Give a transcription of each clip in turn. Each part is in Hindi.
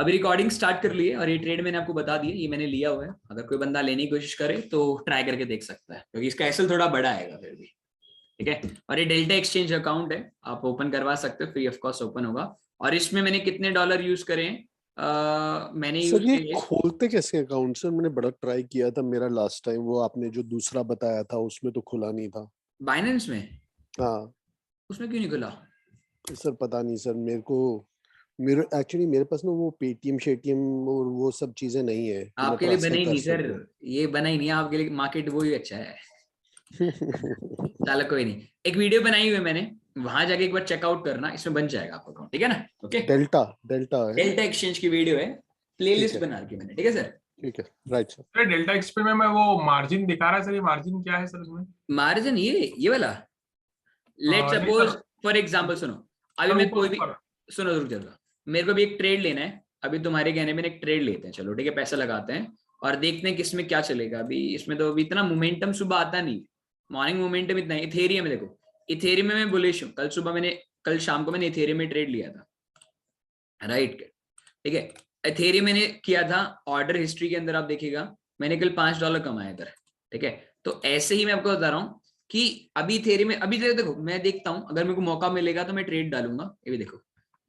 अभी रिकॉर्डिंग स्टार्ट कर ली है और ये ट्रेड मैंने आपको बता दिया, ये मैंने लिया हुआ है। अगर कोई बंदा लेने की कोशिश करे तो ट्राई करके देख सकता है, क्योंकि इसका एसएल थोड़ा बड़ा आएगा फिर भी। ठीक है, और ये डेल्टा एक्सचेंज अकाउंट है, आप ओपन करवा सकते हो, फ्री ऑफ कॉस्ट ओपन होगा। और इसमें मैंने कितने डॉलर यूज करे हैं, मैंने सर यूज ये किए। खोलते कैसे अकाउंट? सर मैंने बड़ा ट्राई किया था, मेरा लास्ट टाइम वो आपने जो दूसरा बताया था उसमें तो खुला नहीं था। बाइनेंस में? हाँ उसमें क्यों नहीं खुला? सर पता नहीं सर, मेरे एक्चुअली मेरे पास ना वो पेटीएम शेटीएम और वो सब चीजें नहीं है कि मैं आपके लिए बना ट्रांसफर ही कर नहीं सर, सकूं। ये बना ही नहीं आपके लिए, मार्केट वो ही अच्छा है। चलो कोई नहीं, एक वीडियो बनाई हुई है मैंने, वहां जाके एक बार चेकआउट करना, इसमें बन जाएगा आपका अकाउंट, ठीक है ना? ओके, डेल्टा डेल्टा है ना? डेल्टा एक्सचेंज की वीडियो है, ठीक प्लेलिस्ट है बना रखी है मैंने, ठीक है सर? ठीक है, राइट सर। अरे डेल्टा एक्सपी में मैं वो मार्जिन दिखा रहा है सर, ये मार्जिन क्या है सर इसमें? मार्जिन ये वाला, लेट नहीं सपोज सर, फॉर एग्जांपल, सुनो। अभी सर मैं ऊपर कोई भी, ऊपर। सुनो रुक जाओ, मेरे को भी एक ट्रेड लेना है। अभी तुम्हारे कहने में एक ट्रेड लेते हैं, चलो ठीक है, पैसा लगाते हैं और देखते हैं किसमें क्या चलेगा। अभी इसमें तो अभी इतना मोमेंटम सुबह आता नहीं, मॉर्निंग मोमेंटम इतना है। इथेरियम में देखो, इथेरियम में मैं बुलिश हूँ। कल शाम को मैंने इथेरियम में ट्रेड लिया था, राइट? ठीक है, इथेरियम मैंने किया था, ऑर्डर हिस्ट्री के अंदर आप देखिएगा मैंने कल $5 कमाए इधर। ठीक है, तो ऐसे ही मैं आपको बता रहा हूँ कि अभी इथेरियम में, अभी देखो मैं देखता हूँ, अगर मेरे को मौका मिलेगा तो मैं ट्रेड डालूंगा। ये भी देखो,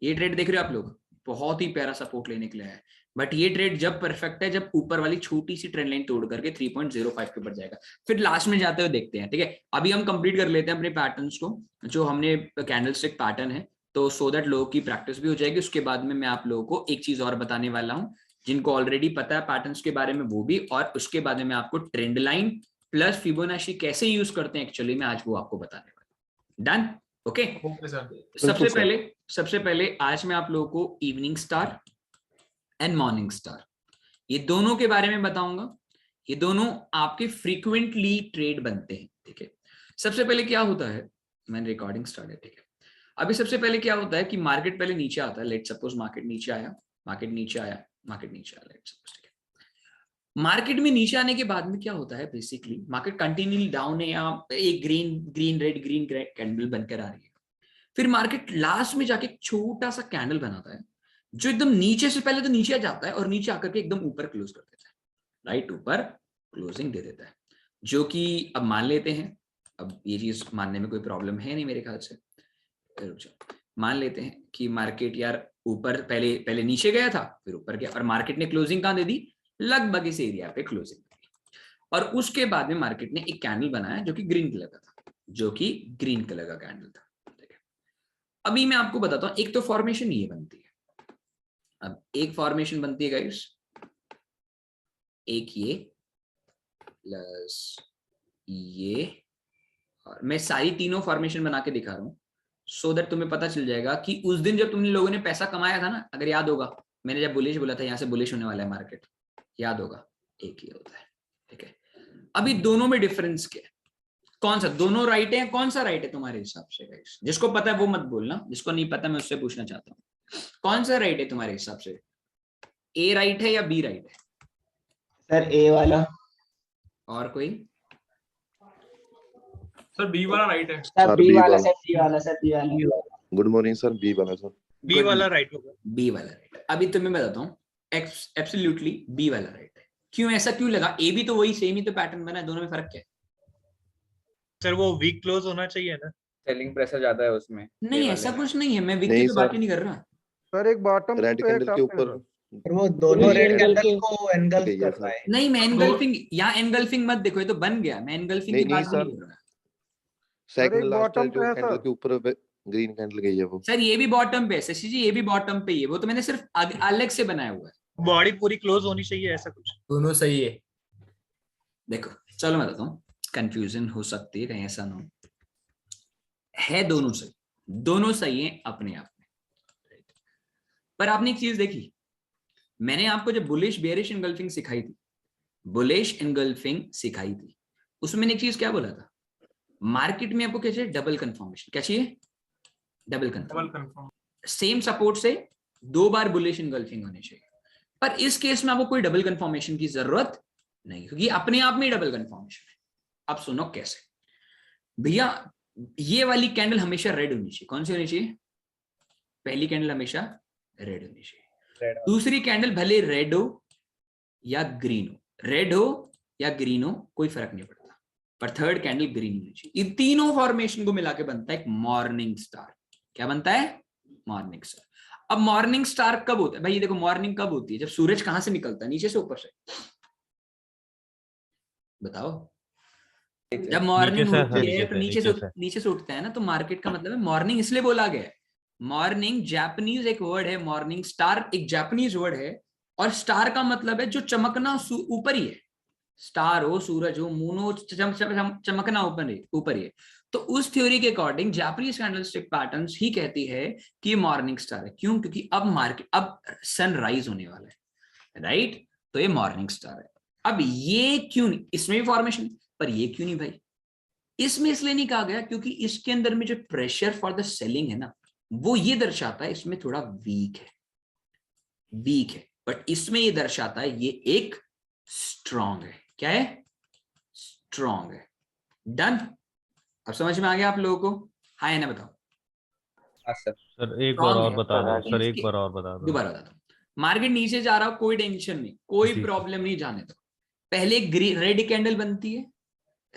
ये ट्रेड देख रहे हो आप लोग, बहुत ही प्यारा सपोर्ट लेने के लिए है। बट ये ट्रेड जब परफेक्ट है जब ऊपर वाली छोटी सी ट्रेंड लाइन तोड़ करके 3.05 के ऊपर जाएगा, फिर लास्ट में जाते हुए देखते हैं। ठीक है, अभी हम कंप्लीट कर लेते हैं अपने पैटर्न्स को, जो हमने कैंडलस्टिक पैटर्न है, तो सो दैट लोगों की प्रैक्टिस भी हो जाएगी। उसके बाद में मैं आप लोगों को एक चीज और बताने वाला हूं, जिनको ऑलरेडी पता है पैटर्न्स के बारे में वो भी, और उसके बाद में मैं आपको ट्रेंड लाइन प्लस फिबोनाची कैसे यूज करते हैं एक्चुअली में आज वो आपको बताने वाला हूं। डन? Okay, okay sir. सबसे पहले आज मैं आप लोगों को evening star and morning star, ये दोनों के बारे में बताऊंगा। ये दोनों आपके फ्रीक्वेंटली ट्रेड बनते हैं। ठीक है, सबसे पहले क्या होता है, मैंने रिकॉर्डिंग स्टार्ट है, ठीक है। अभी सबसे पहले क्या होता है कि मार्केट पहले नीचे आता है, लेट सपोज मार्केट नीचे आया, मार्केट नीचे आया, मार्केट नीचे आया, लेट सपोज। ठीक है, मार्केट में नीचे आने के बाद में क्या होता है, बेसिकली मार्केट कंटिन्यूली डाउन है, या एक green green red green candle बनकर आ रही है। फिर मार्केट लास्ट में जाके एक छोटा सा कैंडल बनाता है, जो एकदम नीचे से पहले तो नीचे आ जाता है और नीचे आकर के एकदम ऊपर क्लोज कर देता है, राइट? ऊपर क्लोजिंग दे देता है, जो कि अब मान लेते हैं, अब ये चीज मानने में कोई प्रॉब्लम है नहीं मेरे ख्याल से। मान लेते हैं कि मार्केट यार ऊपर पहले पहले नीचे गया था, फिर ऊपर गया, और मार्केट ने क्लोजिंग कहां दे दी, लगभग इस एरिया पे क्लोजिंग दी। और उसके बाद में मार्केट ने एक कैंडल बनाया जो कि ग्रीन कलर का था, जो कि ग्रीन कलर का कैंडल था। अभी मैं आपको बताता हूं, एक तो फॉर्मेशन ये बनती है, अब एक फॉर्मेशन बनती है गाइस, एक ये प्लस ये, और मैं सारी तीनों फॉर्मेशन बना के दिखा रहा हूं सो दैट तुम्हें पता चल जाएगा कि उस दिन जब तुम लोगों ने पैसा कमाया था ना, अगर याद होगा मैंने जब बुलिश बोला था यहां से बुलिश होने वाला है मार्केट, याद होगा, एक ये होता है। ठीक है, अभी दोनों में डिफरेंस क्या है, कौन सा दोनों राइट है, कौन सा राइट है तुम्हारे हिसाब से गाइस? जिसको पता है वो मत बोलना, जिसको नहीं पता मैं उससे पूछना चाहता हूँ, कौन सा राइट है तुम्हारे हिसाब से? ए राइट है या बी राइट है? सर ए वाला। और कोई? सर बी वाला राइट है। सर बी वाला, सर बी वाला, सर बी वाला। गुड मॉर्निंग सर, बी वाला सर। बी वाला राइट होगा। बी वाला राइट। अभी तो मैं बताता हूँ, एब्सोल्युटली बी वाला राइट है। क्यों ऐसा क्यों लगा? ए भी तो वही सेम ही तो पैटर्न बना है, दोनों में फर्क क्या है? सर वो वीक क्लोज होना चाहिए ना, सेलिंग प्रेशर ज्यादा है उसमें। नहीं ऐसा कुछ नहीं है, मैं वीक की नहीं तो बात सर। ही नहीं कर रहा। सर एक बॉटम रेड कैंडल के ऊपर वो दोनों रेड कैंडल ठीक को एनगल्फ है कर सर। रहा है। नहीं मैं एनगल्फिंग, यहाँ एनगल्फिंग मत देखो, ये तो बन गया, मैं एनगल्फिंग की नहीं बात सर, नहीं कर रहा। सेकंड एक लास्ट bottom जो पे है कैंडल सर। के ऊपर ग्रीन कैंडल गई है वो। सर ये भी बॉटम पे है शशि जी, ये भी बॉटम पे ही है, वो तो मैंने सिर्फ अलग से बनाया हुआ है। बॉडी पूरी क्लोज होनी चाहिए, ऐसा कुछ। दोनों सही है। देखो चलो मैं बताता हूँ, कंफ्यूजन हो सकती है कहीं, ऐसा ना हो, है दोनों सही, दोनों सही है अपने आप में। पर आपने एक चीज देखी, मैंने आपको जब बुलिश बेयरिश एनगल्फिंग सिखाई थी, बुलिश एनगल्फिंग सिखाई थी, उसमें मैंने एक चीज क्या बोला था, मार्केट में आपको क्या चाहिए, डबल कंफर्मेशन। क्या चाहिए? Double confirm. सेम सपोर्ट से 2 बार बुलिश एनगल्फिंग होनी चाहिए। पर इस केस में आपको कोई डबल कंफर्मेशन की जरूरत नहीं, क्योंकि अपने आप में डबल कंफर्मेशन है। अब सुनो कैसे भैया, ये वाली कैंडल हमेशा रेड होनी चाहिए। कौन सी होनी चाहिए? पहली कैंडल हमेशा रेड होनी चाहिए। रेड दूसरी कैंडल भले रेड हो या ग्रीन हो, रेड हो या ग्रीन हो कोई फर्क नहीं पड़ता, पर थर्ड कैंडल ग्रीन होनी चाहिए। इन तीनों फॉर्मेशन को मिला के बनता है एक मॉर्निंग स्टार। क्या बनता है? Morning star. अब मॉर्निंग स्टार कब होता है भाई? ये देखो मॉर्निंग कब होती है? जब सूरज कहां से निकलता है? नीचे से ऊपर से? बताओ। जब मॉर्निंग नीचे से, होती है तो नीचे से। नीचे से उठता है ना, तो मार्केट का मतलब है मॉर्निंग इसलिए बोला गया है। मॉर्निंग जापानीज एक वर्ड है, मॉर्निंग स्टार एक जापानीज वर्ड है, और स्टार का मतलब है जो चमकना ऊपर ही है। स्टार हो, सूरज हो, मून हो, चमकना ऊपर ही है। तो उस थ्योरी के अकॉर्डिंग जापानीज कैंडलस्टिक पैटर्न्स ही कहती है कि ये मॉर्निंग स्टार है। क्यों? क्योंकि अब सनराइज होने वाला है, राइट? तो ये मॉर्निंग स्टार है। अब ये क्यों नहीं, इसमें भी फॉर्मेशन, पर ये क्यों नहीं भाई? इसमें इसलिए नहीं कहा गया क्योंकि इसके अंदर में जो प्रेशर फॉर द सेलिंग है ना, वो ये दर्शाता है इसमें थोड़ा वीक है, बट इसमें ये दर्शाता है ये एक स्ट्रॉन्ग है। क्या है? स्ट्रॉन्ग है। डन? अब समझ में आ गया आप लोगों को? हाँ या ना बताओ? हाँ सर। सर एक बार और बता दो, सर एक इसके- बार और बता दो। दोबारा बताता हूँ। मार्केट नीचे जा रहा हो, कोई टेंशन नहीं, कोई जी। प्रॉब्लम नहीं, जाने दो। पहले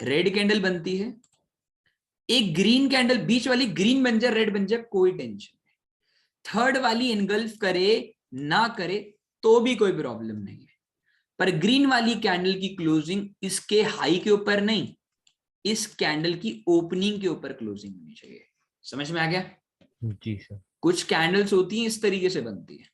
रेड कैंडल बनती है, एक ग्रीन कैंडल, बीच वाली ग्रीन बन जाए, रेड बन जाए, कोई टेंशन नहीं। थर्ड वाली इनगल्फ करे ना करे तो भी कोई प्रॉब्लम नहीं है, पर ग्रीन वाली कैंडल की क्लोजिंग इसके हाई के ऊपर नहीं, इस कैंडल की ओपनिंग के ऊपर क्लोजिंग होनी चाहिए। समझ में आ गया? जी सर। कुछ कैंडल्स होती हैं इस तरीके से बनती है।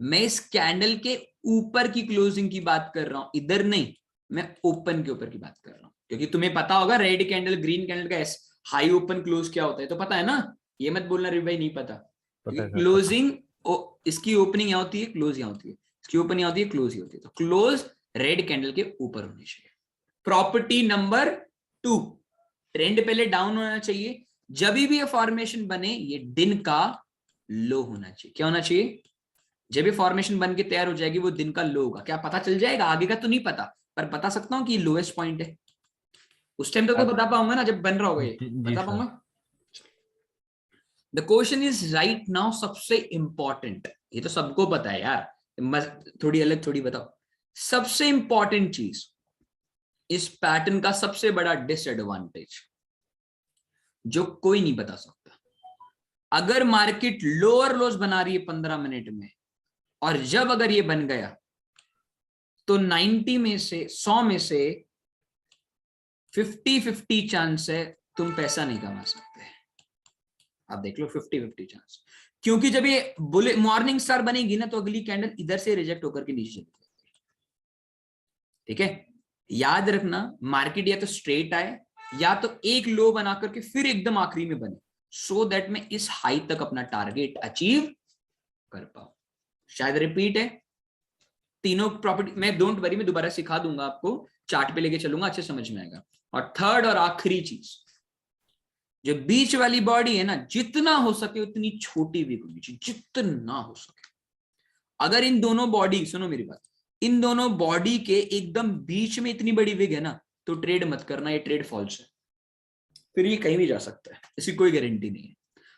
मैं इस कैंडल के ऊपर की क्लोजिंग की बात कर रहा हूं, इधर नहीं, मैं ओपन के ऊपर की बात कर रहा हूं। क्योंकि तुम्हें पता होगा रेड कैंडल ग्रीन कैंडल का हाई ओपन क्लोज क्या होता है, तो पता है ना? ये मत बोलना रे भाई नहीं पता। पता है सर, क्लोजिंग इसकी ओपनिंग यहाँ होती है, क्लोज यहाँ होती है, इसकी ओपनिंग यहाँ होती है, क्लोज ही होती है। तो क्लोज रेड कैंडल के ऊपर होनी चाहिए। प्रॉपर्टी नंबर 2, ट्रेंड पहले डाउन होना चाहिए। जब भी ये फॉर्मेशन बने ये दिन का लो होना चाहिए। क्या होना चाहिए? जब ये फॉर्मेशन बन के तैयार हो जाएगी वो दिन का लो होगा। क्या पता चल जाएगा? आगे का तो नहीं पता, पर बता सकता हूं कि लोएस्ट पॉइंट है। उस टाइम तो बता पाऊंगा ना जब बन रहा होगा, ये जी बता सर। पाऊंगा। The question is right now सबसे इंपॉर्टेंट, ये तो सबको पता है यार, थोड़ी अलग थोड़ी बताओ। सबसे इंपॉर्टेंट चीज, इस पैटर्न का सबसे बड़ा डिसएडवांटेज जो कोई नहीं बता सकता, अगर मार्केट लोअर लोज बना रही है 15 मिनट में, और जब अगर ये बन गया तो 90 में से 100 में से 50-50 चांस है तुम पैसा नहीं कमा सकते। आप देख लो 50-50 चांस, क्योंकि जब ये बुले मॉर्निंग स्टार बनेगी ना तो अगली कैंडल इधर से रिजेक्ट होकर के नीचे चली जाएगी। ठीक है, याद रखना, मार्केट या तो स्ट्रेट आए या तो एक लो बना करके फिर एकदम आखिरी में बने, सो दैट मैं इस हाई तक अपना टारगेट अचीव कर पाऊं। शायद रिपीट है तीनों प्रॉपर्टी, मैं डोंट वरी, मैं दोबारा सिखा दूंगा आपको, चार्ट पे लेके चलूंगा, अच्छे समझ में आएगा। और थर्ड और आखिरी चीज, जो बीच वाली बॉडी है ना, जितना हो सके उतनी छोटी भी होनी चाहिए, जितना हो सके। अगर इन दोनों बॉडी, सुनो मेरी बात, इन दोनों बॉडी के एकदम बीच में इतनी बड़ी विग है ना, तो ट्रेड मत करना, ये ट्रेड फॉल्स है, फिर ये कहीं भी जा सकता है, इसकी कोई गारंटी नहीं है।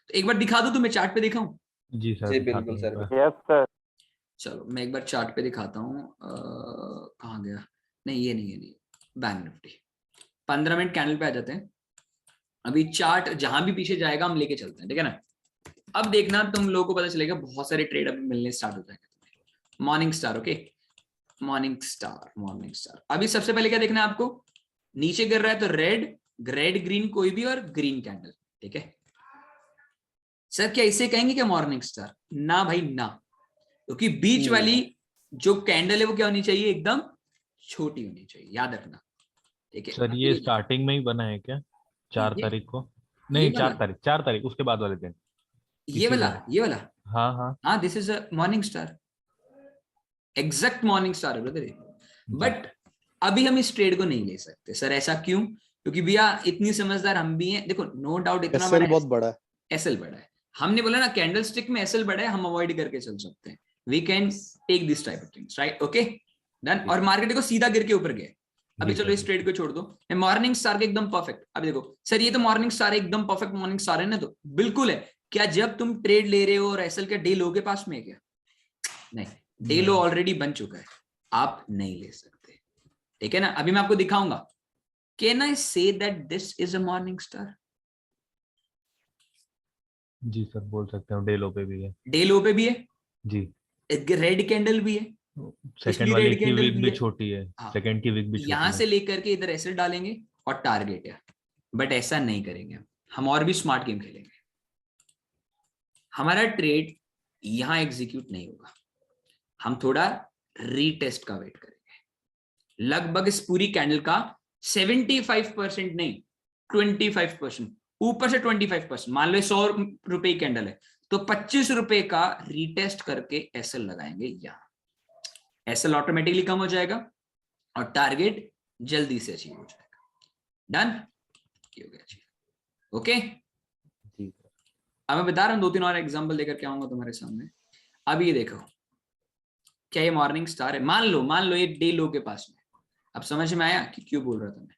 तो एक बार दिखा दूं, तुम्हें चार्ट पे दिखाऊं? जी सर। जी दिखा बिल्कुल दो सर। एक बार। चलो मैं एक बार चार्ट पे दिखाता हूँ। कहाँ गया? नहीं ये नहीं, बैंक निफ्टी 15 मिनट कैंडल पे आ जाते हैं। अभी चार्ट जहां भी पीछे जाएगा हम लेके चलते हैं, ठीक है ना? अब देखना तुम लोगों को पता चलेगा, बहुत सारे ट्रेड अभी मिलने स्टार्ट हो जाएंगे तुम्हें। Morning star, okay, morning star. अभी सबसे पहले क्या देखना है आपको? नीचे गिर रहा है तो रेड ग्रीन कोई भी, और ग्रीन कैंडल, ठीक है। सर क्या इसे कहेंगे क्या मॉर्निंग स्टार? ना भाई ना, क्योंकि बीच वाली जो कैंडल है वो क्या होनी चाहिए? एकदम छोटी होनी चाहिए, याद रखना, ठीक है। सर ये स्टार्टिंग में ही बना है क्या? 4 ये- तारीख को? नहीं, वाला? 4 तारीख उसके बाद वाले दिन। ये वाला हाँ हाँ हाँ, this is a morning star, exact morning star है ब्रदर। बट अभी हम इस ट्रेड को नहीं ले सकते। सर ऐसा क्यों? क्योंकि भैया इतनी समझदार हम भी हैं। देखो नो डाउट इतना एसएल बहुत बड़ा है, एसएल बड़ा है, हमने बोला ना कैंडल स्टिक में एसएल बड़ा है, हम अवॉइड करके चल सकते हैं। We can take this type of things, right? Okay done. और मार्केट को सीधा गिर के ऊपर गया। अभी चलो इस ट्रेड को छोड़ दो, मैं मॉर्निंग स्टार के एकदम परफेक्ट। अभी देखो सर ये तो मॉर्निंग स्टार एकदम परफेक्ट मॉर्निंग स्टार है ना, तो बिल्कुल है। क्या जब तुम ट्रेड ले रहे हो और एसएल के डे लो के पास में है क्या? नहीं, डे लो ऑलरेडी बन चुका है, आप नहीं ले सकते, ठीक है ना। अभी मैं आपको दिखाऊंगा, can I say that this is a morning star? जी सर बोल सकते हो, डे लो पे भी है। डे लो पे भी है, जी, रेड कैंडल भी है, सेकंड पिछली वाली red की candle वीक भी भी है। छोटी है, हाँ। सेकंड की वीक भी यहां छोटी से है। लेकर के इधर ऐसे डालेंगे और टारगेट है, बट ऐसा नहीं करेंगे हम और भी स्मार्ट गेम खेलेंगे। हमारा ट्रेड यहां एग्जीक्यूट नहीं होगा, हम थोड़ा रीटेस्ट का वेट करेंगे। लगभग इस पूरी कैंडल का 75% नहीं 25%, ऊपर से 25%, मान लो 100 रुपए की कैंडल है तो 25 रुपए का रीटेस्ट करके एसएल लगाएंगे। यहां एसएल ऑटोमेटिकली कम हो जाएगा और टारगेट जल्दी से अचीव हो जाएगा। डन, हो गया अचीव। ओके, जी अब मैं बता रहा हूं, 2-3 और एग्जांपल देकर के आऊंगा तुम्हारे सामने। अब ये देखो, क्या ये मॉर्निंग स्टार है? मान लो ये डे लो के पास में। अब समझ में आया कि क्यों बोल रहा था मैं?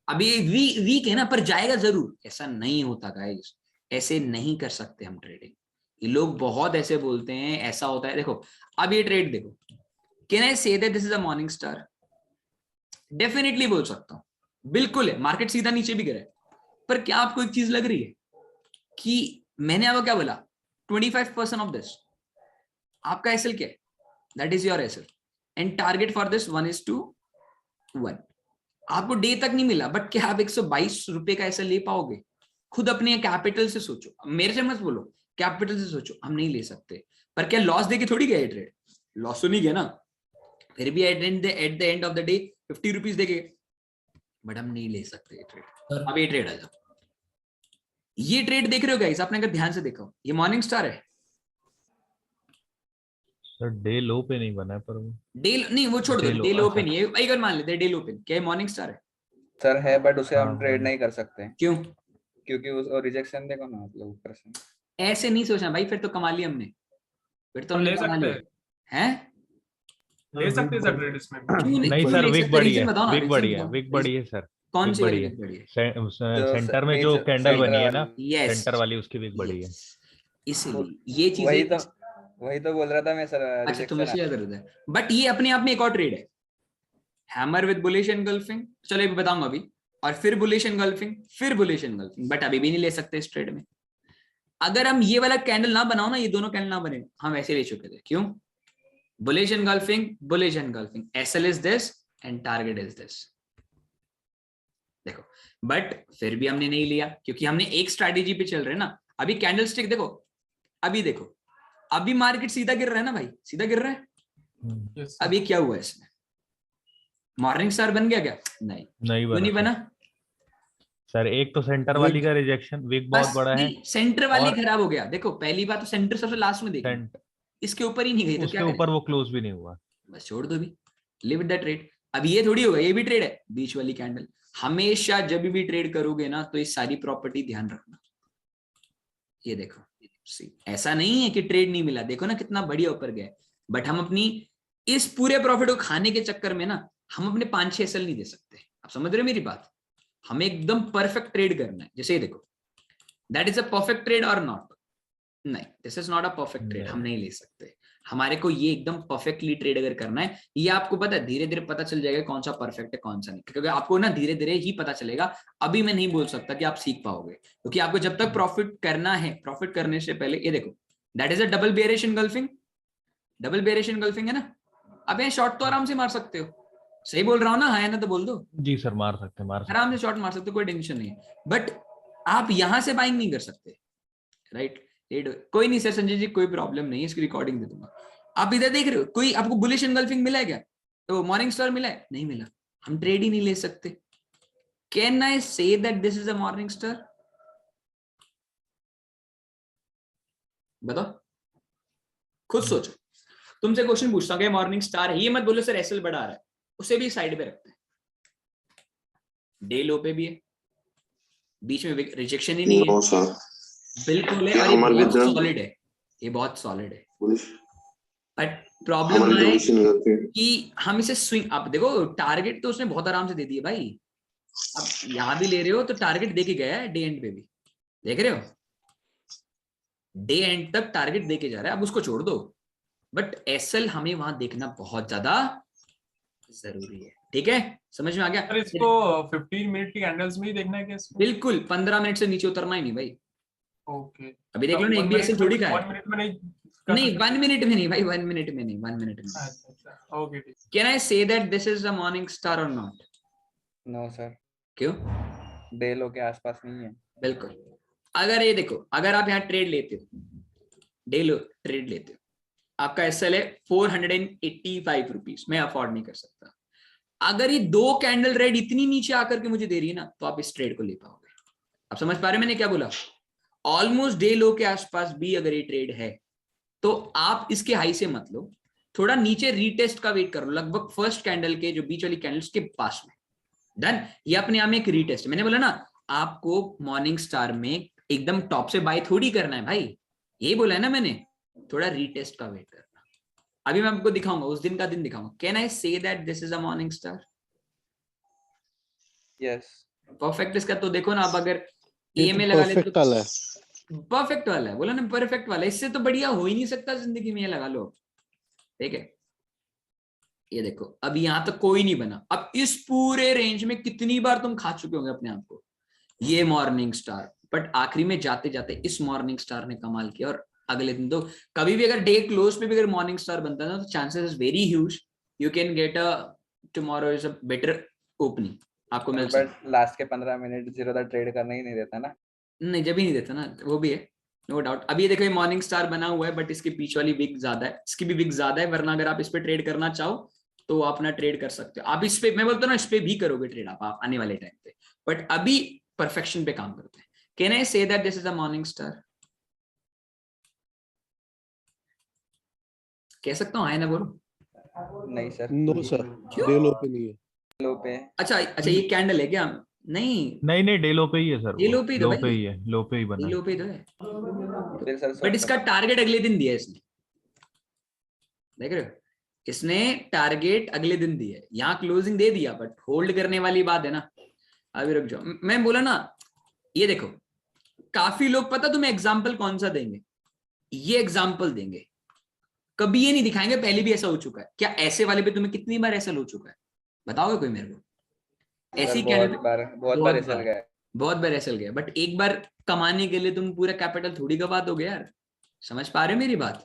अभी वीक है ना, पर जाएगा जरूर, ऐसा नहीं होता गाइस, ऐसे नहीं कर सकते हम ट्रेडिंग। ये लोग बहुत ऐसे बोलते हैं ऐसा होता है। देखो अब ये ट्रेड देखो, can I say that this is a morning star? Definitely बोल सकता हूं, बिल्कुल है। मार्केट सीधा नीचे भी गिरा है, पर क्या आपको एक चीज लग रही है कि मैंने आपको क्या बोला, 25% ऑफ दिस आपका एसएल क्या है? That is your SL and target for this 1:1। आपको डे तक नहीं मिला, बट क्या आप 122 रुपए का एसएल ले पाओगे? खुद अपने कैपिटल से सोचो, मेरे से मत बोलो, कैपिटल से सोचो। हम नहीं ले सकते, पर क्या लॉस देके थोड़ी गए ट्रेड? लॉस तो नहीं गया ना, फिर भी at the end of the day 50 rupees देके, बट हम नहीं ले सकते ये ट्रेड। अब ये ट्रेड आ जाओ, ये ट्रेड देख रहे हो गाइस, आपने अगर ध्यान से देखा, ये मॉर्निंग स्टार है। सर, डे लो पे नहीं बना है पर वो डे नहीं, वो छोड़ दो, Day low, डे लो पे अच्छा। नहीं है, एक बार मान लेते हैं डे लो पे। क्या मॉर्निंग स्टार है? सर है, बट उसे हम हाँ, ट्रेड हाँ। नहीं कर सकते क्यों? क्योंकि उस रिजेक्शन देखो ना, मतलब ऊपर से। ऐसे नहीं सोचना भाई, फिर तो कमा लिया हमने, फिर तो हम हमने ले कमा सकते लिया हैं, है। ले सकते हैं सर ट्रेड इसमें। क्यों नहीं क्यों सर, ले वीक सकते? बड़ी रीजन है, बताओ ना, वीक रीजन बड़ी है, बताओ, वीक बड़ी है सर, कौन वीक सी बड़ी वाली है। वीक बड़ी है? सेंटर में जो कैंडल बनी है ना, यस, सेंटर वाली उसकी वीक बड़ी है। इसीलिए ये वही चीजें। तो वही तो बोल रहा था मैं सर, अच्छा, तुम्हें रिजेक्शन। शेयर कर देता है, बट ये अपने आप में एक और ट्रेड है, हैमर विद बुलिश एनगल्फिंग। चलो ये बताऊंगा अभी, और फिर बुलिश एनगल्फिंग, फिर बुलिश एनगल्फिंग, बट अभी भी नहीं ले सकते इस ट्रेड में। अगर हम ये वाला कैंडल ना बनाओ ना, ये दोनों कैंडल ना बने, हम ऐसे ले चुके थे। क्यों? Bullish engulfing, SL is this and target is this. देखो, बट फिर भी हमने नहीं लिया क्योंकि हमने एक स्ट्रैटेजी पे चल रहे हैं ना। अभी कैंडलस्टिक देखो, अभी देखो, अभी मार्केट सीधा गिर रहा है ना भाई, सीधा गिर रहा है। Yes, sir. अभी क्या हुआ इसमें? मॉर्निंग स्टार बन गया क्या? नहीं, नहीं क्यों नहीं बना बना? सर, एक तो सेंटर वाली का रिजेक्शन, वीक बहुत बस बड़ा है। नहीं, सेंटर वाली और खराब हो गया। देखो पहली बात तो सेंटर सबसे लास्ट में देखी, सेंट इसके ऊपर ही नहीं गई तो उसके क्या ऊपर करें? वो क्लोज भी नहीं हुआ। बस छोड़ दो भी, लिव द ट्रेड। अब ये थोड़ी होगा, ये भी ट्रेड है, बीच वाली कैंडल। हमेशा जब भी ट्रेड करोगे ना, तो ये सारी प्रॉपर्टी ध्यान रखना। ये देखो, ऐसा नहीं है कि ट्रेड नहीं मिला, देखो ना कितना बढ़िया ऊपर गया, बट हम अपनी इस पूरे प्रॉफिट को खाने के चक्कर में ना, हम अपने 5-6 सेल नहीं दे सकते। आप समझ रहे हो मेरी बात? हमें एकदम परफेक्ट ट्रेड करना है। जैसे ये देखो, that is a perfect trade और नॉट? नहीं, this is not a perfect trade, हम नहीं ले सकते। हमारे को ये एकदम परफेक्टली ट्रेड अगर करना है, ये आपको पता है, धीरे धीरे पता चल जाएगा कौन सा परफेक्ट है कौन सा नहीं, क्योंकि आपको ना धीरे धीरे ही पता चलेगा। अभी मैं नहीं बोल सकता कि आप सीख पाओगे, क्योंकि आपको जब तक प्रॉफिट करना है, प्रॉफिट करने से पहले ये देखो, that is a double bearish engulfing, double bearish engulfing है ना। अब ये शॉर्ट तो आराम से मार सकते हो, सही बोल रहा हूँ ना? हाँ ना, तो बोल दो। जी सर, मार सकते आराम से शॉर्ट मार सकते हो, कोई टेंशन नहीं है, बट आप यहां से बाइंग नहीं कर सकते, राइट? कोई नहीं सर, संजय जी कोई प्रॉब्लम नहीं है, इसकी रिकॉर्डिंग दे दूंगा। आप इधर देख रहे हो, कोई आपको बुलिश एनगल्फिंग मिला है क्या? तो मॉर्निंग स्टार मिला है? नहीं मिला, हम ट्रेड ही नहीं ले सकते। Can I say that this is a morning star? बताओ, खुद सोचो। तुमसे क्वेश्चन पूछता हूँ, मॉर्निंग स्टार है, ये मत बोलो सर एसएल बढ़ा रहा है, उसे भी साइड पे रखते हैं। डे लो पे भी है, बीच में रिजेक्शन ही नहीं है, सर, बिल्कुल है, और ये बहुत सॉलिड है, ये बहुत सॉलिड है। बट प्रॉब्लम है कि हम इसे स्विंग, आप देखो टारगेट तो उसने बहुत आराम से दे दिया भाई। अब यहां भी ले रहे हो तो टारगेट दे के गया है, डे एंड पे भी देख रहे हो, डे एंड तक टारगेट दे के जा रहा है। अब उसको छोड़ दो, बट एसएल हमें वहां देखना बहुत ज्यादा जरूरी है। ठीक है, समझ में आ गया? सर इसको 15 मिनट की कैंडल्स में ही देखना है क्या इसको? बिल्कुल 15 मिनट से नीचे उतरना ही नहीं भाई। ओके, अभी देख लो ना, एक भी एसएल थोड़ी का है। 1 मिनट में नहीं नहीं 1 मिनट में नहीं भाई, 1 मिनट में नहीं, 1 मिनट में। अच्छा ओके ठीक। Can I say that this is a morning star और नॉट? नो सर, क्यों? डे लो के आसपास नहीं है। बिल्कुल। अगर ये देखो, अगर आप यहाँ ट्रेड लेते हो, डे लो ट्रेड लेते हो, आपका एसएल है 485 रुपीज, मैं अफोर्ड नहीं कर सकता। अगर ये 2 कैंडल रेड इतनी नीचे आकर के मुझे दे रही है ना, तो आप इस ट्रेड को ले पाओगे। आप समझ पा रहे मैंने क्या बोला? ऑलमोस्ट डे लो के आसपास भी अगर ये ट्रेड है तो आप इसके हाई से मत लो, थोड़ा नीचे रीटेस्ट का वेट करो, लगभग फर्स्ट कैंडल के जो बीच वाली कैंडल्स के पास में। डन। ये अपने आप में एक रीटेस्ट। मैंने बोला ना, आपको मॉर्निंग स्टार में एकदम टॉप से बाय थोड़ी करना है भाई, यही बोला है ना मैंने, थोड़ा रीटेस्ट का वेट करना। अभी मैं आपको दिखाऊंगा, उस दिन का दिन दिखाऊंगा। Can I say that this is a morning star? Yes. Perfect इसका तो देखो ना, आप अगर ये ए में तो लगा ले परफेक्ट तो वाला है। परफेक्ट वाला है, बोला ना परफेक्ट वाला, इससे तो बढ़िया हो ही नहीं सकता जिंदगी में, ये लगा लो। ठीक है, ये देखो अभी यहां तक कोई नहीं बना। अब इस पूरे रेंज में कितनी बार तुम खा चुके होंगे अपने आप को, ये मॉर्निंग स्टार, बट आखिरी में जाते जाते इस मॉर्निंग स्टार ने कमाल किया। और अगले दिन तो कभी भी अगर डे क्लोज पे भी अगर मॉर्निंग स्टार बनता है ना, तो chances is very huge you can get a tomorrow is a better opening, आपको मिल सकता है। बट लास्ट के 15 मिनट जीरो दा ट्रेड करना ही नहीं देता ना। नहीं, जब ही नहीं देता ना, वो भी है, नो डाउट। अभी ये देखो ये मॉर्निंग स्टार बना हुआ है, बट इसके बीच वाली विक ज्यादा है, इसकी भी विक ज्यादा है, वरना अगर आप इस पे ट्रेड करना चाहो तो आप अपना ट्रेड कर सकते हो। आप इस पे, मैं बोलता हूँ ना, इस पे भी करोगे ट्रेड आप आने वाले टाइम पे, बट अभी परफेक्शन पे काम करते हैं। Can I say that this is a morning star? कह सकता हूँ, आए ना बोलो? नहीं sir, no sir, day low पे नहीं है। लो पे। अच्छा अच्छा, ये कैंडल है क्या? नहीं, नहीं नहीं, डे लो पे ही है सर, ये वो लो पे ही तो लो भाई, पे ही है, लो पे ही बना ये है। लो पे ही तो है, फिर सर बट इसका टारगेट अगले दिन दिया है इसने, देख रहे हो? इसने टारगेट अगले दिन दिया है, यहाँ क्लोजिंग दे दिया, बट होल्ड करने वाली बात है ना। अभी रुक जाओ, मैं बोला ना, ये देखो काफी लोग, पता तुम्हें एग्जाम्पल कौन सा देंगे? ये एग्जाम्पल देंगे, कभी ये नहीं दिखाएंगे पहले भी ऐसा हो चुका है। क्या ऐसे वाले पे तुम्हें कितनी बार ऐसा हो चुका है? बताओगे कोई मेरे को? ऐसी बहुत कैंडल बार ऐसा गया है। बहुत बार ऐसा गया, बट एक बार कमाने के लिए तुम पूरा कैपिटल थोड़ी गवा दोगे यार। समझ पा रहे हो मेरी बात?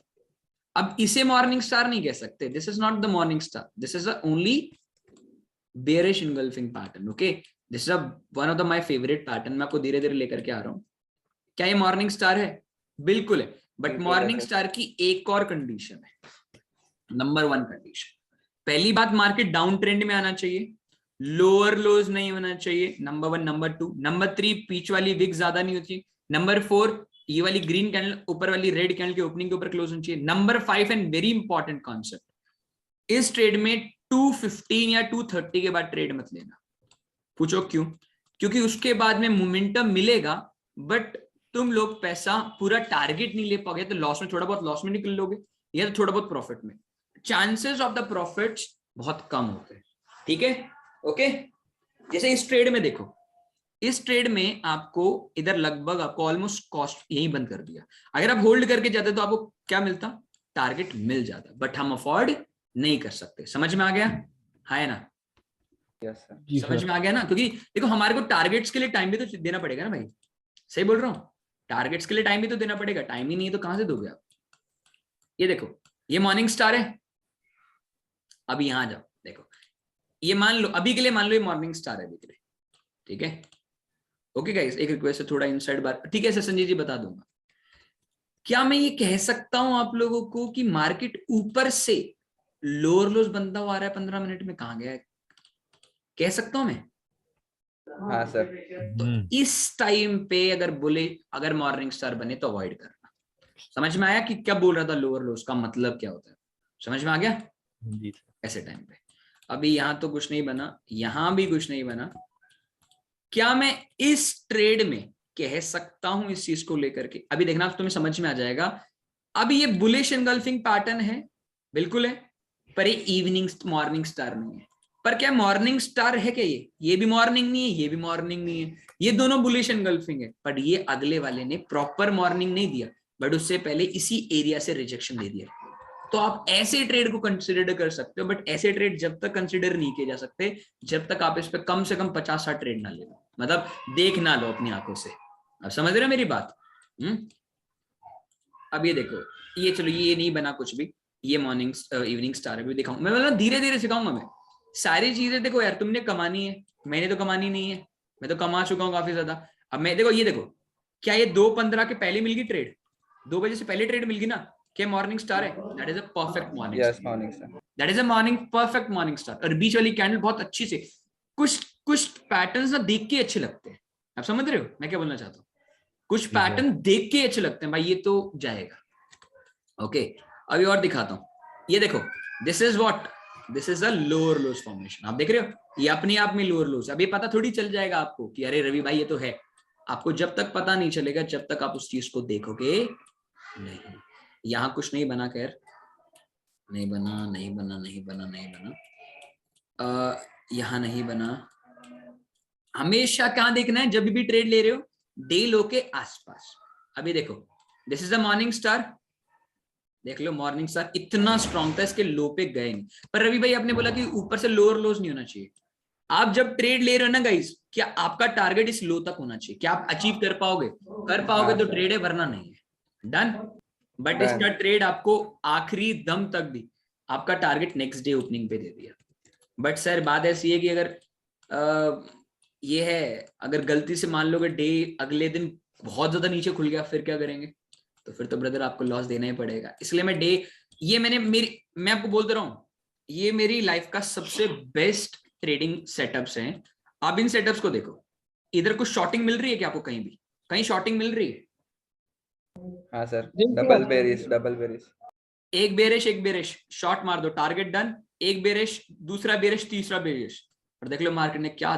अब इसे मॉर्निंग स्टार नहीं कह सकते, this is not the morning star, this is the only bearish engulfing pattern. Okay, this is one of the my favourite pattern, मैं आपको धीरे धीरे लेकर के आ रहा हूं। क्या ये मॉर्निंग स्टार है? बिल्कुल है, बट बिल्कुल मॉर्निंग है। स्टार की एक और कंडीशन है, नंबर 1 कंडीशन। पहली बात, मार्केट डाउन ट्रेंड में आना चाहिए, लोअर लोज नहीं होना चाहिए, नंबर 1। नंबर 2, नंबर 3, पीच वाली विक ज्यादा नहीं होती। नंबर 4, ये वाली ग्रीन कैंडल ऊपर वाली रेड कैंडल के ओपनिंग के ऊपर क्लोज होनी चाहिए। Number 5 and very important concept, इस ट्रेड में 215 या 230 के बाद ट्रेड मत लेना। पूछो क्यों? क्योंकि उसके बाद में मोमेंटम मिलेगा, बट तुम लोग पैसा पूरा टारगेट नहीं ले पाओगे, तो लॉस में, थोड़ा बहुत लॉस में निकल लोगे, या तो थोड़ा बहुत प्रॉफिट में। चांसेस ऑफ द प्रॉफिट्स बहुत कम होते हैं। ठीक है, ओके। जैसे इस ट्रेड में देखो, इस ट्रेड में आपको इधर लगभग आपको ऑलमोस्ट कॉस्ट यही बंद कर दिया। अगर आप होल्ड करके जाते तो आपको क्या मिलता? टारगेट मिल जाता, बट हम अफोर्ड नहीं कर सकते। समझ में आ गया? है ना? Yes sir. समझ में आ गया ना? क्योंकि देखो हमारे को टारगेट्स के लिए टाइम भी तो देना पड़ेगा ना भाई, सही बोल रहा हूँ? टारगेट्स के लिए टाइम भी तो देना पड़ेगा, टाइम ही नहीं है तो कहां से दोगे आप? ये देखो, ये मॉर्निंग स्टार है। अभी यहां जाओ, देखो ये मान लो, अभी के लिए मान लो ये मॉर्निंग स्टार है अभी के लिए, ठीक है? ओके गाइस, एक रिक्वेस्ट है, थोड़ा इनसाइड बात, ठीक है सर संजय जी बता दूंगा। क्या मैं ये कह सकता हूं आप लोगों को कि मार्केट ऊपर से लोअर लोज बनता हुआ आ रहा है 15 मिनट में? कहां गया है? कह सकता हूं मैं? हाँ सर। तो इस टाइम पे अगर बोले, अगर मॉर्निंग स्टार बने तो अवॉइड करना। समझ में आया कि क्या बोल रहा था लोअर लोज का मतलब क्या होता है? समझ में आ गया? जी सर। ऐसे टाइम पे अभी यहां तो कुछ नहीं बना, यहां भी कुछ नहीं बना। क्या मैं इस ट्रेड में कह सकता हूं इस चीज को लेकर के? अभी देखना तुम्हें समझ में आ जाएगा। अभी ये बुलिश एनगल्फिंग पैटर्न है, बिल्कुल है, पर ये इवनिंग मॉर्निंग स्टार नहीं है। पर क्या मॉर्निंग स्टार है क्या? ये भी मॉर्निंग नहीं है, ये भी मॉर्निंग नहीं है, ये दोनों बुलिश एनगल्फिंग है। बट ये अगले वाले ने प्रॉपर मॉर्निंग नहीं दिया, बट उससे पहले इसी एरिया से रिजेक्शन दे दिया, तो आप ऐसे ट्रेड को कंसिडर कर सकते हो, बट ऐसे ट्रेड जब तक कंसिडर नहीं किए जा सकते जब तक आप इस पे कम से कम 50-60 ट्रेड ना ले लो, मतलब देख ना लो अपनी आंखों से। अब समझ रहे हो मेरी बात? अब ये देखो, ये चलो ये नहीं बना कुछ भी, ये मॉर्निंग इवनिंग स्टार है, दिखाऊं मैं, मतलब धीरे धीरे सिखाऊंगा मैं सारी चीजें। देखो यार तुमने कमानी है, मैंने तो कमानी नहीं है, मैं तो कमा चुका हूँ काफी ज्यादा। अब मैं देखो, ये देखो, क्या ये 2:15 के पहले मिल गई ट्रेड, 2 बजे से पहले ट्रेड मिल गई ना, क्या मॉर्निंग स्टार है? That is a perfect morning yes star, morning sir. That is a morning perfect morning star. और बीच वाली कैंडल बहुत अच्छी से, कुछ पैटर्न्स ना देख के अच्छे लगते हैं। आप समझ रहे हो मैं क्या बोलना चाहता हूँ? कुछ पैटर्न देख के अच्छे लगते हैं भाई, ये तो जाएगा। ओके अभी और दिखाता हूं, ये देखो, this is what, this is a lower lodge formation. आप देख रहे हो, ये अपने आप में लोअर लोज। अब ये पता थोड़ी चल जाएगा आपको कि अरे रवि भाई ये तो है, आपको जब तक पता नहीं चलेगा जब तक आप उस चीज को देखोगे नहीं। यहां कुछ नहीं बना, खैर नहीं बना, नहीं बना, नहीं बना, नहीं बना, यहां नहीं बना। हमेशा क्या देखना है जब भी ट्रेड ले रहे हो, डे लो के आसपास। अभी देखो, this is the morning star, देख लो मॉर्निंग स्टार इतना स्ट्रॉन्ग था, इसके लो पे गए नहीं। पर रवि भाई आपने बोला कि ऊपर से लोअर लोज नहीं होना चाहिए। आप जब ट्रेड ले रहे हो ना गाइस, क्या आपका टारगेट इस लो तक होना चाहिए? क्या आप अचीव कर पाओगे? कर पाओगे तो ट्रेड है, वरना नहीं है। डन। बट इसका ट्रेड आपको आखिरी दम तक भी आपका टारगेट नेक्स्ट डे ओपनिंग पे दे दिया। बट सर बात ऐसी है कि अगर ये है, अगर गलती से मान लो कि डे अगले दिन बहुत ज्यादा नीचे खुल गया, फिर क्या करेंगे? तो फिर तो ब्रदर आपको लॉस देना ही पड़ेगा। इसलिए मैं डे, ये मैं आपको बोलते रहा हूं, ये मेरी लाइफ का सबसे बेस्ट ट्रेडिंग सेटअप्स हैं। आप इन सेटअप्स को देखो, इधर कुछ शॉर्टिंग मिल रही है क्या आपको? कहीं भी कहीं शॉर्टिंग मिल रही है? हाँ सर, डबल बेरिश एक बेरिश शॉर्ट मार दो, टारगेट डन। एक बेरिश, दूसरा बेरिश, तीसरा बेरिश, और देख लो मार्केट ने क्या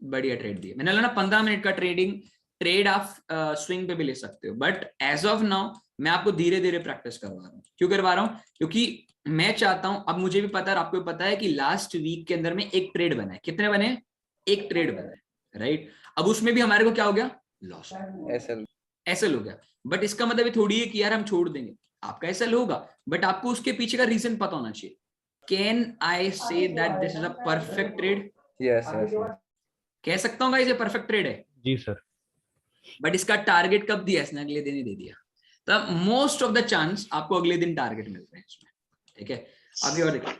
बढ़िया ट्रेड दिया। मैंने बोला ना 15 मिनट का ट्रेड आप स्विंग पे भी ले सकते हो। बट एज ऑफ नाउ मैं आपको धीरे धीरे प्रैक्टिस करवा रहा हूँ। क्यों करवा रहा हूँ? क्योंकि मैं चाहता हूं, अब मुझे भी पता है, आपको भी पता है कि लास्ट वीक के अंदर में एक ट्रेड बना है। कितने बने? एक ट्रेड बना है, राइट। अब उसमें भी हमारे को क्या हो गया? लॉस, एसएल हो गया। बट इसका मतलब ये थोड़ी है कि यार हम छोड़ देंगे, आपका एसएल होगा, बट आपको उसके पीछे का रीजन पता होना चाहिए। Can I say that this is a perfect trade? Yes कह सकता हूँ ये परफेक्ट ट्रेड है जी सर। बट इसका टारगेट कब दिया इसने? अगले दिन ही दे दिया। तो मोस्ट ऑफ द चांस आपको अगले दिन टारगेट मिलते हैं इसमें, ठीक है। अभी और देखो,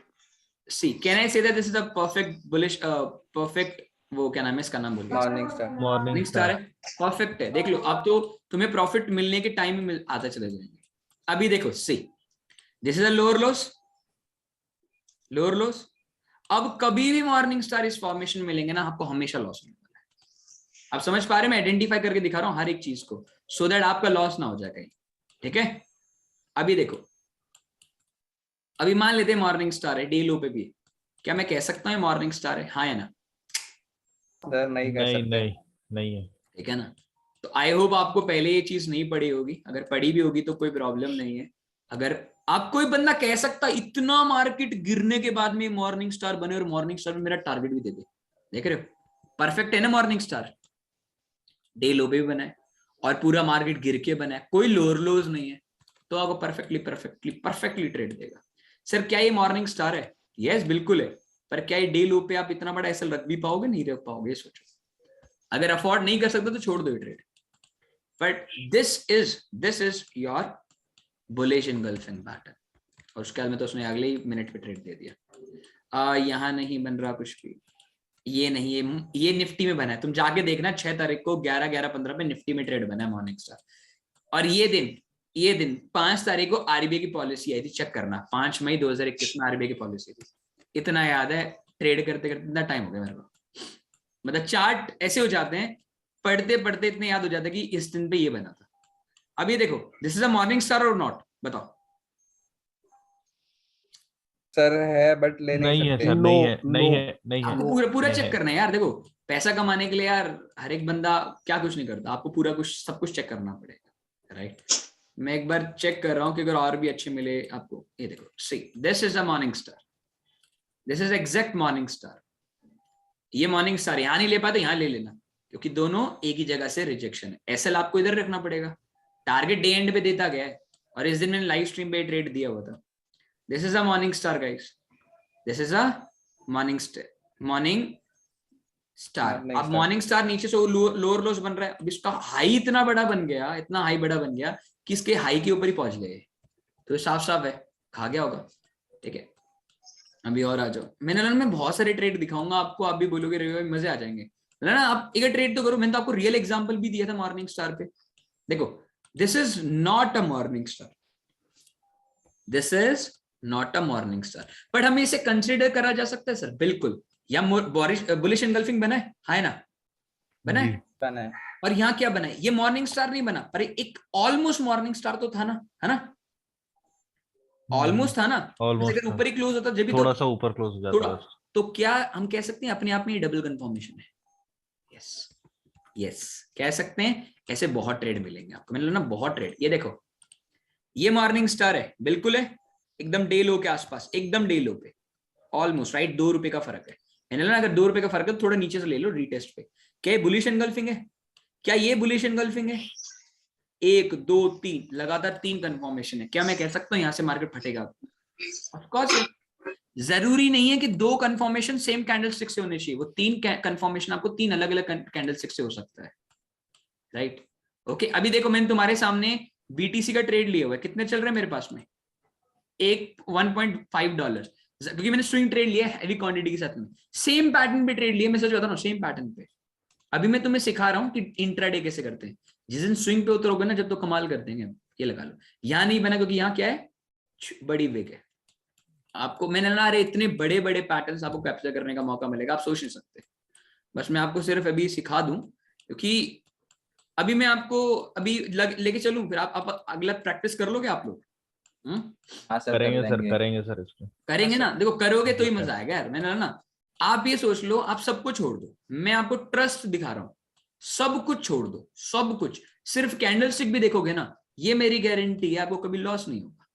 सी can I say that this is a perfect bullish, perfect, वो क्या नाम है इसका? नाम बोल मॉर्निंग स्टार है, परफेक्ट है। देख लो, अब तो तुम्हें प्रॉफिट मिलने के टाइम ही आता चले जाएंगे। अभी देखो, see this is a lower loss. अब कभी भी मॉर्निंग स्टार इस फॉर्मेशन में मिलेंगे ना, आपको हमेशा लॉस मिलेगा। आप समझ पा रहे? मैं आइडेंटिफाई करके दिखा रहा हूं हर एक चीज को, सो दैट आपका लॉस ना हो जाए कहीं, ठीक है। अभी देखो, अभी मान लेते हैं मॉर्निंग स्टार है, डे लो पे भी, क्या मैं कह सकता हूँ मॉर्निंग स्टार है? हाँ या ना? सर नहीं कह सकते। नहीं है, ठीक है ना। तो आई होप आपको पहले ये चीज नहीं पड़ी होगी, अगर पड़ी भी होगी तो कोई प्रॉब्लम नहीं है। अगर आप, कोई बंदा कह सकता इतना मार्केट गिरने के बाद में मॉर्निंग स्टार बने और मॉर्निंग स्टार में मेरा टारगेट भी दे दे, देख रहे हो? परफेक्ट है ना मॉर्निंग स्टार? डे लो पे भी बना है और पूरा मार्केट गिर के बना है, कोई लोअर लोज नहीं है, तो आपको परफेक्टली ट्रेड देगा। सर क्या ये मॉर्निंग स्टार है? यस बिल्कुल है। पर क्या ये डे लो पे आप इतना बड़ा एसएल रख भी पाओगे? नहीं रख पाओगे, ये सोचो। अगर अफोर्ड नहीं कर सकते तो छोड़ दो ये trade. But this is your bullish engulfing pattern. और उसके बाद में तो उसने अगले ही मिनट पे ट्रेड दे दिया। यहाँ नहीं बन रहा कुछ भी, ये नहीं, ये निफ्टी में बना है। तुम जाके देखना 6 तारीख को 11:15 पे निफ्टी में ट्रेड बना है मॉर्निंग स्टार। और ये दिन 5 तारीख को आरबीआई की पॉलिसी आई थी, चेक करना, 5 मई 2021 में आरबीआई की पॉलिसी थी। इतना याद है, ट्रेड करते करते इतना टाइम हो गया मेरे को। मतलब चार्ट ऐसे हो जाते हैं, पढ़ते पढ़ते इतने याद हो जाता है कि इस दिन पे ये बना था। अब ये देखो, this is a morning star और नॉट? बताओ। सर है बट ले नहीं सकते। सर, नहीं है। आपको पूरा चेक करना है यार। देखो, पैसा कमाने के लिए यार हर एक बंदा क्या कुछ नहीं करता, आपको पूरा कुछ सब कुछ चेक करना पड़ेगा, राइट। मैं एक बार चेक कर रहा हूँ कि अगर और भी अच्छे मिले आपको। ये देखो, see this is a morning star, this is exact morning star. ये मॉर्निंग स्टार यहाँ नहीं ले पाते, यहाँ ले लेना, क्योंकि दोनों एक ही जगह से रिजेक्शन है। एसएल आपको इधर रखना पड़ेगा, टारगेट डे एंड पे देता गया है, और इस दिन मैंने लाइव स्ट्रीम पे ट्रेड दिया हुआ था। This is a morning star guys, this is a morning star. Morning अब star. मॉर्निंग स्टार नीचे से लोअर लोस बन रहा है, अब इसका हाई इतना बड़ा बन गया, इतना हाई बड़ा बन गया कि इसके हाई के ऊपर ही पहुंच गए, तो साफ साफ है खा गया होगा। ठीक है, अभी और आ जाओ, मैं बहुत सारे ट्रेड दिखाऊंगा आपको, आप भी बोलोगे रे मजे आ जाएंगे ना, आप एक ट्रेड तो करो। मैंने तो आपको रियल एग्जांपल भी दिया था मॉर्निंग स्टार पे। देखो this is not a morning star, this is not a morning star, but हमें इसे कंसिडर करा जा सकता है सर, बिल्कुल। या बुलिश एंगल्फिंग बना है ना, बना है। बना है। और यहाँ क्या बना है, ये मॉर्निंग स्टार नहीं बना, पर एक ऑलमोस्ट मॉर्निंग स्टार तो था ना, है ना, ऑलमोस्ट था ना। ऑलमोस्ट अगर ऊपर ही क्लोज होता जब भी थोड़ा तो सा ऊपर क्लोज हो जाता थोड़ा, है। तो क्या हम कह सकते हैं अपने आप में ये डबल कंफर्मेशन है? यस यस कह सकते हैं। ऐसे बहुत ट्रेड मिलेंगे आपको, मैंने ना बहुत ट्रेड। ये देखो ये मॉर्निंग स्टार है, बिल्कुल है एकदम डे लो के आसपास, एकदम डे लो पे ऑलमोस्ट राइट, 2 रुपए का फर्क है। मैंने ना अगर 2 रुपए का फर्क है तो थोड़ा नीचे से ले लो रीटेस्ट पे। क्या ये बुलिश एंगल्फिंग है? क्या ये बुलिश एंगल्फिंग है? 1 2 3 लगातार 3 कंफर्मेशन है, क्या मैं कह सकता हूं यहां से मार्केट फटेगा? ऑफ कोर्स जरूरी नहीं है कि 2 कंफर्मेशन सेम कैंडलस्टिक से होने चाहिए, वो 3 कंफर्मेशन आपको 3 अलग अलग कैंडलस्टिक से हो सकता है, राइट। ओके अभी देखो मैंने तुम्हारे सामने बीटीसी का ट्रेड लिया हुआ है, कितने चल रहे हैं मेरे पास में? एक $1.5, क्योंकि मैंने स्विंग ट्रेड लिया है हैवी क्वांटिटी के साथ में, सेम पैटर्न पे ट्रेड लिया, मैं सच बता रहा हूं सेम पैटर्न पे। अभी मैं तुम्हें सिखा रहा हूं कि इंट्राडे कैसे करते हैं, जिस दिन स्विंग पे उतरोगे ना जब तो कमाल कर देंगे। ये लगा लो, यहां नहीं बना क्योंकि यहाँ क्या है, बड़ी विग है। आपको मैंने ना अरे इतने बड़े बड़े पैटर्न्स आपको कैप्चर करने का मौका मिलेगा, आप सोच नहीं सकते। बस मैं आपको सिर्फ अभी सिखा दूं, क्योंकि अभी मैं आपको अभी लेके चलूं, फिर आप अगला प्रैक्टिस कर लोगे आप लोग? हाँ सर, करेंगे कर सर, लेंगे। करेंगे सर इसको। करेंगे ना, देखो करोगे तो ही ठीक है। मजा आएगा यार। मैंने ना आप ये सोच लो, आप सबको छोड़ दो, मैं आपको ट्रस्ट दिखा रहा हूं, सब कुछ छोड़ दो, सब कुछ, सिर्फ कैंडलस्टिक भी देखोगे ना, ये मेरी गारंटी है आपको कभी लॉस नहीं होगा।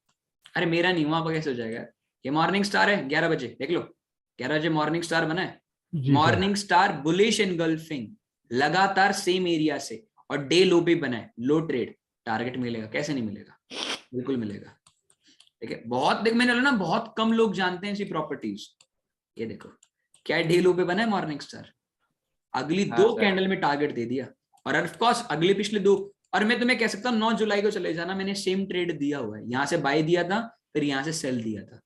अरे मेरा नहीं हुआ, आपका कैसे हो जाएगा? ये मॉर्निंग स्टार है 11 बजे, देख लो 11 बजे मॉर्निंग स्टार बना है, मॉर्निंग स्टार बुलिश एनगल्फिंग लगातार सेम एरिया से और डे लो पे बना है, लो ट्रेड, टारगेट मिलेगा? कैसे नहीं मिलेगा, बिल्कुल मिलेगा। ठीक है, बहुत देख मैंने ना बहुत कम लोग जानते हैं ऐसी प्रॉपर्टीज। ये देखो क्या डे लो पे बना है मॉर्निंग स्टार, अगली हाँ 2 सर। कैंडल में टारगेट दे दिया, और ऑफ कोर्स अगले पिछले 2, और मैं तुम्हें कह सकता हूँ 9 जुलाई को चले जाना, मैंने सेम ट्रेड दिया हुआ है, यहां से बाय दिया था फिर यहां से सेल दिया था,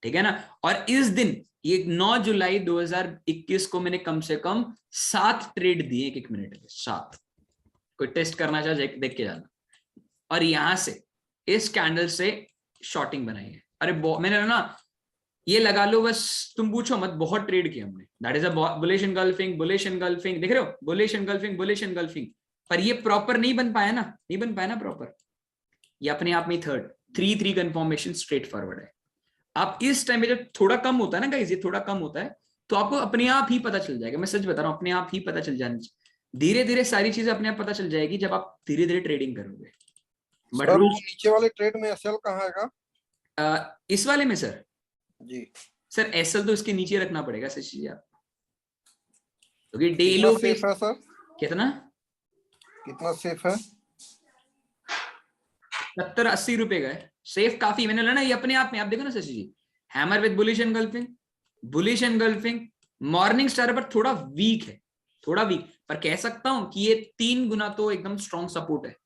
ठीक है ना। और इस दिन ये 9 जुलाई 2021 को मैंने कम से कम 7 ट्रेड दिए 1 मिनट में, 7। कोई टेस्ट करना चाहे देख के जाना। और यहां से इस कैंडल से शॉर्टिंग बनाई है। अरे मैंने ना ये लगा लो, बस तुम पूछो मत, बहुत ट्रेड किया हमने। That is a bullish engulfing, bullish engulfing, देख रहे हो, बुलिश एनगल्फिंग, बुलिश एनगल्फिंग। पर ये प्रॉपर नहीं बन पाया ना, नहीं बन पाया ना प्रॉपर। ये अपने आप में 3 कंफर्मेशन स्ट्रेट फॉरवर्ड है। आप इस टाइम पे जब थोड़ा कम होता है ना गाइस, ये थोड़ा कम होता है, तो आपको अपने आप ही पता चल जाएगा, मैं सच बता रहा हूं, अपने आप ही पता चल जाने, धीरे धीरे सारी चीजें अपने आप पता चल जाएगी जब आप धीरे धीरे ट्रेडिंग करोगे। बट सर वो नीचे वाले ट्रेड में एसएल कहाँ आएगा? इस वाले में सर, जी सर एसएल तो इसके नीचे रखना पड़ेगा सच चीज आप, क्योंकि कितना डेलो पे सेफ है सर? कितना कितना सेफ है? 70-80 रुपए का है, सेफ काफी। मैंने लेना ये अपने आप में, आप देखो ना Shashi ji, hammer with bullish engulfing, bullish engulfing, morning star पर थोड़ा वीक है, थोड़ा वीक, पर कह सकता हूं कि ये 3 गुना तो एकदम स्ट्रॉन्ग सपोर्ट है।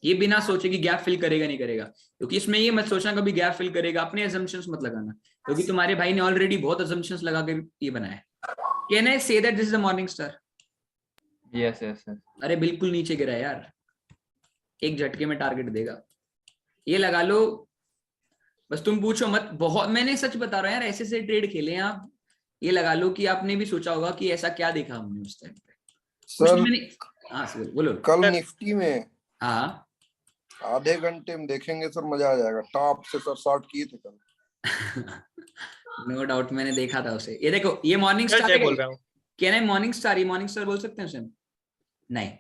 ये बिना सोचे कि गैप फिल करेगा नहीं करेगा, क्योंकि इसमें ये मत सोचना कभी गैप फिल करेगा, अपने अजम्पशंस मत लगाना, क्योंकि तुम्हारे भाई ने ऑलरेडी बहुत अजम्पशंस लगा के ये बनाया है। Can I say that this is a morning star? Yes yes sir. अरे बिल्कुल नीचे गिरा यार, एक झटके में टारगेट देगा, ये लगा लो। बस तुम पूछो मत, बहुत मैंने सच बता रहा हूं यार, ऐसे ट्रेड खेले आप, ये लगा लो कि आपने भी सोचा होगा कि ऐसा क्या देखा हमने उस टाइम पे। सर हाँ सर बोलो। कल निफ्टी में हाँ आधे घंटे में देखेंगे सर, मजा आ जाएगा। टॉप से सर शॉर्ट किए थे कल। नो डाउट मैंने देखा था उसे। ये देखो ये मॉर्निंग स्टार क्या बोल रहा हूँ? क्या ना मॉर्निंग स्टार, ये मॉर्निंग स्टार बोल सकते हैं उसे? नहीं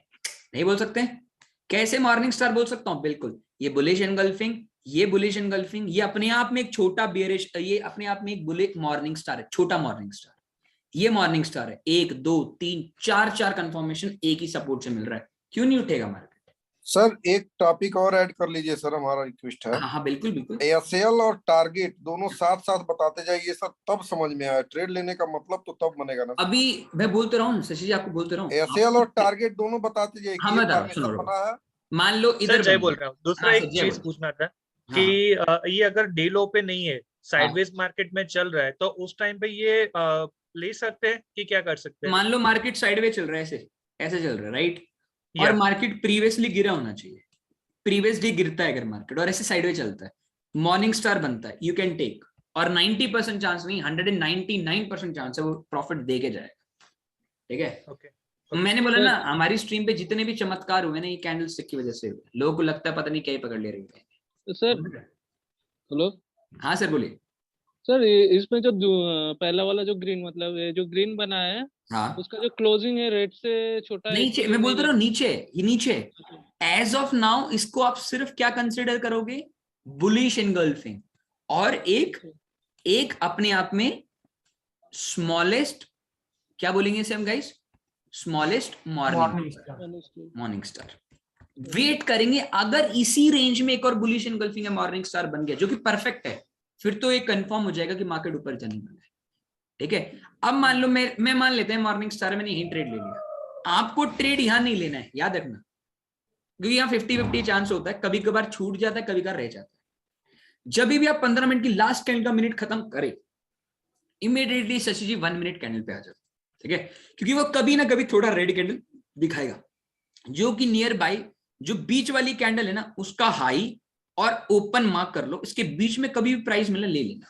नहीं बोल सकते। कैसे मॉर्निंग स्टार बोल सकता हूँ? बिल्कुल, ये बुलिश एनगल्फिंग, ये बुलिश एनगल्फिंग, ये अपने आप में एक छोटा बेरिश, ये अपने आप में एक बुलिश मॉर्निंग स्टार है, छोटा मॉर्निंग स्टार। ये मॉर्निंग स्टार है, 1 2 3 4 कंफर्मेशन एक ही सपोर्ट से मिल रहा है, क्यों नहीं उठेगा मार्केट? सर एक टॉपिक और ऐड कर लीजिए सर, हमारा रिक्वेस्ट है। हाँ हाँ बिल्कुल बिल्कुल। एसएल और टारगेट दोनों साथ साथ बताते जाइए सर, तब समझ में आया। ट्रेड लेने का मतलब तो तब बनेगा ना। अभी मैं बोलते रहा हूँ शशि जी, आपको बोलते रहा हूँ। एसएल और टारगेट दोनों बताते जाइए हाँ कि मैं ये बता रहा हूँ, सुनो फॉर्मेशन बना है। मान लो सर इधर जय बन बोल गया। रहा हूँ। दूसरा हाँ, एक सर, जय चीज बोल। पूछना था हाँ कि ये अगर डे लो पे नहीं है, साइडवेज मार्केट में चल रहा है, तो उस टाइम पे ये ले सकते हैं कि क्या कर सकते हैं? मान लो मार्केट साइडवेज चल रहा है, ऐसे ऐसे चल रहा है, राइट? और Yes. मार्केट प्रीवियसली गिरा होना चाहिए, प्रीवियस डे गिरता है अगर मार्केट और ऐसे साइडवेज चलता है, मॉर्निंग स्टार बनता है, यू कैन टेक। और 90% चांस नहीं, 199% चांस है वो प्रॉफिट दे के जाएगा। ठीक है? Okay. मैंने बोला ना, हमारी स्ट्रीम पे जितने भी चमत्कार हुए ना, ये कैंडल स्टिक की वजह से हुए। लोगों को लगता है पता नहीं क्या ही पकड़ ले रही है। तो सर हेलो हाँ सर बोलिए। सर, इसमें जो पहला वाला जो ग्रीन, मतलब ये जो ग्रीन बना है, हाँ उसका जो क्लोजिंग है रेट से छोटा है, नीचे, इसलिए मैं बोलता नहीं रहा हूँ नीचे, ये नीचे एज ऑफ नाउ इसको आप सिर्फ क्या कंसिडर करोगे? बुलिश एनगल्फिंग, और एक अपने आप में स्मॉलेस्ट, क्या बोलेंगे इसे हम guys? Smallest morning star. Wait करेंगे, अगर इसी रेंज में एक और बुलिश एनगल्फिंग है, मॉर्निंग स्टार बन गया जो कि परफेक्ट है, फिर तो ये कंफर्म हो जाएगा कि मार्केट ऊपर जाने वाला है। ठीक है? अब मान लो मैं मान लेते हैं मॉर्निंग स्टार मैंने यही ट्रेड ले लिया। आपको ट्रेड यहां नहीं लेना है, याद रखना, क्योंकि यहाँ 50-50 चांस होता है, कभी कभार छूट जाता है, कभी कभार रह जाता है। जब भी आप 15 मिनट की लास्ट कैंडल का मिनट खत्म करें, इमीडिएटली शशि जी 1 मिनट कैंडल पे आ जाओ। ठीक है? क्योंकि वो कभी ना कभी थोड़ा रेड कैंडल दिखाएगा, जो कि नियर बाई जो बीच वाली कैंडल है ना, उसका हाई और ओपन मार्क कर लो। इसके बीच में कभी भी प्राइस मिले ले लेना।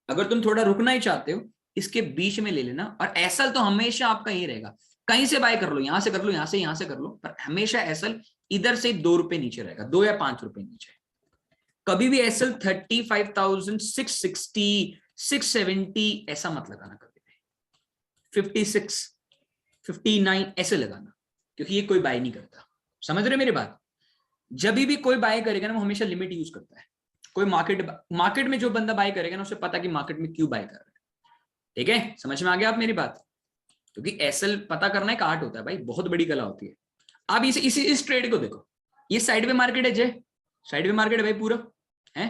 अगर तुम थोड़ा रुकना ही चाहते हो, इसके बीच में ले लेना। और एसएल तो हमेशा आपका ही रहेगा, कहीं से बाय कर लो, यहां से कर लो, यहां से कर लो, पर हमेशा एसएल इधर से 2 रुपए नीचे रहेगा, 2 या 5 रुपए नीचे। कभी भी एसएल 35,660 670 ऐसा मत लगाना, कभी भी 56 59 ऐसे लगाना, क्योंकि ये कोई बाय नहीं करता। समझ रहे मेरी बात? जब भी कोई बाय करेगा ना, वो हमेशा लिमिट यूज करता है। कोई मार्केट में जो बंदा बाय करेगा ना, उसे पता कि मार्केट में क्यों बाय कर रहा है। ठीक है? समझ में आ गया आप मेरी बात? क्योंकि एसएल पता करना एक आर्ट होता है भाई, बहुत बड़ी कला होती है। अब इस ट्रेड को देखो, ये साइडवे मार्केट है जय, साइडवे मार्केट है भाई पूरा है।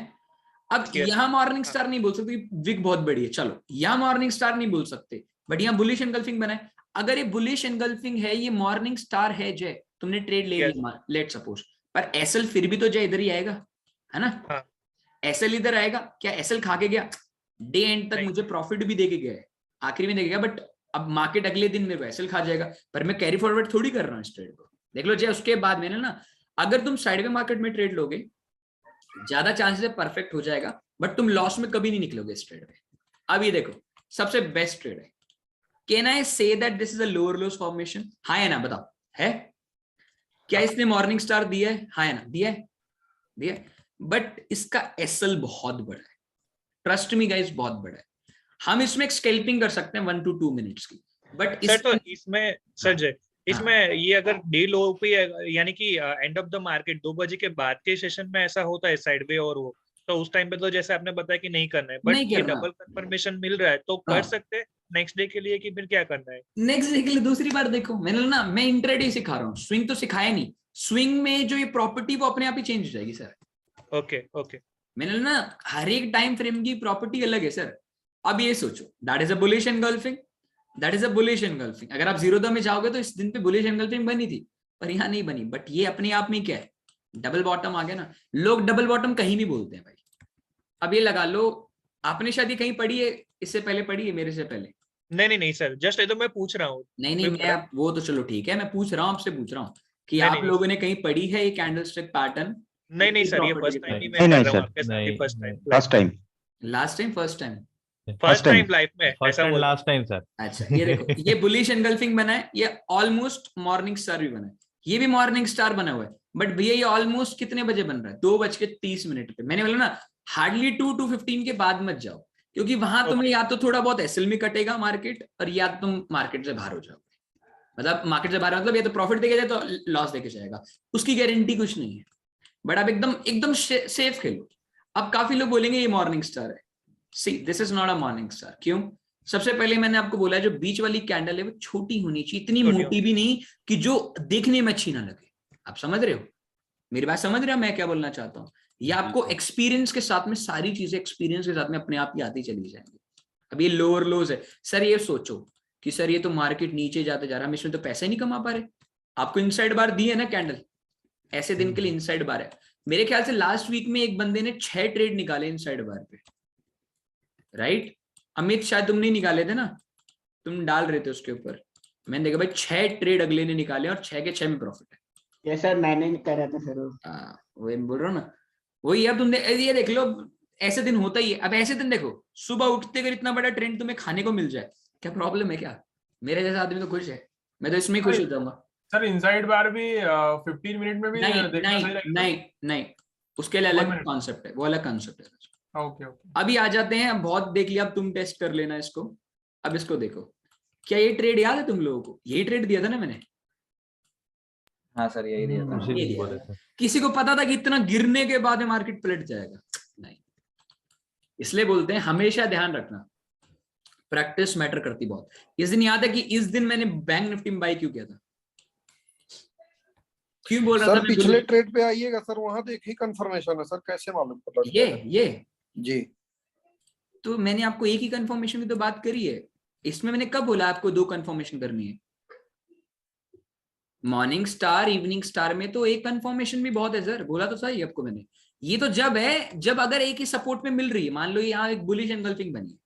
अब यहां मॉर्निंग स्टार नहीं बोल सकते, विक बहुत बड़ी है, चलो यहां मॉर्निंग स्टार नहीं बोल सकते, बट यहां बुलिश एनगल्फिंग बना है। अगर ये बुलिश एनगल्फिंग है, ये मॉर्निंग स्टार है जय, तुमने ट्रेड ले लिया लेट सपोज, पर एसएल फिर भी तो जय इधर ही आएगा, है ना? एसएल इधर आएगा क्या? एसएल खा के गया, डे एंड तक मुझे प्रॉफिट भी देके गया है, आखिरी में देके गया, बट अब मार्केट अगले दिन मेरे को एसएल खा जाएगा, पर मैं कैरी फॉरवर्ड थोड़ी कर रहा हूँ इस ट्रेड को। देख लो जय, उसके बाद मैंने ना, अगर तुम साइडवे मार्केट में ट्रेड लोगे, ज्यादा चांसेस है परफेक्ट हो जाएगा, बट तुम लॉस में कभी नहीं निकलोगे इस ट्रेड में। अब ये देखो, सबसे बेस्ट ट्रेड है। Can I say that this is a lower loss formation? हाँ है ना? बताओ, है क्या इसने मॉर्निंग स्टार दिया है? हाँ है ना? दिया है, बट इसका एसएल बहुत बड़ा है, ट्रस्ट मी गाइस, बहुत बड़ा है। हम इसमें एक स्कैल्पिंग कर सकते हैं 1 to 2 मिनट्स की, बट सर तो इसमें सर जय, इसमें ये अगर डे लो पे, यानी कि एंड ऑफ द मार्केट 2 बजे के बाद के सेशन में ऐसा होता है साइडवे और वो, तो उस टाइम पे तो जैसे आपने बताया कि नहीं करना है, बट ये डबल कंफर्मेशन मिल रहा है तो कर सकते हैं नेक्स्ट डे के लिए, कि फिर क्या करना है? नेक्स्ट डे के लिए दूसरी बार देखो, मैंने ना, मैं इंट्राडे सिखा रहा हूँ, स्विंग तो सिखाया नहीं। स्विंग में जो ये प्रॉपर्टी वो अपने आप ही चेंज हो जाएगी सर। ओके मैंने ना, हर एक टाइम फ्रेम की प्रॉपर्टी अलग है सर। अब ये सोचो, that is a bullish engulfing, that is a bullish engulfing. अगर आप जीरोधा में जाओगे तो इस दिन पे बुलिश एनगल्फिंग बनी थी, पर यहाँ नहीं बनी, बट ये अपने आप में क्या है, डबल बॉटम आ गया ना। लोग डबल बॉटम कहीं भी बोलते हैं भाई। अब ये लगा लो, आपने शायद कहीं पढ़ी है, इससे पहले पढ़ी है मेरे से पहले? नहीं सर, जस्ट तो मैं पूछ रहा हूँ। नहीं मैं वो तो चलो ठीक है, मैं पूछ रहा हूँ, आपसे पूछ रहा हूँ कि आप लोगों ने कहीं पढ़ी है ये कैंडलस्टिक पैटर्न? नहीं सर, ये फर्स्ट टाइम ही मैं कर रहा हूँ आपके साथ, ये फर्स्ट टाइम लाइफ में ऐसा हुआ लास्ट टाइम सर। अच्छा ये देखो, ये बुलिश एनगल्फिंग बना है, ये ऑलमोस्ट मॉर्निंग स्टार भी बना है, ये भी मॉर्निंग स्टार बना हुआ है, बट भैया ये ऑलमोस्ट कितने बजे बन रहा है? 2:30 पे। मैंने बोला ना, हार्डली 2 to 15 के बाद मत जाओ, क्योंकि वहां तुम्हें या तो थोड़ा बहुत एसएल में कटेगा मार्केट, और या तो तुम मार्केट से बाहर हो जाओगे। मतलब मार्केट से बाहर मतलब या तो प्रॉफिट देके जाए तो लॉस देके जाएगा, उसकी गारंटी कुछ नहीं है। बट आप एकदम सेफ खेलो। अब काफी लोग बोलेंगे ये मॉर्निंग स्टार है, see this is not a morning star. क्यों? सबसे पहले मैंने आपको बोला, जो बीच वाली कैंडल है वो छोटी होनी चाहिए, इतनी मोटी भी नहीं कि जो देखने में अच्छी ना लगे। आप समझ रहे हो मेरी बात, समझ रहे हो मैं क्या बोलना चाहता हूँ? ये आपको एक्सपीरियंस के साथ में सारी चीजें एक्सपीरियंस के साथ में अपने आप ही आती चली जाएंगी। अब ये लोअर लोज है सर, ये सोचो कि सर ये तो मार्केट नीचे जाते जा रहा है, हम इसमें तो पैसे नहीं कमा पा रहे। आपको इनसाइड बार दी है ना कैंडल, ऐसे दिन के लिए इनसाइड बार है। मेरे ख्याल से लास्ट वीक में एक बंदे ने 6 ट्रेड निकाले इनसाइड बार पे, राइट? अमित शायद तुम नहीं निकाले थे ना, तुम डाल रहे थे उसके ऊपर, मैंने देखा भाई 6 ट्रेड अगले ने निकाले और 6 के 6 में प्रॉफिट है। ये सर मैंने करा था सर वो। वही बोल रहा हूँ ना, वही। अब तुम ये देख लो, ऐसे दिन होता ही है। अब ऐसे दिन देखो, सुबह उठते अगर इतना बड़ा ट्रेंड तुम्हें खाने को मिल जाए, क्या प्रॉब्लम है क्या? मेरे जैसा आदमी तो खुश है, मैं तो इसमें खुश हो जाऊंगा। सर इनसाइड बार भी 15 मिनट में भी नहीं देखना नहीं सही रहेगा? नहीं नहीं, उसके लिए अलग कॉन्सेप्ट है, वो अलग कॉन्सेप्ट है। Okay okay. अभी आ जाते हैं, बहुत देख लिया, अब तुम टेस्ट कर लेना इसको। अब इसको देखो, क्या ये ट्रेड याद है तुम लोगों को? यही ट्रेड दिया था ना मैंने? हाँ सर यही दिया था। उसी ये दिन दिया बोले था। थे। किसी को पता था कि इतना गिरने के बाद में मार्केट पलट जाएगा? नहीं। इसलिए बोलते हैं हमेशा ध्यान रखना, प्रैक्टिस मैटर करती बहुत। इस दिन याद है कि इस दिन मैंने बैंक निफ्टी में बाई क्यों किया था? क्यों बोल रहा सर था? पिछले ट्रेड पे आइएगा सर, वहां तो एक ही कंफर्मेशन है सर, कैसे मालूम पड़ा? ये जी तो मैंने आपको एक ही कंफर्मेशन की तो बात करी है। इसमें मैंने कब बोला आपको 2 कंफर्मेशन करनी है? मॉर्निंग स्टार इवनिंग स्टार में तो एक कंफर्मेशन भी बहुत है सर, बोला तो सही आपको मैंने। ये तो जब है जब अगर एक ही सपोर्ट में मिल रही है, मान लो यहाँ एक बुलिश एंगल्फिंग बनी है,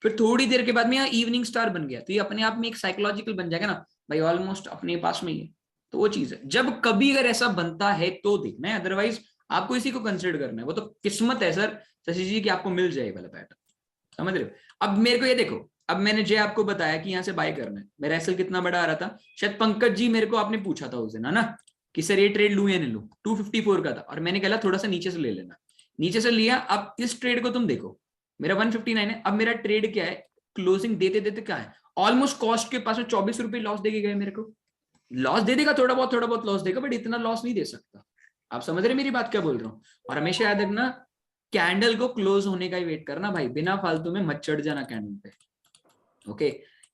फिर थोड़ी देर के बाद में यहाँ इवनिंग स्टार बन गया, तो ये अपने आप में एक साइकोलॉजिकल बन जाएगा ना भाई, ऑलमोस्ट अपने पास में ही है। तो वो चीज है, जब कभी अगर ऐसा बनता है तो देखना है, अदरवाइज आपको इसी को कंसिडर करना है। वो तो किस्मत है सर शशि जी कि आपको मिल जाए वाला पैटर्न, समझ रहे हो? अब मेरे को ये देखो, अब मैंने जो आपको बताया कि यहाँ से बाय करना है, मेरा एसएल कितना बड़ा आ रहा था, शायद पंकज जी मेरे को आपने पूछा था उस दिन, है ना, कि सर ये ट्रेड लूं या नहीं लूं, 254 का था, और मैंने कहा थोड़ा सा नीचे से ले लेना, नीचे से लिया। अब इस ट्रेड को तुम देखो, मेरा 159 है। अब मेरा ट्रेड क्या है, क्लोजिंग देते देते क्या है, ऑलमोस्ट कॉस्ट के पास में 24 रुपए लॉस देके गए मेरे को। लॉस दे देगा, थोड़ा बहुत लॉस देगा, बट इतना लॉस नहीं दे सकता। आप समझ रहे मेरी बात क्या बोल रहा हूँ? और हमेशा याद रखना, कैंडल को क्लोज होने का ही वेट करना भाई, बिना फालतू में मत चढ़ जाना कैंडल पे। ओके,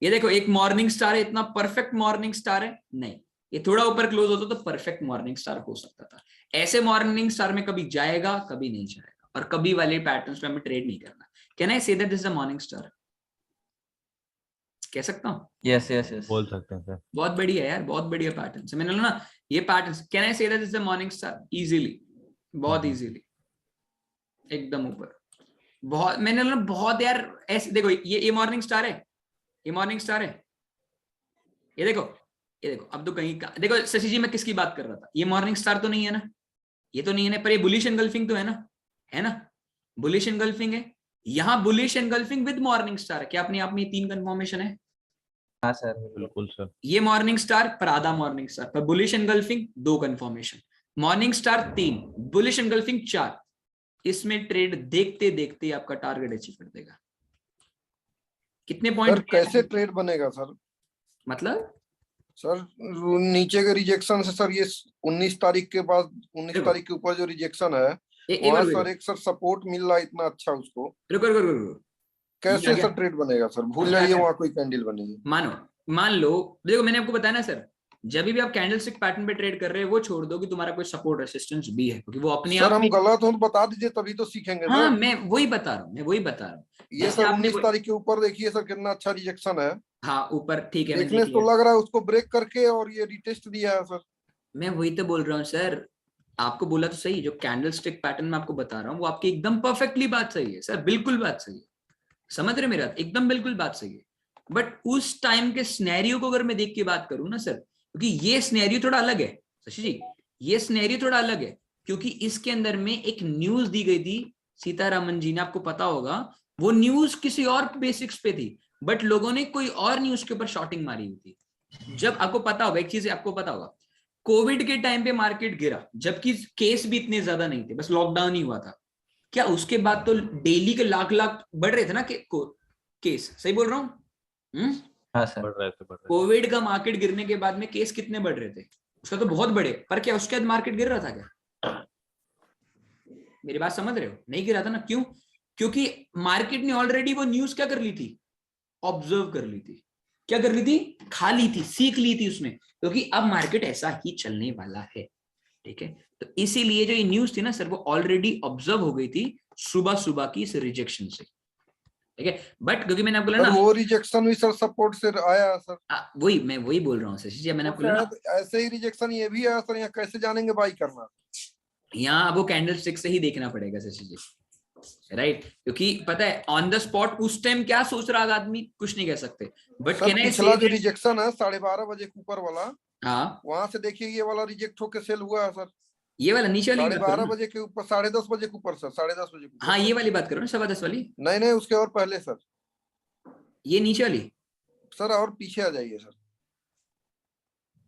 ये देखो एक मॉर्निंग स्टार है, इतना परफेक्ट मॉर्निंग स्टार है नहीं, ये थोड़ा ऊपर क्लोज होता तो परफेक्ट मॉर्निंग स्टार हो सकता था। ऐसे मॉर्निंग स्टार में कभी जाएगा कभी नहीं जाएगा, और कभी वाले पैटर्न्स पे हमें ट्रेड नहीं करना। Can I say that this is a morning star? कह सकता हूँ? यस यस यस बोल सकते हैं सर। बहुत बढ़िया यार, बहुत बढ़िया पैटर्न से मैंने ना ये pattern. Can I say that this is a morning star? Easily, बहुत इजीली, एकदम ऊपर। बहुत मैंने ना बहुत यार ऐसे देखो, ये मॉर्निंग स्टार है, ये मॉर्निंग स्टार है, ये देखो, ये देखो। अब तो कहीं का देखो शशि जी, मैं किसकी बात कर रहा था? ये मॉर्निंग स्टार तो नहीं है ना, ये तो नहीं है ना, पर ये बुलिश एंगल्फिंग तो है ना, है ना, बुलिश एंगल्फिंग है। यहाँ bullish engulfing with morning star, क्या अपने आप में 3 कंफर्मेशन है? हाँ सर बिल्कुल सर। ये मॉर्निंग स्टार पर आधा मॉर्निंग स्टार पर bullish engulfing 2 confirmation, morning star 3, bullish engulfing 4। इसमें ट्रेड देखते देखते आपका टारगेट अचीव कर देगा। कितने पॉइंट? सर कैसे ट्रेड बनेगा सर? मतलब सर नीचे के रिजेक्शन से सर, ये 19 तारीख के बाद 19 तारीख के ऊपर जो रिजेक्शन है, वहाँ सर एक सर सपोर्ट मिल रहा है इतना अच्छा, उसको रुको कैसे सर ट्रेड बनेगा सर? भूल जाइए वहाँ कोई कैंडल बनी है। मान लो, देखो मैंने आपको बताया ना सर, जब भी आप कैंडलस्टिक पैटर्न पे ट्रेड कर रहे हैं, वो छोड़ दो कि तुम्हारा कोई सपोर्ट रेसिस्टेंस भी है, क्योंकि वो अपने सर आप हम गलत हो तो बता दीजिए, तभी तो सीखेंगे। हाँ, सर मैं वही बता रहा हूँ, ये सर 19 तारीख के ऊपर देखिए सर कितना अच्छा रिजेक्शन है। हाँ ऊपर, ठीक है, देखने से तो लग रहा है उसको ब्रेक करके और ये रिटेस्ट दिया है सर। मैं वही तो बोल रहा हूँ सर, आपको बोला तो सही, जो कैंडलस्टिक पैटर्न में आपको बता रहा हूँ वो आपकी एकदम परफेक्टली बात सही है सर, बिल्कुल बात सही है, समझ रहे मेरा? एकदम बिल्कुल बात सही है। बट उस टाइम के सिनेरियो को अगर मैं देख के बात करूं ना सर, क्योंकि ये सिनेरियो थोड़ा अलग है शशि जी, ये सिनेरियो थोड़ा अलग है, क्योंकि इसके अंदर में एक न्यूज दी गई थी सीतारामन जी ने, आपको पता होगा, वो न्यूज किसी और बेसिक्स पे थी, बट लोगों ने कोई और न्यूज के ऊपर शॉर्टिंग मारी हुई थी। जब आपको पता होगा, एक चीज आपको पता होगा, कोविड के टाइम पे मार्केट गिरा, जबकि केस भी इतने ज्यादा नहीं थे, बस लॉकडाउन ही हुआ था, क्या उसके बाद तो डेली के लाख बढ़ रहे थे ना केस? सही बोल रहा हूँ? हाँ सर बढ़ रहे थे। कोविड का मार्केट गिरने के बाद में केस कितने बढ़ रहे थे? उसका तो बहुत बढ़े, पर क्या उसके बाद मार्केट गिर रहा था क्या? मेरी बात समझ रहे हो? नहीं गिरा था ना। क्यों? क्योंकि मार्केट ने ऑलरेडी वो न्यूज क्या कर ली थी, ऑब्जर्व कर ली थी। क्या कर ली थी? खा ली थी, सीख ली थी उसने, क्योंकि अब मार्केट ऐसा ही चलने वाला है। ठीक है, तो इसीलिए जो ये न्यूज थी ना सर, वो ऑलरेडी ऑब्जर्व हो गई थी सुबह सुबह की इस रिजेक्शन से, ठीक है। बट क्योंकि मैंने आपको बोला सर ना, वो रिजेक्शन भी सर सपोर्ट से आया सर, मैं वही बोल रहा हूँ शशि जी, मैंने आपको बोला ना, शायद ऐसे ही रिजेक्शन ये भी आया सर, यहाँ कैसे जानेंगे बाई करना? यहाँ आपको कैंडल स्टिक से ही देखना पड़ेगा शशि जी, राइट, क्योंकि पता है ऑन द स्पॉट उस टाइम क्या सोच रहा आदमी कुछ नहीं कह सकते, बट सर पिछला जो रिजेक्शन है 12:30 बजे के ऊपर वाला, हाँ वहां से देखिए ये वाला रिजेक्ट होके सेल हुआ है सर, ये वाला नीचे वाली 12:30 बजे के ऊपर, 10:30 बजे के ऊपर सर, 10:30 बजे के ऊपर। हाँ ये वाली बात करो ना, 10:15 वाली, नहीं उसके और पहले सर, ये नीचे वाली सर और पीछे आ जाइए सर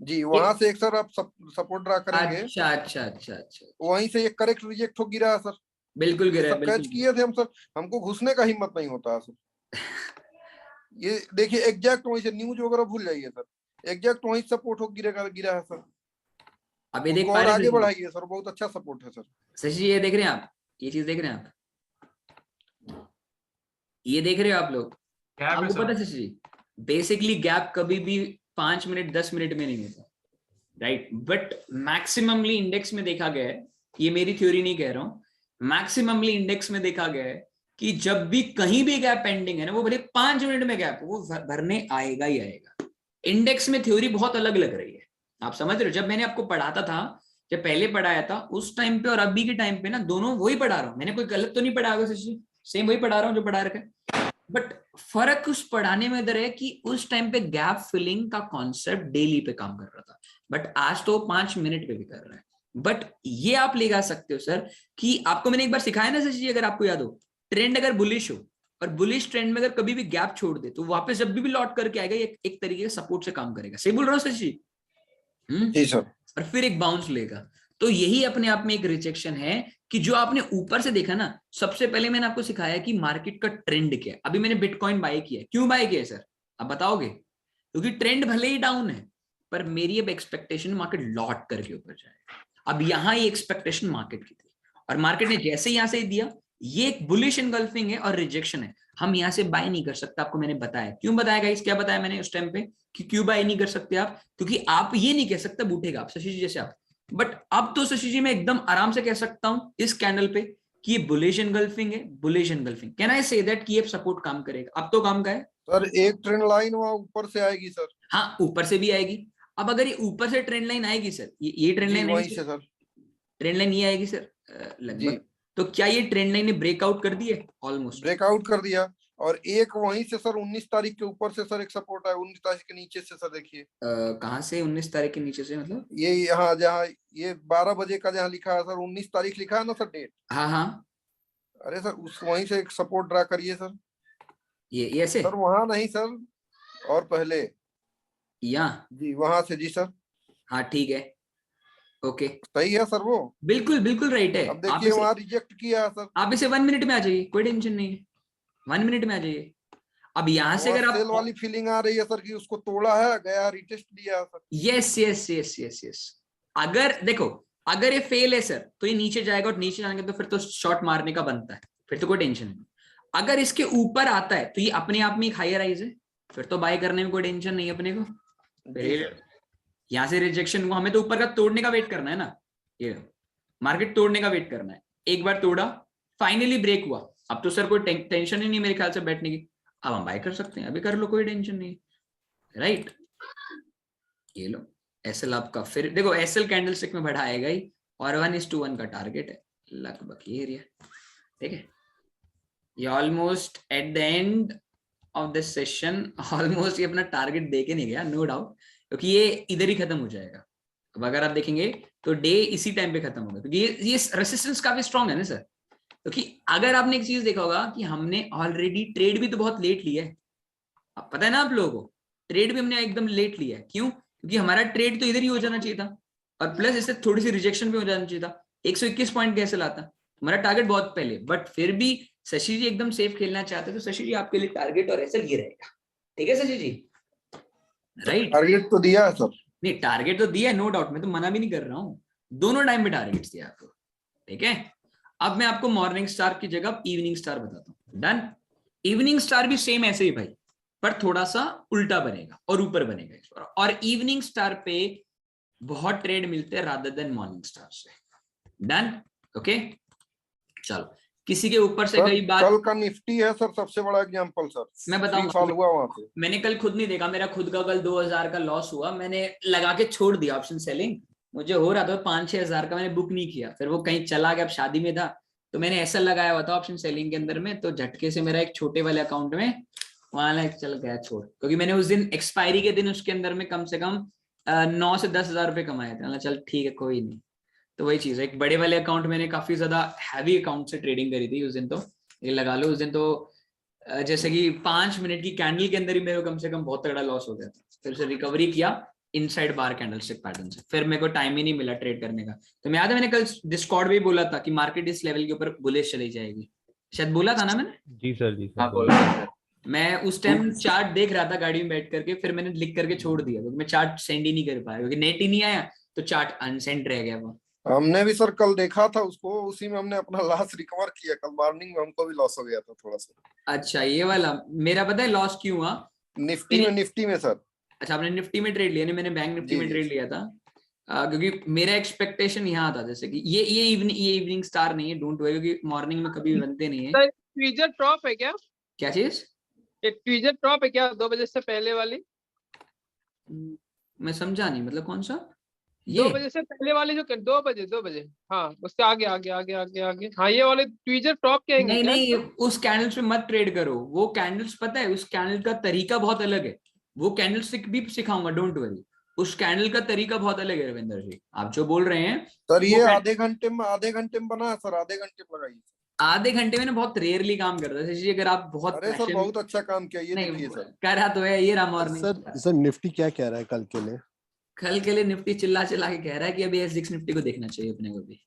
जी, वहां से एक सर आप सपोर्ट ड्रा करेंगे, अच्छा, वहीं से एक करेक्ट रिजेक्ट हो गिरा है सर, बिल्कुल गिरा, सब कैच किए थे हम सर, हमको घुसने का हिम्मत नहीं होता है सर। ये देखिए एग्जैक्ट वहीं से, न्यूज वगैरह भूल जाइए सर, एग्जैक्ट वहीं सपोर्ट हो गिरा है सर। अब ये देख और आगे बढ़ाइए सर, बहुत अच्छा सपोर्ट है सर। शशि ये देख रहे हैं आप, ये चीज देख रहे हैं आप, ये देख रहे हो आप लोग, आपको पता है शशि, बेसिकली गैप कभी भी 5 मिनट 10 मिनट में नहीं होता, राइट, बट मैक्सिममली इंडेक्स में देखा गया है, ये मेरी थ्योरी नहीं कह रहा हूं, मैक्सिममली इंडेक्स में देखा गया है कि जब भी कहीं भी गैप पेंडिंग है ना, वो भले 5 मिनट में गैप, वो भरने आएगा ही आएगा। इंडेक्स में थ्योरी बहुत अलग लग रही है, आप समझ रहे हो, जब मैंने आपको पढ़ाता था, जब पहले पढ़ाया था उस टाइम पे और अभी के टाइम पे ना, दोनों वही पढ़ा रहा हूँ, मैंने कोई गलत तो नहीं पढ़ा होगा शशि, सेम वही पढ़ा रहा हूँ जो पढ़ा रखा है, बट फर्क उस पढ़ाने में इधर है कि उस टाइम पे गैप फिलिंग का कॉन्सेप्ट डेली पे काम कर रहा था, बट आज तो 5 मिनट पे भी कर रहा है। बट ये आप ले जा सकते हो सर कि आपको मैंने एक बार सिखाया ना शशि, अगर आपको याद हो, ट्रेंड अगर बुलिश हो और बुलिश ट्रेंड में अगर कभी भी गैप छोड़ दे तो वापस जब भी लौट करके आएगा एक तरीके से सपोर्ट से काम करेगा, सही बोल रहा हूँ शशि? जी सर। और फिर एक बाउंस लेगा, तो यही अपने आप में एक रिजेक्शन है कि जो आपने ऊपर से देखा ना, सबसे पहले मैंने आपको सिखाया कि मार्केट का ट्रेंड क्या है। अभी मैंने बिटकॉइन बाय किया है, क्यों बाय किया है सर आप बताओगे? क्योंकि ट्रेंड भले ही डाउन है, पर मेरी अब एक्सपेक्टेशन मार्केट लौट करके ऊपर जाएगा। अब यहाँ ये एक्सपेक्टेशन मार्केट की थी और मार्केट ने जैसे यहां से दिया, ये एक बुलिश एनगल्फिंग है और रिजेक्शन है, हम यहाँ से बाय नहीं कर सकते। आपको मैंने बताया, क्यों बताया गाइस, क्या बताया मैंने उस टाइम पे कि क्यों बाय नहीं कर सकते आप, क्योंकि आप ये नहीं कह सकते उठेगा आप शशि जी जैसे आप, बट अब तो शशि जी मैं एकदम आराम से कह सकता हूं इस कैंडल पे कि ये बुलिश एनगल्फिंग है, bullish engulfing, can I say that कि ये सपोर्ट काम करेगा। अब तो काम का है सर, एक ट्रेंड लाइन वहां ऊपर से आएगी सर। हाँ ऊपर से भी आएगी। अब अगर ये ऊपर से ट्रेंड लाइन आएगी सर, ये ट्रेंड लाइन वहीं से सर, ट्रेंड लाइन ये आएगी सर लगभग, तो क्या ये ट्रेंड लाइन ने ब्रेकआउट कर दी है? ऑलमोस्ट ब्रेकआउट कर दिया। और एक वहीं से सर 19 तारीख के ऊपर से सर एक सपोर्ट है, 19 तारीख के नीचे से सर देखिए। कहाँ से 19 तारीख के नीचे से मतलब? ये यहाँ जहाँ ये 12 बजे का जहाँ लिखा है सर, 19 तारीख लिखा है ना सर डेट। हाँ हाँ, अरे सर उस वहीं से एक सपोर्ट ड्रा करिए सर। ये ऐसे सर वहां नहीं सर, और पहले यहाँ जी, वहां से जी सर। हाँ ठीक है, ओके सही है सर, वो बिल्कुल बिल्कुल राइट है। अब देखिए वहां रिजेक्ट किया है सर। आप इसे 1 मिनट में आ जाइए, कोई टेंशन नहीं है, 1 मिनट में आ जाइए। अब यहाँ से अगर आप सेल वाली फीलिंग आ रही है सर कि उसको तोड़ा है, गया रिटेस्ट दिया है sir. Yes yes yes yes yes, अगर देखो अगर ये फेल है सर तो ये नीचे जाएगा, और नीचे जाएंगे तो फिर तो शॉर्ट मारने का बनता है, फिर तो कोई टेंशन नहीं। अगर इसके ऊपर आता है तो ये अपने आप में एक हायर राइज है, फिर तो बाय करने में कोई टेंशन नहीं है अपने को। यहाँ से रिजेक्शन हुआ, हमें तो ऊपर का तोड़ने का वेट करना है ना, ये मार्केट तोड़ने का वेट करना है। एक बार तोड़ा, फाइनली ब्रेक हुआ, अब तो सर कोई टेंशन ही नहीं मेरे ख्याल से बैठने की, अब हम बाय कर सकते हैं, अभी कर लो, कोई टेंशन नहीं, राइट। ये लो एसएल आपका, फिर देखो एसएल कैंडलस्टिक में बढ़ा आएगा ही, और 1:1 का टारगेट है लगभग ये एरिया, ठीक है। ये almost at the end of this session, almost ये अपना टारगेट दे के नहीं गया, नो डाउट, क्योंकि ये इधर ही खत्म हो जाएगा। अब अगर आप देखेंगे तो डे इसी टाइम पे खत्म होगा, क्योंकि ये रेसिस्टेंस काफी स्ट्रांग है ना सर। क्योंकि अगर आपने एक चीज देखा होगा कि हमने ऑलरेडी ट्रेड भी तो बहुत लेट लिया है, अब पता है ना आप लोगों को, ट्रेड भी हमने एकदम लेट लिया है। क्यों? क्योंकि हमारा ट्रेड तो इधर ही हो जाना चाहिए था, और प्लस इससे थोड़ी सी रिजेक्शन भी हो जाना चाहिए था। 121 पॉइंट कैसे लाता, हमारा टारगेट बहुत पहले, बट फिर भी शशि जी एकदम सेफ खेलना चाहते, तो शशि जी आपके लिए टारगेट और ऐसा ये रहेगा, ठीक है शशि जी, राइट। टारगेट तो दिया है सर, नहीं टारगेट तो दिया है, नो डाउट, मैं तो मना भी नहीं कर रहा हूँ, दोनों टाइम पे टारगेट दिया आपको, ठीक है। अब मैं आपको मॉर्निंग स्टार की जगह इवनिंग स्टार बताता हूँ, डन। इवनिंग स्टार भी सेम ऐसे ही भाई, पर थोड़ा सा उल्टा बनेगा और ऊपर बनेगा इस बार। और इवनिंग स्टार पे बहुत ट्रेड मिलते हैं रादर देन मॉर्निंग स्टार से। Done, okay. चलो, किसी के ऊपर से सर, गई बात। कल का निफ्टी है सर सबसे बड़ा एग्जांपल सर। मैं बताऊंगा, फॉल हुआ वहां पे। मैंने कल खुद नहीं देखा, मेरा खुद का कल 2000 का लॉस हुआ, मैंने लगा के छोड़ दिया ऑप्शन सेलिंग। मुझे हो रहा था 5-6 हजार का, मैंने बुक नहीं किया, फिर वो कहीं चला गया, अब शादी में था तो मैंने ऐसा लगाया हुआ था ऑप्शन सेलिंग के अंदर में, तो झटके से मेरा एक छोटे वाले अकाउंट में वहां चल गया छोड़, क्योंकि मैंने उस दिन एक्सपायरी के दिन उसके अंदर में कम से कम 9 से 10 हजार रुपए कमाए थे। चल ठीक है कोई नहीं। तो वही चीज है, एक बड़े वाले अकाउंट मैंने काफी ज्यादा हैवी अकाउंट से ट्रेडिंग करी थी उस दिन, तो ये लगा लो उस दिन तो जैसे कि 5 मिनट की कैंडल के अंदर ही मेरे को कम से कम बहुत तगड़ा लॉस हो गया था। फिर उसे रिकवरी किया इनसाइड बार कैंडलस्टिक पैटर्न से, फिर मेरे को टाइम ही नहीं मिला ट्रेड करने का। तो मैं याद है मैंने कल डिस्कॉर्ड भी बोला था कि मार्केट इस लेवल के ऊपर बुलिश चली जाएगी, शायद बोला था ना मैंने। जी सर, जी हाँ सर। बोला सर। मैं उस टाइम चार्ट देख रहा था गाड़ी में बैठ करके, फिर मैंने लिख करके छोड़ दिया क्योंकि मैं चार्ट सेंड ही नहीं कर पाया, क्योंकि नेट ही नहीं आया तो चार्ट अनसेंड रह गया वो। हमने भी सर कल देखा था उसको, उसी में हमने अपना लॉस रिकवर किया। कल मॉर्निंग में हमको भी लॉस हो गया था थोड़ा सा। अच्छा, ये वाला मेरा पता है लॉस क्यों हुआ? निफ्टी में सर। अच्छा, आपने निफ्टी में ट्रेड लिया, नहीं मैंने बैंक निफ्टी में ट्रेड लिया था। क्योंकि मेरा एक्सपेक्टेशन यहाँ था जैसे कि ये इवनिंग स्टार नहीं है, डोंट वरी, क्योंकि मॉर्निंग में कभी बनते नहीं है। ट्विजर टॉप है क्या? क्या चीज? ट्विजर टॉप है क्या 2 बजे से पहले वाली? मैं समझा नहीं, मतलब कौन सा? 2 बजे से पहले वाली जो 2 बजे हाँ उससे आगे हाँ ये वाले ट्विजर टॉप के नहीं नहीं, उस कैंडल्स पे मत ट्रेड करो। वो कैंडल्स पता है, उस कैंडल का तरीका बहुत अलग है। वो कैंडल स्टिक भी सिखाऊंगा, डोंट वरी। उस कैंडल का तरीका बहुत अलग है रविंदर जी, आप जो बोल रहे हैं सर। ये आधे घंटे में बना है सर, आधे घंटे में लगाइए। आधे घंटे में ना बहुत रेयरली काम करता है। अगर आप बहुत अरे सर बहुत अच्छा काम किया, ये देखिए सर। कर रहा तो है ये रहा मॉर्निंग। सर निफ्टी क्या कह रहा है कल के लिए? कल के लिए निफ्टी चिल्ला चिल्ला के कह रहा है कि अभी एसएक्स निफ्टी को देखना चाहिए अपने को भी,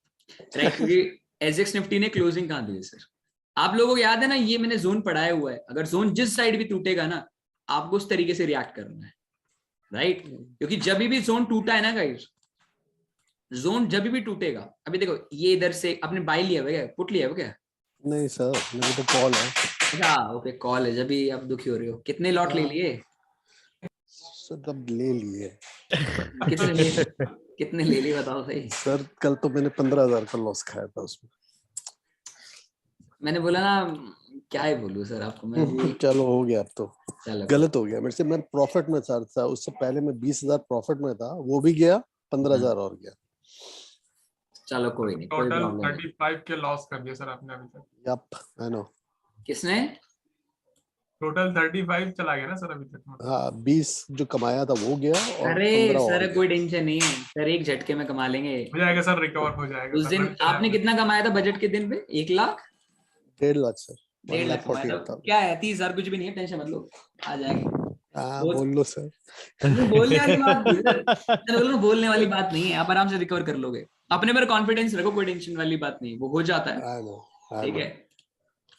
राइट? क्योंकि एसएक्स निफ्टी ने क्लोजिंग कहाँ दी है सर? आप लोगों को याद है ना, ये मैंने जोन पढ़ाया हुआ है। अगर जोन जिस साइड भी टूटेगा ना, आपको उस तरीके से रिएक्ट करना है, राइट? क्योंकि जब भी जोन टूटा है ना गाइस, जोन जब भी टूटेगा, अभी देखो ये इधर से आपने बाय लिया हुआ क्या, पुट लिया हुआ क्या? नहीं सर, मेरे तो कॉल है। अच्छा ओके, कॉल है। जब भी आप दुखी हो रहे हो, कितने लॉट ले लिए सर? तब ले लिए। कितने ले लिए बताओ सही। सर कल तो मैंने 15,000 का लॉस खाया था उसमें। मैंने बोला ना, क्या ही बोलूं सर आपको मैं। चलो हो गया, अब तो चलो गलत हो गया मेरे से। मैं प्रॉफिट में था, उससे पहले मैं 20,000 प्रॉफिट में था, वो भी गया, 15,000 और गया। चलो कोई नहीं, कोई टोटल प्रॉब्लम नहीं। 35 के लॉस कर दिया सर आपने अभी तक। Yup, I know. किसने? टोटल 35 चला गया ना सर अभी तक। हाँ, 20 जो कमाया था वो गया और अरे 15 और सर गया। कोई टेंशन नहीं है सर, एक झटके में कमा लेंगे। हो जाएगा सर, रिकवर हो जाएगा। उस दिन आपने कितना कमाया था बजट के दिन पे? 1 लाख? 1.5 लाख सर। 1.5 लाख कमाया था। क्या है, 30,000 कुछ भी नहीं है, टेंशन मत लो, आ जाएंगे। बोल लो सर। बोलने वाली बात नहीं है, बोलने वाली बात नहीं है, आप आराम से रिकवर कर लोगे। अपने पर कॉन्फिडेंस रखो, कोई टेंशन वाली बात नहीं, वो हो जाता है, ठीक है?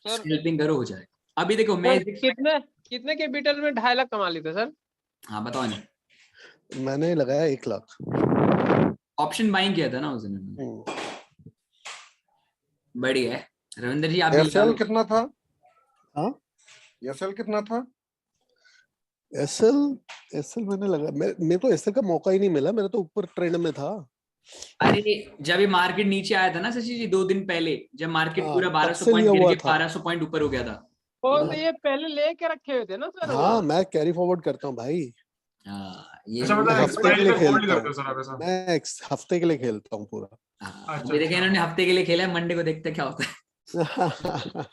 स्कैल्पिंग करो, हो जाएगा। अभी देखो मैं कितने कैपिटल में 2.5 लाख कमा लेते सर? हाँ बताओ ना। मैंने लगाया 1 लाख। ऑप्शन बाइंग किया था ना उस दिन। बढ़िया है रविंदर जी। आप एसएल कितना था? हाँ, एसएल कितना था? एसएल मैंने लगा, मेरे को एसएल का मौका ही नहीं मिला, मेरा तो ऊपर ट्रेंड में था। अरे जब ये मार्केट नीचे आया था ना शशि जी 2 दिन पहले, जब मार्केट पूरा 1200 पॉइंट गिर के 1200 पॉइंट ऊपर हो गया था, तो ये पहले लेके रखे हुए थे ना सर? हाँ, मैं कैरी फॉरवर्ड करता हूँ भाई। ये हफ्ते के लिए खेलता हूँ मैं, हफ्ते के लिए खेलता हूँ पूरा। अभी देखिए इन्होंने हफ्ते के लिए खेला है, मंडे को देखते क्या होता है।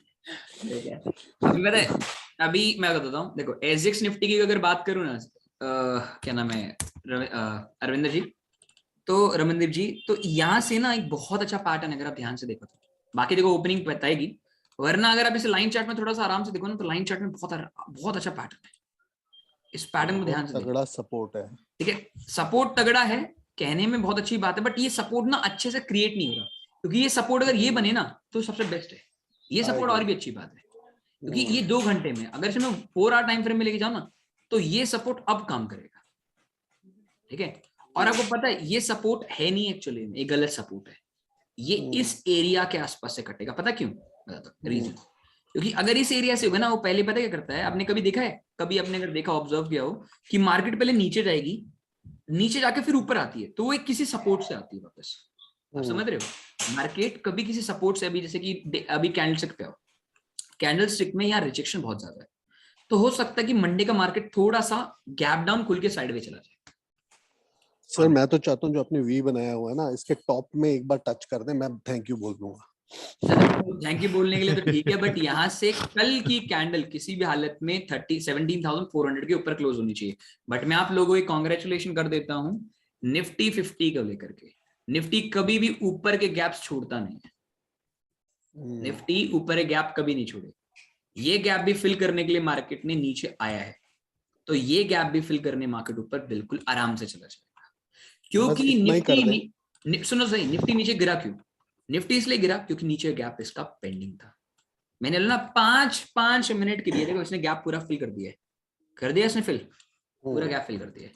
ठीक है, अभी पता है, अभी मैं बताता हूँ। देखो एसएक्स निफ्टी की अगर बात करूँ ना, क्या नाम है अरविंदर जी, तो रमनदीप जी, तो यहाँ से ना एक बहुत अच्छा पैटर्न है अगर आप ध्यान से देखो तो। बाकी देखो ओपनिंग बताएगी, वरना अगर आप इसे लाइन चार्ट में थोड़ा सा आराम से देखो ना, तो लाइन चार्ट में बहुत अच्छा पैटर्न है। इस पैटर्न को ध्यान से देखो, तगड़ा सपोर्ट है। ठीक है, सपोर्ट तगड़ा है, कहने में बहुत अच्छी बात है, बट ये सपोर्ट ना अच्छे से क्रिएट नहीं हो रहा, क्योंकि ये सपोर्ट अगर ये बने ना तो सबसे बेस्ट है। ये सपोर्ट और भी अच्छी बात है, क्योंकि ये 2 घंटे में, अगर इसमें 4 आवर टाइम फ्रेम में लेके जाओ ना, तो ये सपोर्ट अब काम करेगा, ठीक है? और आपको पता है ये सपोर्ट है नहीं एक्चुअली में, ये गलत सपोर्ट है। ये इस एरिया के आसपास से कटेगा, पता क्यों? बताता हूं रीजन। क्योंकि अगर इस एरिया से होगा ना, वो पहले पता क्या करता है, आपने कभी देखा है, कभी आपने अगर देखा ऑब्जर्व किया हो कि मार्केट पहले नीचे जाएगी, नीचे जाके फिर ऊपर आती है, तो वो एक किसी सपोर्ट से आती है वापस। आप समझ रहे हो, मार्केट कभी किसी सपोर्ट से, अभी जैसे कि अभी कैंडल स्टिक पे हो, कैंडल स्टिक में यहाँ रिजेक्शन बहुत ज्यादा है, तो हो सकता है कि मंडे का मार्केट थोड़ा सा गैप डाउन खुल के साइडवेज चला जाए। सर मैं तो चाहता हूँ जो आपने वी बनाया हुआ है ना, इसके टॉप में एक बार टच कर दे, मैं थैंक यू बोल दूंगा। थैंक यू बोलने के लिए तो ठीक है, बट यहाँ से कल की कैंडल किसी भी हालत में 17,400 के ऊपर क्लोज होनी चाहिए। बट मैं आप लोगों को कॉन्ग्रेचुलेशन कर देता हूँ निफ्टी 50 को लेकर के। निफ्टी कभी भी ऊपर के गैप्स छोड़ता नहीं है, निफ्टी ऊपर के गैप कभी नहीं छोड़े। ये गैप भी फिल करने के लिए मार्केट ने नीचे आया है, तो ये गैप भी फिल करने मार्केट ऊपर बिल्कुल आराम से चला जाएगा। क्योंकि निफ्टी सुनो सही, निफ्टी नीचे गिरा क्यों? निफ्टी इसलिए गिरा क्योंकि नीचे गैप इसका पेंडिंग था। मैंने ना 5 मिनट के लिए, देखो इसने गैप पूरा फिल कर दिया है, कर दिया इसने फिल, पूरा गैप फिल कर दिया है।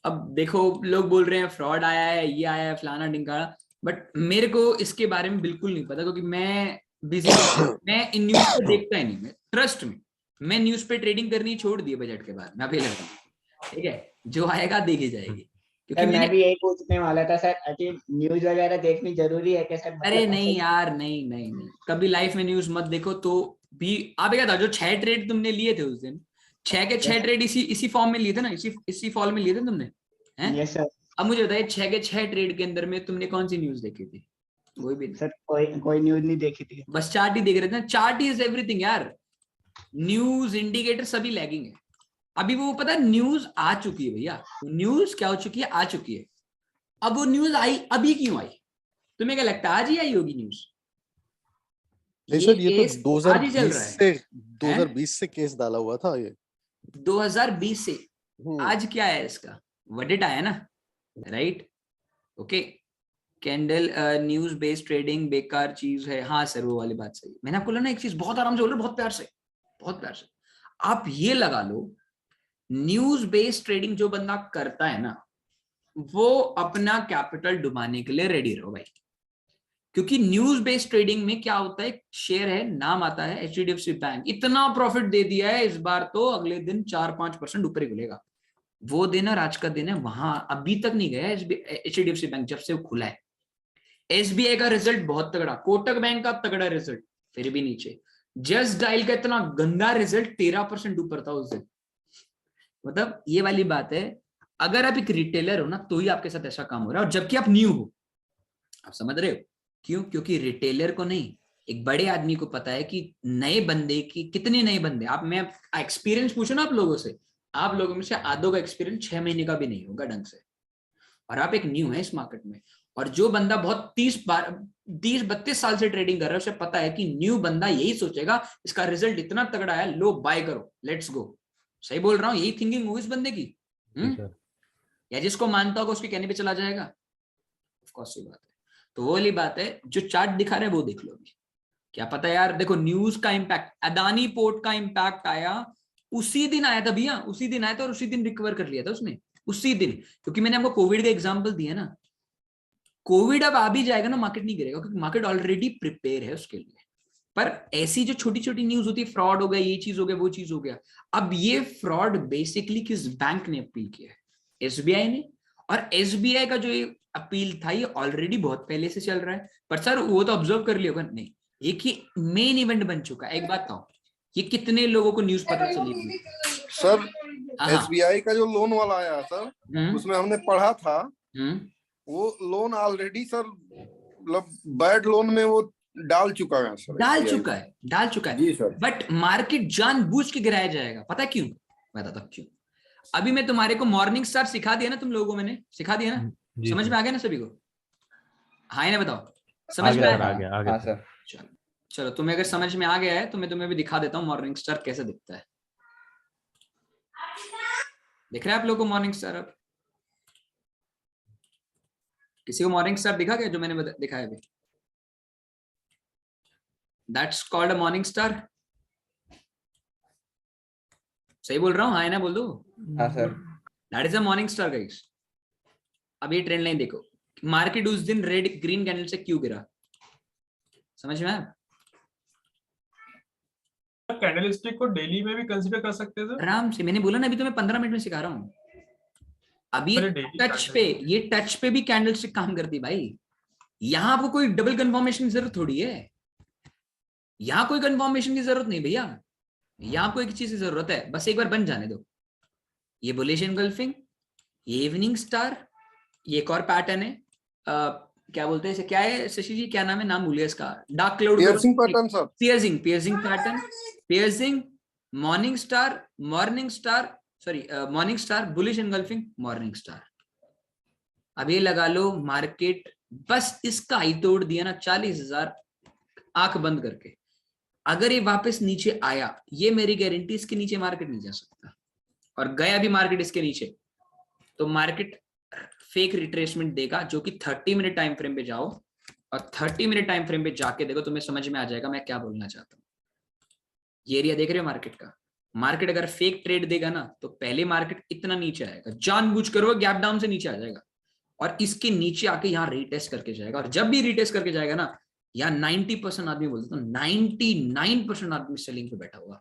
अब देखो लोग बोल रहे हैं फ्रॉड आया है, ये आया है, फलाना ढिंकाना, बट मेरे को इसके बारे में बिल्कुल नहीं पता, क्योंकि मैं बिजी मैं इन न्यूज को देखता ही नहीं। मैं ट्रस्ट में मैं न्यूज पे ट्रेडिंग करनी छोड़ दी बजट के बाद, मैं अभी लगता हूँ, ठीक है, जो आएगा देखी जाएगी। क्योंकि मैं भी यही पूछने वाला था सर, न्यूज वगैरह देखनी जरूरी है क्या सर? अरे नहीं यार, नहीं, कभी लाइफ में न्यूज मत देखो तो भी। आप क्या था, जो 6 ट्रेड तुमने लिए थे उस दिन, 6 के 6 ट्रेड इसी फॉर्म में लिए थे ना, इसी फॉल में लिए थे तुमने, हैं? Yes sir. अब मुझे बताइए 6 के 6 ट्रेड के अंदर में तुमने कौन सी न्यूज देखी थी? कोई भी नहीं। सर कोई न्यूज नहीं देखी थी, बस चार्ट ही देख रहे थे ना। चार्ट ही इज एवरीथिंग यार, न्यूज इंडिकेटर सभी लैगिंग है। अभी वो पता है न्यूज आ चुकी है भैया, न्यूज क्या हो चुकी है, आ चुकी है। अब वो न्यूज आई, अभी क्यों आई? तुम्हें क्या लगता है आज ही आई होगी न्यूज? नहीं सर, ये तो 2020 से केस डाला हुआ था, ये 2020 से आज क्या है इसका वर्डिट आया ना, right? Okay, candle news based trading बेकार चीज है। हाँ सर, वो वाली बात सही। मैंने आपको बोला ना एक चीज, बहुत आराम से बोल रहा, बहुत प्यार से आप ये लगा लो, न्यूज बेस्ड ट्रेडिंग जो बंदा करता है ना, वो अपना कैपिटल डुबाने के लिए रेडी रहो भाई। क्योंकि न्यूज बेस्ड ट्रेडिंग में क्या होता है, शेयर है, नाम आता है HDFC बैंक, इतना प्रॉफिट दे दिया है इस बार तो अगले दिन 4-5% ऊपर ही खुलेगा। वो दिन और आज का दिन है, वहां अभी तक नहीं गया HDFC बैंक जब से वो खुला है। SBI का रिजल्ट बहुत तगड़ा, कोटक बैंक का तगड़ा रिजल्ट, फिर भी नीचे। जस्ट डायल का इतना गंदा रिजल्ट, 13% ऊपर था उस दिन। मतलब ये वाली बात है, अगर आप एक रिटेलर हो ना तो ही आपके साथ ऐसा काम हो रहा है, और जबकि आप न्यू हो। आप समझ रहे हो क्यों? क्योंकि रिटेलर को नहीं, एक बड़े आदमी को पता है कि नए बंदे की कितने नए बंदे। आप मैं एक्सपीरियंस पूछो ना आप लोगों से, आप लोगों में से आधों का एक्सपीरियंस 6 महीने का भी नहीं होगा ढंग से, और आप एक न्यू है इस मार्केट में। और जो बंदा बहुत 30-32 साल से ट्रेडिंग कर रहा है, उसे पता है कि न्यू बंदा यही सोचेगा इसका रिजल्ट इतना तगड़ा है, लो बाय करो, लेट्स गो। सही बोल रहा हूँ? यही थिंकिंग हुई इस बंदे की। या जिसको मानता होगा उसके कहने पे चला जाएगा, ऑफ कोर्स ये बात है। तो वो वाली बात है, जो चार्ट दिखा रहे हैं वो देख लो अभी। क्या पता यार, देखो न्यूज का इंपैक्ट, अदानी पोर्ट का इंपैक्ट आया, उसी दिन आया था भैया, उसी दिन आया था, और उसी दिन रिकवर कर लिया था उसने, उसी दिन। क्योंकि मैंने आपको कोविड का एग्जांपल दिया ना, कोविड अब आ भी जाएगा ना, मार्केट नहीं गिरेगा, क्योंकि मार्केट ऑलरेडी प्रिपेयर है उसके लिए। पर ऐसी जो छोटी छोटी न्यूज होती है, फ्रॉड हो गया, ये चीज हो गया, वो चीज हो गया। अब ये फ्रॉड बेसिकली किस बैंक ने अपील किया है? SBI ने। और SBI का जो ये अपील था, ये ऑलरेडी बहुत पहले से चल रहा है। पर सर वो तो ऑब्जर्व कर लिया होगा, नहीं, एक ही मेन इवेंट बन चुका है। एक बात कहूं, ये कितने लोगों को न्यूज पता चलेगी? सर SBI का जो लोन वाला आया सर, उसमें हमने पढ़ा था, वो लोन ऑलरेडी सर, मतलब बैड लोन में वो डाल चुका है सर, डाल चुका है जी सर। बट मार्केट जानबूझ के गिराया जाएगा, पता है क्यों? बताता हूं क्यों। अभी मैं तुम्हारे को मॉर्निंग स्टार सिखा दिया ना, तुम लोगों को मैंने सिखा दिया ना, समझ में आ गया ना सभी को? हाँ ना, बताओ, समझ में आ गया? सर चलो तुम्हें अगर समझ में आ गया है तो मैं तुम्हें भी दिखा देता हूँ मॉर्निंग स्टार कैसे दिखता है। दिख रहा है आप लोगों को मॉर्निंग स्टार? अब किसी को मॉर्निंग स्टार दिखा क्या जो मैंने दिखाया अभी? That's called a morning star. सही बोल रहा हूँ? हाँ ना बोल दो। हाँ sir. That is a morning star guys. अब ये ट्रेंड लाइन देखो, मार्केट उस दिन रेड ग्रीन कैंडल से क्यों गिरा, समझ में आया? कैंडलस्टिक को डेली में भी कंसीडर कर सकते हैं सर? आराम से, मैंने बोला ना अभी तो मैं 15 मिनट में सिखा रहा हूँ। अभी अरे daily टच chart पे, है। ये टच पे भी कैंडलस्टिक काम करती है भाई। यहाँ आपको कोई डबल कंफर्मेशन की जरूरत थोड़ी है, यहाँ कोई कंफर्मेशन की जरूरत नहीं भैया, यहाँ आपको एक चीज की जरूरत है, बस एक बार बन जाने दो। ये बुलिश एनगल्फिंग, ये इवनिंग स्टार, ये एक और पैटर्न है, क्या बोलते हैं इसे, क्या है शशि जी, क्या नाम है, नाम भूल गया इसका, dark cloud piercing pattern sir, piercing pattern, piercing, morning star, morning star, bullish engulfing, morning star. अब ये लगा लो मार्केट बस इसका ही तोड़ दिया ना 40,000 आंख बंद करके, अगर ये वापस नीचे आया, ये मेरी गारंटी इसके नीचे मार्केट नहीं जा सकता, और गया भी मार्केट इसके नीचे, तो मार्केट फेक रिट्रेसमेंट देगा, जो कि 30 मिनट टाइम फ्रेम पे जाओ और 30 मिनट टाइम फ्रेम पे जाके देखो, तुम्हें समझ में आ जाएगा मैं क्या बोलना चाहता हूँ। ये एरिया देख रहे हो मार्केट का, मार्केट अगर फेक ट्रेड देगा ना तो पहले मार्केट इतना नीचे आएगा, जानबूझकर वो गैप डाउन से नीचे आ जाएगा और इसके नीचे आके यहाँ रीटेस्ट करके जाएगा, और जब भी रीटेस्ट करके जाएगा ना, यहाँ 90% आदमी बोलते हैं, 99% आदमी सेलिंग पे बैठा हुआ,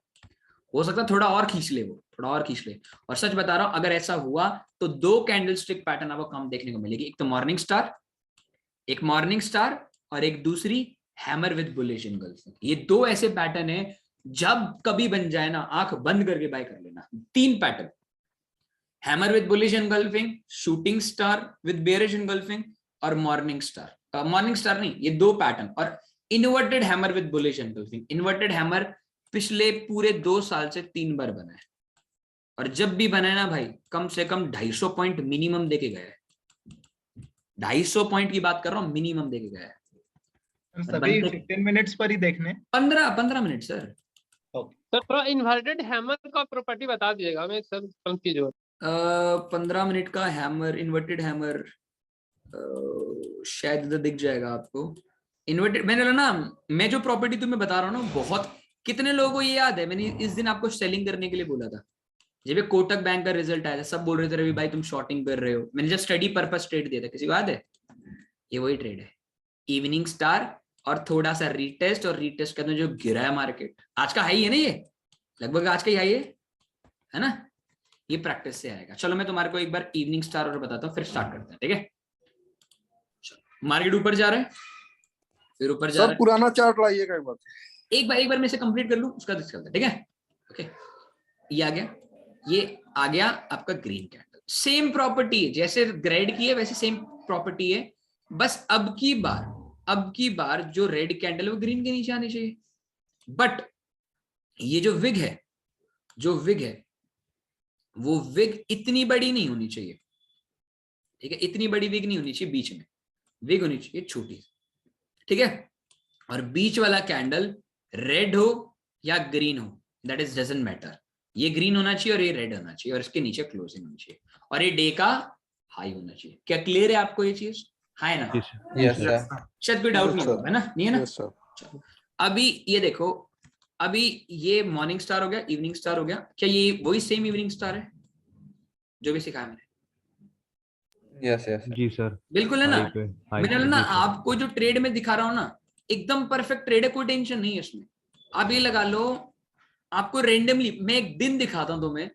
हो सकता है थोड़ा और खींच ले, वो थोड़ा और खींच ले। और सच बता रहा हूं, अगर ऐसा हुआ तो 2 कैंडलस्टिक पैटर्न आपको कम देखने को मिलेगी, एक तो मॉर्निंग स्टार और एक दूसरी हैमर विद बुलिश एनगल्फिंग। ये 2 ऐसे पैटर्न है, जब कभी बन जाए ना आंख बंद करके बाय कर लेना। 3 pattern, hammer with bullish engulfing, shooting star with bearish engulfing और मॉर्निंग स्टार नहीं, ये 2 पैटर्न, और inverted hammer with bullish engulfing. Inverted hammer पिछले पूरे 2 साल से 3 बार बना है, और जब भी बना है ना भाई, कम से कम 250 पॉइंट मिनिमम देके गया है, 250 पॉइंट की बात कर रहा हूं, मिनिमम देके गया है। सभी 15 मिनट्स पर ही देखने, 15 मिनट सर। सर थोड़ा इन्वर्टेड हैमर का प्रॉपर्टी बता दीजिएगा, मैं सब कंफ्यूज हो 15 मिनट का हैमर, इन्वर्टेड हैमर, शायद इधर दिख जाएगा आपको। इन्वर्टेड, मैंने ना, मैं जो प्रॉपर्टी तुम्हें बता रहा हूँ ना, बहुत, कितने लोगों को ये याद है, मैंने इस दिन आपको सेलिंग करने के लिए बोला था, जब ये कोटक बैंक का रिजल्ट आया था, सब बोल रहे थे रवि भाई तुम शॉर्टिंग कर रहे हो, मैंने जस्ट स्टडी पर्पस ट्रेड दिया था, किसी को याद है? ये वही ट्रेड है, इवनिंग स्टार और थोड़ा सा रीटेस्ट, और रीटेस्ट करने जो गिरा है मार्केट, आज का हाई है ना, ये लगभग आज का ही हाई है ना, ये प्रैक्टिस से आएगा। चलो मैं तुम्हारे को एक बार इवनिंग स्टार और बताता हूँ, फिर स्टार्ट करते हैं, ठीक है? मार्केट ऊपर जा रहा है, फिर ऊपर जा रहा है, पुराना चार्ट लाइएगा एक बार, एक बार मैं इसे कंप्लीट कर लूं, उसका चलता है, ठीक है? ओके, ये आ गया आपका ग्रीन कैंडल, सेम प्रॉपर्टी है, जैसे रेड की है वैसे सेम प्रॉपर्टी है, बस अब की बार जो रेड कैंडल है वो ग्रीन के नीचे आनी चाहिए, बट ये जो विग है वो विग इतनी बड़ी नहीं होनी चाहिए, ठीक है? इतनी बड़ी विग नहीं होनी चाहिए, बीच में विग होनी चाहिए छोटी, ठीक है? और बीच वाला कैंडल रेड हो या ग्रीन हो, दैट इज डजंट मैटर, ये ग्रीन होना चाहिए और ये रेड होना चाहिए, और इसके नीचे क्लोजिंग होनी चाहिए, और ये डे का हाई होना चाहिए। क्या क्लियर है आपको ये चीज? हाई ना? Yes sir. शायद कोई डाउट नहीं होगा, है ना? नहीं है ना? Yes sir. अभी ये देखो, अभी ये मॉर्निंग स्टार हो गया, इवनिंग स्टार हो गया, क्या ये वही सेम इवनिंग स्टार है जो भी सिखाया मैंने? यस यस जी सर, बिल्कुल है ना? हाई मैंने पे, ना जी सर। आपको जो ट्रेड में दिखा रहा हूं ना, एकदम परफेक्ट ट्रेड है, कोई टेंशन नहीं है इसमें। आप ये लगा लो, आपको रेंडमली मैं एक दिन दिखाता हूं तुम्हें,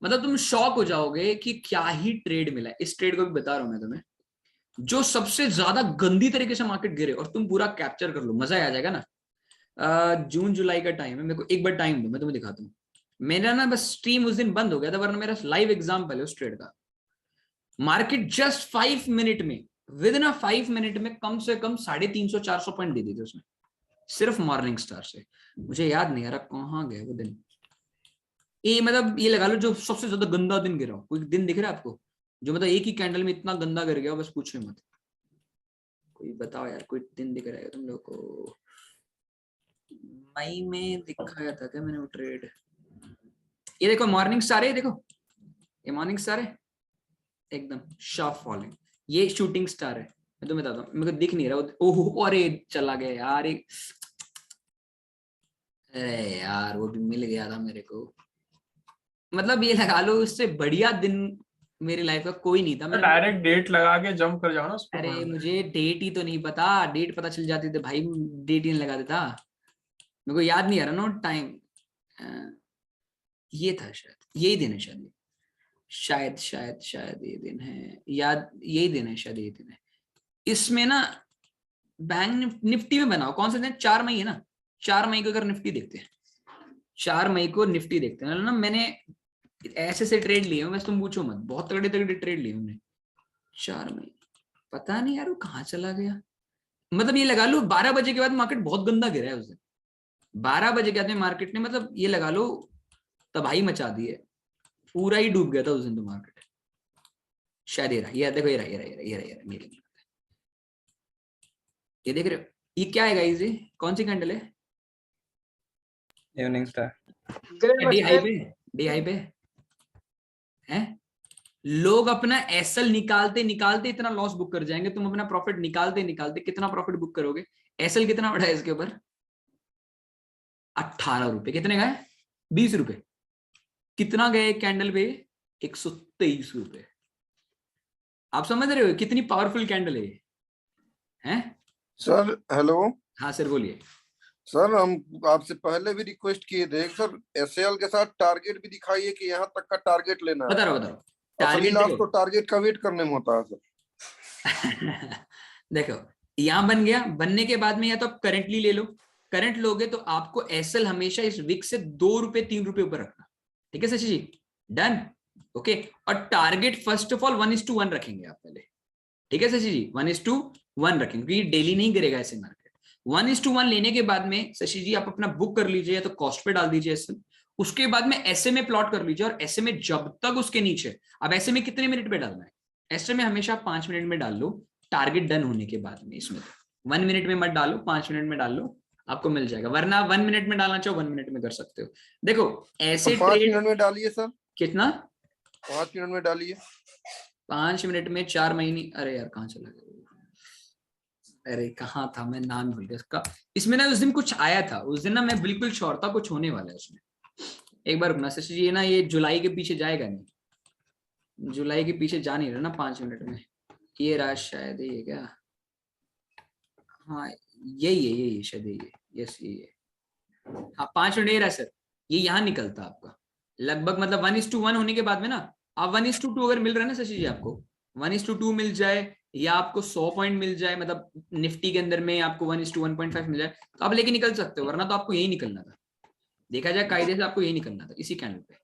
मतलब तुम शॉक हो जाओगे कि क्या ही ट्रेड मिला है। इस ट्रेड को भी बता रहा हूं मैं तुम्हें, जो सबसे ज्यादा गंदी तरीके से मार्केट गिरे और तुम पूरा कैप्चर कर लो, मजा आ जाएगा ना। जून जुलाई का टाइम है, मेरे को एक बार टाइम दो, मैं तुम्हें दिखाता हूँ। मेरा ना बस स्ट्रीम उस दिन बंद हो गया था, वरना मेरा लाइव एग्जाम्पल है उस ट्रेड का। मार्केट जस्ट 5 मिनट में, विद इन 5 मिनट में कम से कम 350-400 पॉइंट दे दी थी उसने, सिर्फ मॉर्निंग स्टार से। मुझे याद नहीं आ रहा कहाँ गया वो दिन। ये मतलब ये लगा लो जो सबसे ज्यादा गंदा दिन गिरा हो। कोई दिन दिख रहा है आपको जो मतलब एक ही कैंडल में इतना गंदा गिर गया? बस पूछो मत, कोई बताओ यार, कोई दिन दिख रहा है तुम लोग को? मई में दिखाया था क्या मैंने वो ट्रेड? ये देखो मॉर्निंग स्टार है, देखो ये मॉर्निंग स्टार है, एकदम शार्प फॉलिंग। ये शूटिंग स्टार है, मैं तुम्हें बताता हूँ, मेरे को दिख नहीं रहा। ओहो अरे चला गया यार, अरे यार वो भी मिल गया था मेरे को। मतलब ये लगा लो उससे बढ़िया दिन मेरी लाइफ का कोई नहीं था। मैं डायरेक्ट डेट लगा के जंप कर जाओ ना उस पर। अरे मुझे डेट ही तो नहीं पता, डेट पता चल जाती तो भाई डेट ही नहीं लगा देता। मेरे को याद नहीं आ रहा ना टाइम, ये था शायद यही दिन है शायद, शायद शायद शायद ये दिन है, याद यही दिन है, शायद यही दिन है। इसमें ना बैंक निफ्टी में बनाओ, कौन सा दिन? 4 मई है ना। 4 मई को अगर निफ्टी देखते हैं, 4 मई को निफ्टी देखते हैं ना, मैंने ऐसे से ट्रेड लिए बस, तुम पूछो मत, बहुत तगड़े तगड़े ट्रेड लिए हमने। 4 मई पता नहीं यार वो कहाँ चला गया, मतलब ये लगा लो 12 बजे के बाद मार्केट बहुत गंदा गिरा है उस दिन। 12 बजे के बाद में मार्केट ने मतलब ये लगा लो तबाही मचा दी है, पूरा ही डूब गया था उस दिन तो मार्केट। शायद ये रहा, ये देखो, ये रहा, ये रहा, ये रहा, ये रहा, ये रहा, मेरे ये देख रहे हो, ये क्या है गाइस? ये कौन सी कैंडल है? Evening star. डी हाई पे, डी हाई पे है। लोग अपना एसएल निकालते निकालते इतना लॉस बुक कर जाएंगे, तुम अपना प्रॉफिट निकालते निकालते कितना प्रॉफिट बुक करोगे? एसएल कितना बढ़ा है इसके ऊपर? 18 रुपए। कितने गए? 20 रुपए। कितना गए कैंडल पे? 123 रुपए। आप समझ रहे हो कितनी पावरफुल कैंडल है ये? हैं सर हेलो। हाँ सर बोलिए। सर हम आपसे पहले भी रिक्वेस्ट किए थे सर, एसएल के साथ टारगेट भी दिखाइए कि यहाँ तक का टारगेट लेना है। बता रहा हूँ असली लाभ तो टारगेट का वेट करने में होता है सर। देखो यहाँ बन गया, बनने के बाद में या तो आप करंटली ले लो, करंट लोगे तो आपको एसएल हमेशा इस विक से 2 रुपए 3 रुपए ऊपर रखना, ठीक है शशि जी? Done, okay. और टारगेट फर्स्ट ऑफ ऑल 1:1 रखेंगे आप पहले, ठीक है शशि जी? 1:1 रखेंगे क्योंकि डेली नहीं गिरेगा ऐसे मार्केट। 1:1 लेने के बाद में शशि जी आप अपना बुक कर लीजिए, या तो कॉस्ट पे डाल दीजिए एसएल, उसके बाद में ऐसे में प्लॉट कर लीजिए, और ऐसे में जब तक उसके नीचे, अब ऐसे में कितने मिनट पे डालना है? ऐसे में हमेशा 5 मिनट में डाल लो, टारगेट डन होने के बाद में। इसमें 1 मिनट में मत डालो, 5 मिनट में डाल लो, आपको मिल जाएगा। वरना 1 मिनट में डालना चाहो 1 मिनट में कर सकते हो। देखो ऐसे 5 मिनट में डालिए सर। कितना? 5 मिनट में डालिए। 5 मिनट में 4 महीने, अरे यार कहाँ चला गया, अरे कहाँ था, मैं नाम भूल गया इसका। इसमें ना उस दिन कुछ आया था, उस दिन ना मैं बिल्कुल श्योर था कुछ होने वाला है उसमें। एक बार रुकना शशि जी, ना ये जुलाई के पीछे जाएगा नहीं, जुलाई के पीछे जा नहीं रहा ना 5 मिनट में। ये रहा शायद, ये क्या, हाँ यही है, यही शायद यही है, यस यही है। हाँ 5 मिनट ये रहा सर, ये यहाँ निकलता आपका लगभग, मतलब 1:1 होने के बाद में ना आप 1:2 अगर मिल रहा है ना शशि जी, आपको 1:2 मिल जाए या आपको 100 पॉइंट मिल जाए, मतलब निफ्टी के अंदर में आपको 1:1.5 मिल जाए तो आप लेके निकल सकते हो, वरना तो आपको यही निकलना था। देखा जाए कायदे से आपको यही निकलना था, इसी कैंडल पे,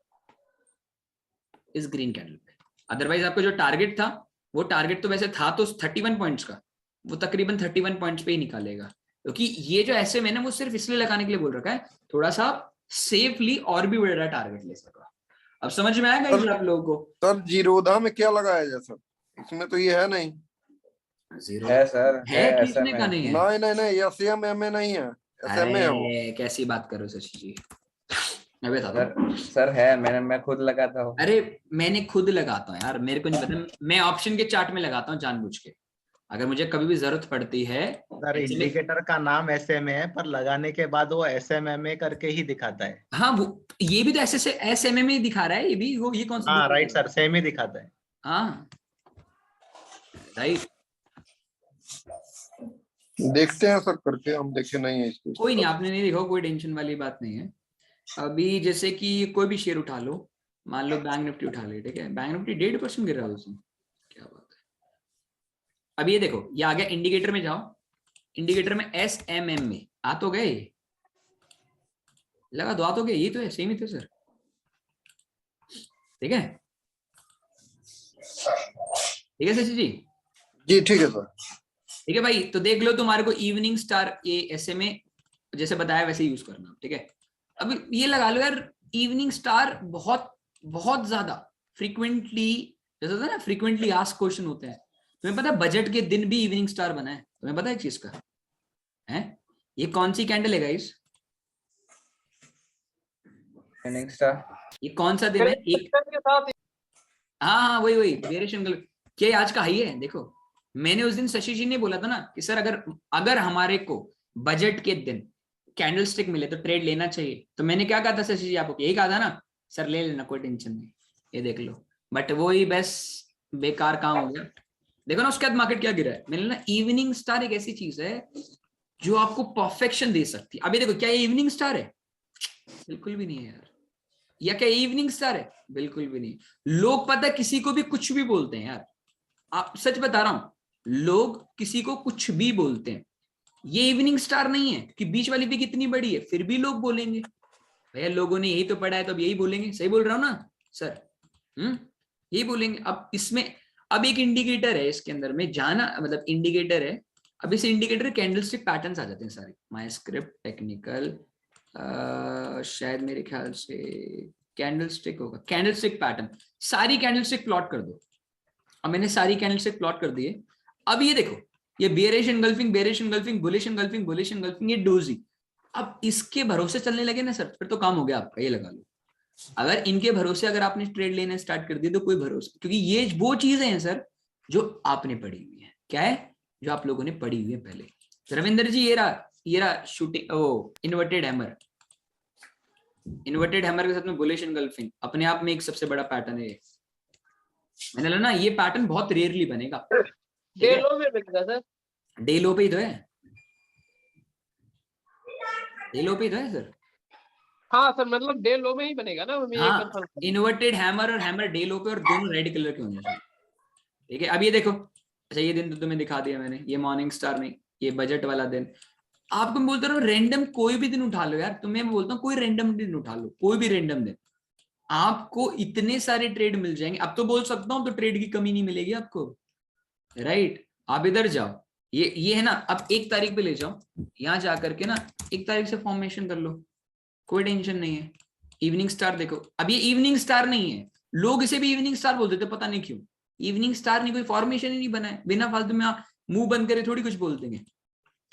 इस ग्रीन कैंडल पे। अदरवाइज आपको जो टारगेट था, वो टारगेट तो वैसे था तो 31 पॉइंट्स का, वो तकरीबन 31 पॉइंट्स पे ही निकालेगा, क्योंकि ये जो ऐसे मैंने वो सिर्फ इसलिए लगाने के लिए बोल रखा है थोड़ा सा सेफली और भी बड़ा टारगेट ले सका। अब समझ में आएगा आप लोगों को? सर जीरोधा में क्या लगाया जाए सर? इसमें तो ये है नहीं। जीरो है सर, है, किसने का नहीं है? नहीं एसएमए नहीं है, एसएमए है वो। कैसी बात करो शशि जी, मैं बताता हूँ सर है, मैं खुद लगाता हूँ। अरे मैंने खुद लगाता हूँ यार, मेरे को नहीं पता, मैं ऑप्शन के चार्ट में लगाता हूँ जानबूझ के, अगर मुझे कभी भी जरूरत पड़ती है। सर इंडिकेटर का नाम एसएमए है, पर लगाने के बाद वो एसएमएमए करके ही दिखाता है। हाँ वो ये भी तो एसएमए में ही दिखा रहा है, ये भी वो, ये कौन सा? हाँ राइट सर, सेम ही दिखाता है। हाँ राइट, देखते हैं सर करके, हम देखे नहीं है इसको। कोई नहीं, आपने नहीं देखा, कोई टेंशन वाली बात नहीं है। अभी जैसे कि कोई भी शेयर उठा लो, मान लो बैंक निफ्टी उठा ले, ठीक है, बैंक निफ्टी 1.5% गिर रहा है उसमें, क्या बात है। अब ये देखो, ये आ गया इंडिकेटर में, जाओ इंडिकेटर में एसएमएम में आ तो गए, लगा दो, आ तो गए, ये तो है, सेम ही थे सर, ठीक है, ठीक है शशि जी? जी ठीक है सर, ठीक है भाई। तो देख लो, तुम्हारे को इवनिंग स्टार ये एसएमए जैसे बताया वैसे यूज करना, ठीक है। अब ये लगा लो यार, इवनिंग स्टार बहुत बहुत ज्यादा फ्रीक्वेंटली, जैसे होता है ना फ्रीक्वेंटली आस्क्ड क्वेश्चन होते हैं। तुम्हें पता है बजट के दिन भी इवनिंग स्टार बना है, तुम्हें पता है चीज का? है ये कौन सी कैंडल है गाइस? Evening star. ये कौन सा दिन है? एक हाँ वही बेरिश एंगल, क्या आज का हाई है? देखो मैंने उस दिन शशि जी ने बोला था ना कि सर अगर हमारे को बजट के दिन कैंडल स्टिक मिले तो ट्रेड लेना चाहिए, तो मैंने क्या कहा था शशि जी आपको? यही कहा था ना सर, ले लेना कोई टेंशन नहीं, ये देख लो। बट वो ही बस बेकार काम हो गया। देखो ना उसके बाद मार्केट क्या गिरा है। मैंने ना इवनिंग स्टार एक ऐसी चीज है जो आपको परफेक्शन दे सकती है। अभी देखो क्या ये इवनिंग स्टार है? बिल्कुल भी नहीं है यार, या क्या इवनिंग स्टार है? बिल्कुल भी नहीं। लोग पता है किसी को भी कुछ भी बोलते हैं यार, आप सच बता रहा हूं, लोग किसी को कुछ भी बोलते हैं। ये इवनिंग स्टार नहीं है कि बीच वाली विग इतनी बड़ी है फिर भी लोग बोलेंगे भैया लोगों ने यही तो पढ़ा है तो अब यही बोलेंगे। सही बोल रहा हूं ना सर? यही बोलेंगे। अब इसमें अब एक इंडिकेटर है इसके अंदर में जाना, मतलब इंडिकेटर है। अब इस इंडिकेटर कैंडलस्टिक पैटर्न्स आ जाते हैं सारे। माय स्क्रिप्ट टेक्निकल शायद मेरे ख्याल से कैंडलस्टिक होगा, कैंडलस्टिक पैटर्न। सारी कैंडलस्टिक प्लॉट कर दो। अब मैंने सारी कैंडलस्टिक प्लॉट कर दिए। अब ये देखो, ये bearish engulfing, bearish engulfing, bullish engulfing, bullish engulfing, ये डोजी। अब इसके भरोसे चलने लगे ना सर, फिर तो काम हो गया आपका, ये लगा लो। अगर इनके भरोसे अगर आपने ट्रेड लेना स्टार्ट कर दिया तो कोई भरोसा, क्योंकि ये वो चीजें हैं सर जो आपने पढ़ी हुई है। क्या है? जो आप लोगों ने पढ़ी हुई है पहले। रविंदर जी ये रहा शूटिंग, ओ इन्वर्टेड हैमर। इन्वर्टेड हैमर के साथ में बुलिश एंगल्फिंग अपने आप में एक सबसे बड़ा पैटर्न है। मैंने बोला ना ये पैटर्न बहुत रेयरली बनेगा। डे लो में बनेगा सर, डे लो पे ही तो है, डे लो पे ही तो है सर। हाँ सर, मतलब डे लो में ही बनेगा ना, मैं ये कंफर्म। इन्वर्टेड हैमर और हैमर डे लो पे, और दोनों रेड कलर के होने चाहिए। ठीक है, अब ये देखो, अच्छा ये दिन तो तुम्हें दिखा दिया मैंने, ये मॉर्निंग स्टार नहीं, ये बजट वाला दिन। आपको मैं बोलता हूँ रैंडम कोई भी दिन उठा लो यार, तुम्हें मैं बोलता हूँ कोई रैंडम दिन उठा लो, कोई भी रैंडम दिन, आपको इतने सारे ट्रेड मिल जाएंगे। अब तो बोल सकता हूँ तो ट्रेड की कमी नहीं मिलेगी आपको, राइट? आप इधर जाओ, ये है ना, अब 1 तारीख पे ले जाओ, यहाँ जाकर के ना 1 तारीख से फॉर्मेशन कर लो, कोई टेंशन नहीं है। इवनिंग स्टार देखो, अब ये इवनिंग स्टार नहीं है, लोग इसे भी इवनिंग स्टार बोलते थे, पता नहीं क्यों। इवनिंग स्टार नहीं, कोई फॉर्मेशन ही नहीं बना है, बिना फालतू में आप मुंह बंद करे थोड़ी कुछ बोल देंगे।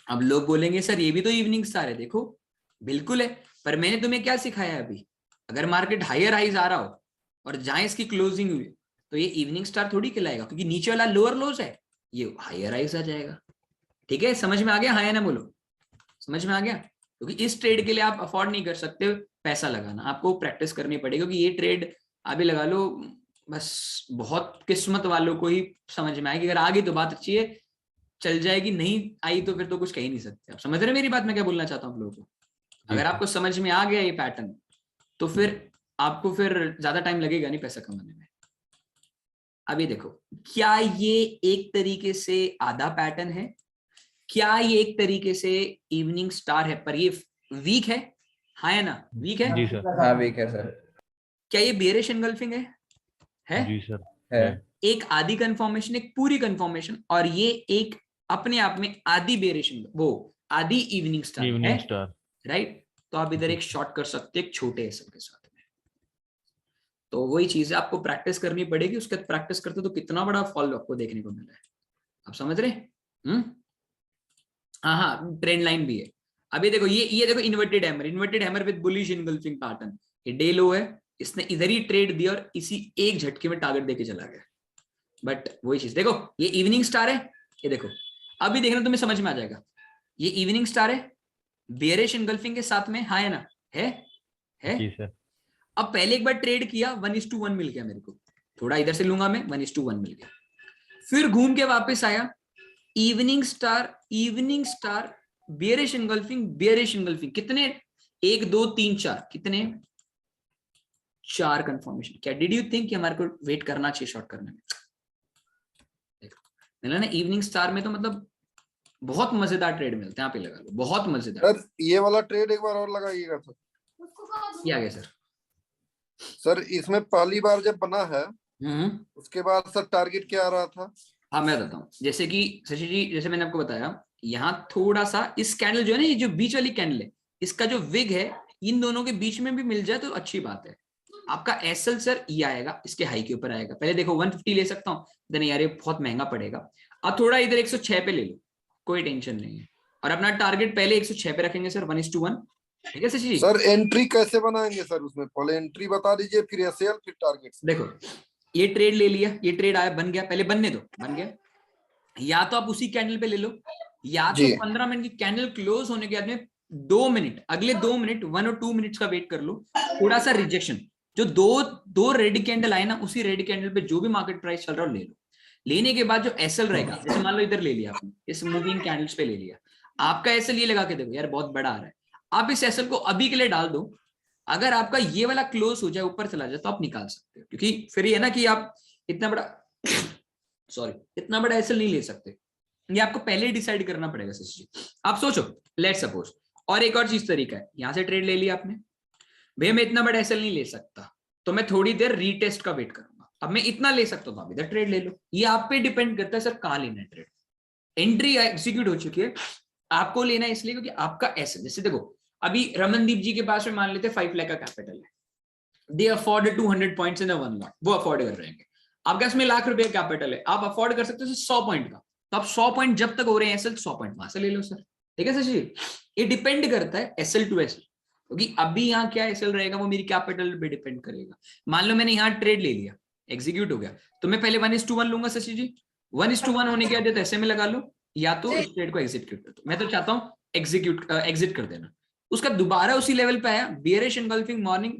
अब लोग बोलेंगे सर ये भी तो इवनिंग स्टार है, देखो बिल्कुल है। पर मैंने तुम्हें क्या सिखाया अभी, अगर मार्केट हायर हाइज आ रहा हो और जहां इसकी क्लोजिंग हुई तो ये इवनिंग स्टार थोड़ी कहलाएगा, क्योंकि नीचे वाला लोअर लोज है, ये हायर हाइज आ जाएगा। ठीक है, समझ में आ गया? हाँ या ना बोलो, समझ में आ गया? क्योंकि इस ट्रेड के लिए आप अफोर्ड नहीं कर सकते पैसा लगाना, आपको प्रैक्टिस करनी पड़ेगी। क्योंकि ये ट्रेड अभी लगा लो, बस बहुत किस्मत वालों को ही समझ में आएगी। अगर आ गई तो बात अच्छी है, चल जाएगी, नहीं आई तो फिर तो कुछ कह ही नहीं सकते। आप समझ रहे मेरी बात, मैं क्या बोलना चाहता हूँ आप लोगों को? अगर आपको समझ में आ गया ये पैटर्न तो फिर आपको फिर ज्यादा टाइम लगेगा नहीं पैसा कमाने में। अभी देखो, क्या ये एक तरीके से आधा पैटर्न है, क्या ये एक तरीके से इवनिंग स्टार है, पर ये वीक है? हाँ या ना? वीक है जी सर। हाँ वीक है सर। क्या ये बेयरिश एंगल्फिंग है? जी सर है। एक आधी कंफर्मेशन, एक पूरी कंफर्मेशन, और ये एक अपने आप में आधी बेयरिश, वो आधी इवनिंग स्टार है, राइट? तो आप इधर एक शॉट कर सकते हैं छोटे एसएल के साथ में। तो वही चीज है, आपको प्रैक्टिस करनी पड़ेगी। उसके बाद प्रैक्टिस करते तो कितना बड़ा फॉल आपको देखने को मिला है, आप समझ रहे? हाँ, ट्रेंड लाइन भी है। अभी देखो, ये देखो inverted hammer with bullish engulfing pattern. ये डे लो है, इसने इधर ही ट्रेड दिया और इसी एक झटके में टारगेट देके चला गया। बट वही चीज देखो, ये इवनिंग स्टार है, ये देखो अभी देखना तुम्हें समझ में आ जाएगा। ये इवनिंग स्टार है बेयरिश इनगल्फिंग के साथ में, हाँ है ना? है जी सर। अब पहले एक बार ट्रेड किया, 1:1 मिल गया मेरे को, थोड़ा इधर से लूंगा मैं, 1:1 मिल गया। फिर घूम के वापस आया, इवनिंग स्टार बेयरिश इनगल्फिंग, कितने? 1 2 3 4, कितने? 4 कंफर्मेशन। क्या डिड यू थिंक कि हमारे को वेट करना चाहिए शॉर्ट करने में? देखो ना, इवनिंग स्टार में तो मतलब बहुत मजेदार ट्रेड मिलते हैं, आप ही लगा लो, बहुत मजेदार। सर ये वाला ट्रेड एक बार और लगाइएगा सर। क्या गया सर? सर इसमें पहली बार जब बना है उसके बाद सर टारगेट क्या आ रहा था? हाँ मैं बताता हूँ, जैसे कि शशि जी, जैसे मैंने आपको बताया, यहाँ थोड़ा सा इस कैंडल जो है ना, ये जो बीच वाली कैंडल है, इसका जो विग है, इन दोनों के बीच में भी मिल जाए तो अच्छी बात है। आपका एसएल सर ये आएगा, इसके हाई के ऊपर आएगा। पहले देखो 150 ले सकता हूँ, देन यार ये बहुत महंगा पड़ेगा। अब थोड़ा इधर 106 पे ले लो, कोई टेंशन नहीं है, और अपना टारगेट पहले 106 पे रखेंगे सर, 1:1। ठीक है शशि जी? सर एंट्री कैसे बनाएंगे सर? उसमें पहले एंट्री बता दीजिए, फिर एसएल, फिर टारगेट। देखो ये ट्रेड ले लिया, ये ट्रेड आया, बन गया, पहले बनने दो, बन गया। या तो आप उसी कैंडल पे ले लो, या तो 15 मिनट की कैंडल क्लोज होने के बाद में 2 मिनट, अगले 2 मिनट 1 और 2 मिनट्स का वेट कर लो। थोड़ा सा रिजेक्शन, जो दो रेड कैंडल आए ना, उसी रेड कैंडल पे जो भी मार्केट प्राइस चल रहा है ले लो। लेने के बाद जो एसएल रहेगा, जैसे मान लो इधर ले लिया आपने, इस मूविंग कैंडल्स पे ले लिया, आपका एसएल ये लगा के देखो यार बहुत बड़ा आ रहा है, आप इस एसएल को अभी के लिए डाल दो, अगर आपका ये वाला क्लोज हो जाए, ऊपर चला जाए, तो आप निकाल सकते हो, क्योंकि फिर ये ना कि आप इतना बड़ा सॉरी इतना बड़ा एसएल नहीं ले सकते, ये आपको पहले ही डिसाइड करना पड़ेगा शशि। आप सोचो, लेट सपोज, और एक और चीज तरीका है, यहां से ट्रेड ले लिया आपने, भैया मैं इतना बड़ा एसएल नहीं ले सकता, तो मैं थोड़ी देर रीटेस्ट का वेट करूंगा, अब मैं इतना ले सकता हूं तो आप इधर ट्रेड ले लो। ये आप पे डिपेंड करता है सर कहां लेना है ट्रेड। एंट्री एग्जीक्यूट हो चुकी है, आपको लेना है इसलिए क्योंकि आपका एसएल, जैसे देखो अभी रमनदीप जी के पास में मान लेते 5 लाख का कैपिटल है, दे अफोर्ड 200 पॉइंट्स इन 1 लाख, वो अफोर्ड कर रहे हैं। आपके पास में लाख रुपए कैपिटल है, आप अफोर्ड कर सकते हो 100 पॉइंट का, तो आप 100 पॉइंट जब तक हो रहे हैं एसएल, 100 पॉइंट वहां से ले लो सर। ठीक है सर जी, ये डिपेंड करता है एसएल टू एसएल, क्योंकि अभी यहाँ क्या एसएल रहेगा वो मेरी कैपिटल पे डिपेंड करेगा। मान लो मैंने यहाँ ट्रेड ले लिया, एग्जीक्यूट हो गया, तो मैं पहले 1:1 लूंगा शशि जी, 1:1 होने के बाद ऐसे में लगा लो, या तो इस ट्रेड को एग्जीक्यूट कर दो। मैं तो चाहता हूँ एग्जिट कर देना, उसका दोबारा उसी लेवल पे आया, bearish engulfing, morning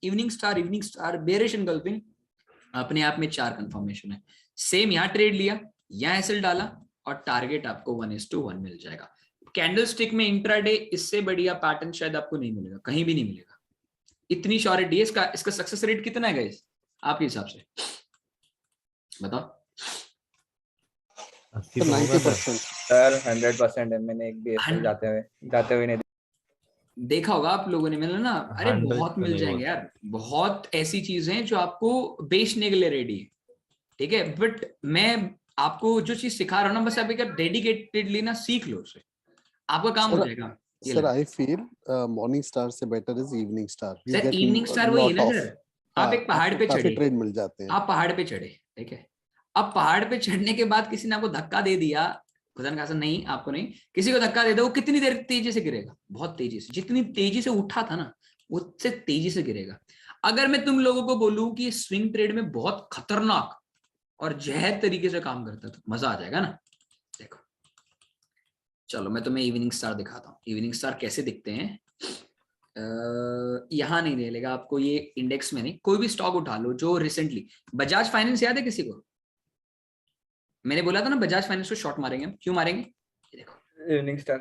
evening star, bearish engulfing, अपने आप में 4 कंफर्मेशन है। सेम यहाँ ट्रेड लिया, यहाँ एसएल डाला, और टारगेट आपको 1:1 मिल जाएगा। कैंडलस्टिक में इंट्राडे इससे बढ़िया पैटर्न शायद आपको नहीं मिलेगा, कहीं भी नहीं मिलेगा। इतनी श्योरिटी है इसका सक्सेस रेट कितना है गाइस आपके हिसाब से बताओ? 90%। सर 100% है, मैंने एक भी एसएल जाते हुए नहीं देखा होगा आप लोगों ने, मिला ना, अरे बहुत मिल जाएंगे यार, बहुत ऐसी चीजें हैं जो आपको बेचने के लिए रेडी है। ठीक है, बट मैं आपको जो चीज सिखा रहा हूँ ना, बस आप एक डेडिकेटेडली ना सीख लो उसे, आपका काम हो जाएगा। Sir I feel morning star से better is evening star. Sir evening star वही है ना सर, आप एक पहाड़ पे चढ़े, ट्रेड मिल जाते हैं, आप पहाड़ पे चढ़े, ठीक है, अब पहाड़ पे चढ़ने के बाद किसी ने आपको धक्का दे दिया, खुदा न खासा नहीं, आपको नहीं, किसी को धक्का दे दो, वो कितनी देर तेजी से गिरेगा? बहुत तेजी से, जितनी तेजी से उठा था ना उससे तेजी से गिरेगा। अगर मैं तुम लोगों को बोलूं कि स्विंग ट्रेड में बहुत खतरनाक और जहर तरीके से काम करता है, तो मजा आ जाएगा ना। देखो चलो मैं तुम्हें इवनिंग स्टार दिखाता हूँ, इवनिंग स्टार कैसे दिखते हैं। यहां नहीं मिलेगा आपको, ये इंडेक्स में नहीं, कोई भी स्टॉक उठा लो जो रिसेंटली, बजाज फाइनेंस याद है किसी को? मैंने बोला था ना बजाज फाइनेंस को शॉर्ट मारेंगे हम, क्यों मारेंगे? ये देखो इवनिंग स्टार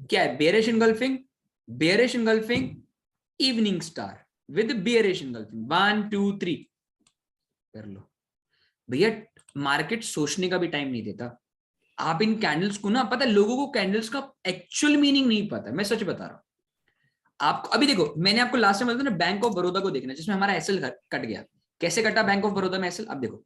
क्या है, bearish engulfing evening star with bearish engulfing, 1 2 3 कर लो भैया। मार्केट सोचने का भी टाइम नहीं देता। आप इन कैंडल्स को ना, पता है लोगों को कैंडल्स का एक्चुअल मीनिंग नहीं पता है, मैं सच बता रहा हूं आपको। अभी देखो मैंने आपको लास्ट टाइम बताया ना, बैंक ऑफ बड़ौदा को देखना, जिसमें हमारा एसएल कट गया, कैसे कटा बैंक ऑफ बड़ौदा में एसएल। अब देखो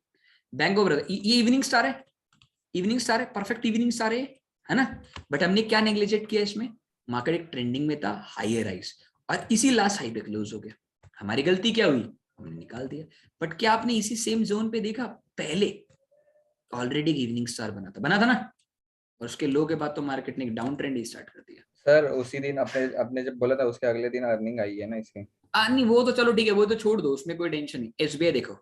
बैंक ऑफ बड़ौदा, ये इवनिंग स्टार है, परफेक्ट इवनिंग स्टार है ना, बट हमने क्या नेग्लिजेक्ट किया इसमें? मार्केट एक ट्रेंडिंग में था, हायर राइज, और इसी लास्ट हाई पे क्लोज हो गया। हमारी गलती क्या हुई? हमने निकाल दिया। बट क्या आपने इसी सेम जोन पे देखा? पहले ऑलरेडी इवनिंग स्टार बना था ना, और उसके लो के बाद तो मार्केट ने एक डाउन ट्रेंड ही स्टार्ट कर दिया। सर उसी दिन आपने जब बोला था उसके अगले दिन अर्निंग आई है ना इसकी। नहीं वो तो चलो ठीक है, वो तो छोड़ दो, उसमें कोई टेंशन नहीं। एसबीआई देखो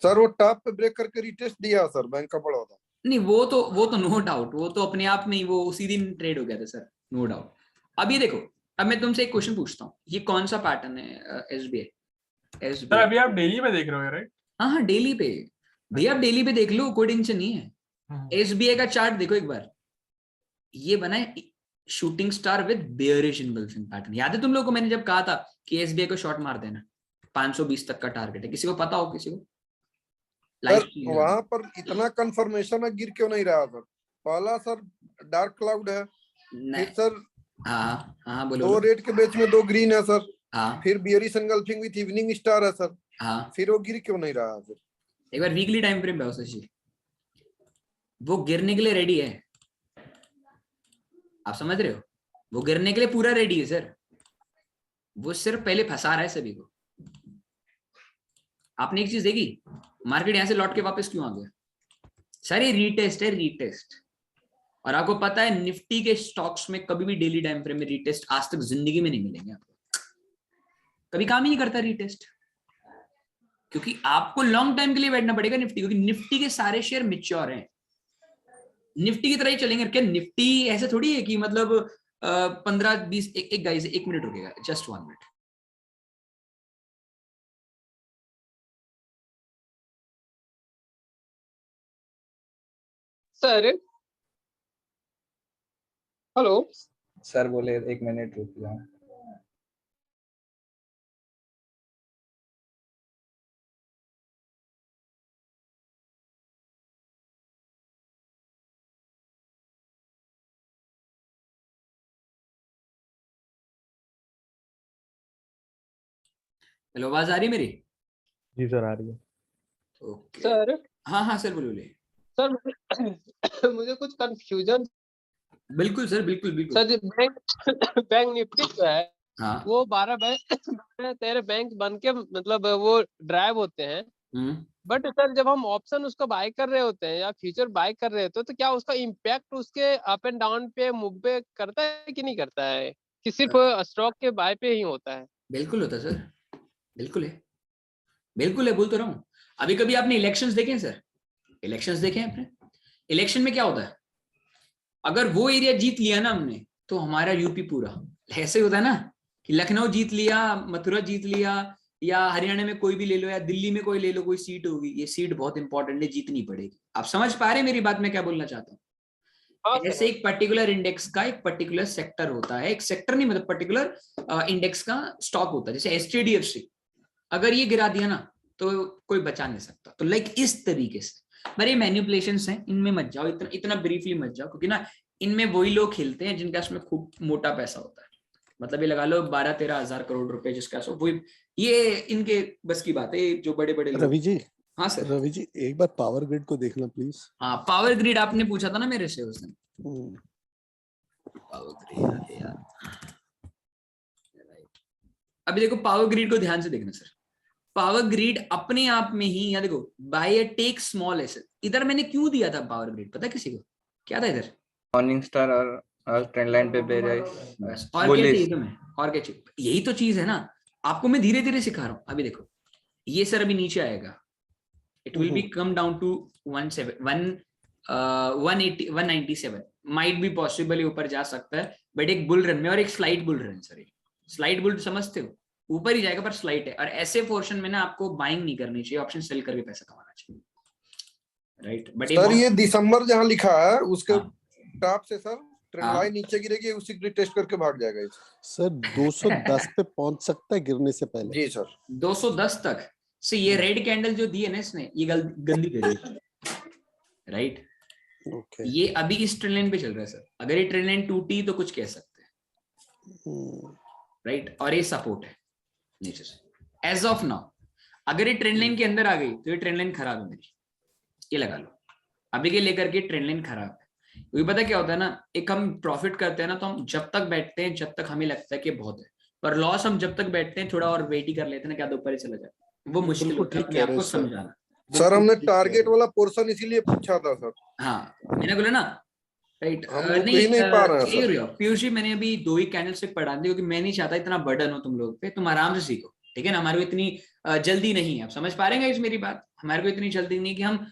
सर, वो टॉप पे ब्रेक करके रिटेस्ट दिया सर बैंक का बड़ौदा। नहीं, वो तो नो डाउट, वो तो अपने आप में ही वो उसी दिन ट्रेड हो गया था सर, नो डाउट। अब ये देखो, अब मैं तुमसे एक क्वेश्चन पूछता हूँ, ये कौन सा पैटर्न है एसबीआई? सर अभी आप डेली में देख रहे हो राइट? हाँ डेली पे भैया, आप डेली पे देख लो, कोई टेंशन नहीं है। एसबीआई का चार्ट देखो एक बार, ये बना है shooting star with bearish engulfing pattern. याद है तुम लोगों को मैंने जब कहा था कि एसबीआई को शॉर्ट मार देना, 520 तक का टारगेट है, किसी को पता हो? किसी को सर वहां पर इतना कंफर्मेशन है, गिर क्यों नहीं रहा सर? पहला सर डार्क क्लाउड है, फिर सर हाँ बोलो, 2 रेड के बीच में 2 ग्रीन है सर, हाँ फिर bearish engulfing with evening star है सर, हाँ। फिर वो गिर क्यों नहीं रहा सर? एक बार वीकली टाइम फ्रेम पे शशि, वो गिरने के लिए रेडी है, आप समझ रहे हो? वो गिरने के लिए पूरा रेडी है सर, वो सिर्फ पहले फंसा रहा है सभी को। आपने एक चीज देखी, मार्केट यहां से लौट के वापस क्यों आ गया? सर ये रीटेस्ट है, रीटेस्ट। और आपको पता है निफ्टी के स्टॉक्स में कभी भी डेली टाइम फ्रेम में रीटेस्ट आज तक जिंदगी में नहीं मिलेंगे आपको, कभी काम ही नहीं करता रीटेस्ट, क्योंकि आपको लॉन्ग टाइम के लिए बैठना पड़ेगा निफ्टी, क्योंकि निफ्टी के सारे शेयर मैच्योर हैं, निफ्टी की तरह ही चलेंगे। क्या निफ्टी ऐसे थोड़ी है कि मतलब 15-20 एक गाइस 1 मिनट रुकेगा, just 1 minute. Sir hello sir बोले 1 मिनट रुक जाओ। हेलो, आवाज आ रही है मेरी? जी सर आ रही है। ओके। सर हाँ सर, बोलिए। सर मुझे कुछ कंफ्यूजन। बिल्कुल सर, बिल्कुल बिल्कुल। सर जो बैंक निफ्टी जो है हाँ। वो 12 13 बैंक बन के मतलब वो ड्राइव होते हैं, बट सर जब हम ऑप्शन उसका बाय कर रहे होते हैं या फ्यूचर बाय कर रहे होते हैं तो क्या उसका इम्पैक्ट उसके अप एंड डाउन पे मूव पे करता है कि नहीं करता है, कि सिर्फ स्टॉक के बाय पे ही होता है? बिल्कुल होता है सर, बिल्कुल है, बिल्कुल है, बोल तो रहा हूँ। अभी कभी आपने इलेक्शंस देखे हैं सर? इलेक्शंस देखे हैं आपने? इलेक्शन में क्या होता है, अगर वो एरिया जीत लिया ना हमने तो हमारा यूपी पूरा, ऐसे होता है ना कि लखनऊ जीत लिया, मथुरा जीत लिया, या हरियाणा में कोई भी ले लो, या दिल्ली में कोई ले लो, कोई सीट होगी, ये सीट बहुत इंपॉर्टेंट है, जीतनी पड़ेगी। आप समझ पा रहे हैं मेरी बात, मैं क्या बोलना चाहता हूँ? ऐसे एक पर्टिकुलर इंडेक्स का एक पर्टिकुलर सेक्टर होता है, एक सेक्टर नहीं मतलब पर्टिकुलर इंडेक्स का स्टॉक होता है, जैसे HDFC, अगर ये गिरा दिया ना तो कोई बचा नहीं सकता। तो लाइक इस तरीके से मेरे मैनिपुलेशंस हैं, इनमें मत जाओ, इतना ब्रीफली मत जाओ, क्योंकि ना इनमें वही लोग खेलते हैं जिनका इसमें खूब मोटा पैसा होता है, मतलब ये लगा लो 12-13 हजार करोड़ रुपए जिसका, सो वो ये इनके बस की बात है, जो बड़े बड़े लोग। रवि जी, हाँ सर। रवि जी एक बार पावर ग्रिड को देखना प्लीज। हाँ, पावर ग्रिड आपने पूछा था ना मेरे से उस दिन। पावर ग्रिड यार, अभी देखो पावर ग्रिड को ध्यान से देखना सर। पावर ग्रिड अपने आप में ही, या देखो बाय अ टेक स्मॉल एसेट, इधर मैंने क्यों दिया था पावर ग्रिड, पता किसी को क्या था इधर? मॉर्निंग स्टार और ट्रेंड लाइन पे बेरिश, और क्या चाहिए तुम्हें, और क्या चाहिए? यही तो चीज है ना, आपको मैं धीरे धीरे सिखा रहा हूँ। अभी देखो ये सर अभी नीचे आएगा, it will be come down to 197, might be possible ऊपर जा सकता है, बट एक बुल रन में, और एक slide bull run, sir slide bull समझते हो, ऊपर ही जाएगा पर स्लाइड है, और ऐसे पोर्शन में ना आपको बाइंग नहीं करनी चाहिए, ऑप्शन सेल करके पैसा कमाना चाहिए, राइट? बट सर ये दिसंबर जहाँ लिखा है उसके टॉप से सर ट्रेंड लाइन नीचे गिरेगी, उसी को टेस्ट करके भाग जाएगा सर 210 पे पहुंच सकता है गिरने से पहले। जी सर 210 तक से ये रेड कैंडल जो दी है ना इसने, ये गंदी करी, राइट? ये अभी इस ट्रेंड लाइन पे चल रहा है सर, अगर ये ट्रेंड लाइन टूटी तो कुछ कह सकते हैं, राइट? और ये सपोर्ट है नीचे से एज ऑफ नाउ। अगर ये ट्रेंड लाइन के अंदर आ गई तो ये ट्रेंड लाइन खराब है मेरी, ये लगा लो, अभी के लेकर के ट्रेंड लाइन खराब है। क्योंकि पता क्या होता है ना, एक हम प्रॉफिट करते हैं ना तो हम जब तक बैठते हैं, जब तक हमें लगता है कि बहुत है, पर लॉस हम जब तक बैठते हैं थोड़ा और वेट ही कर लेते हैं ना, क्या ऊपर ही चला जाए, वो मुश्किल होता है अपने आप को समझाना। सर हमने टारगेट वाला पोर्शन इसीलिए पूछा था सर। हाँ मैंने बोला ना, राइट? नहीं पा रहे पीयूष जी, मैंने अभी 2 ही कैंडल स्टिक पढ़ा दी, क्योंकि मैं नहीं चाहता इतना बर्डन हो तुम लोग पे, तुम आराम से सीखो, ठीक है ना? हमारे को इतनी जल्दी नहीं है, आप समझ पा रहे हैं इस मेरी बात, हमारे को इतनी जल्दी नहीं कि हम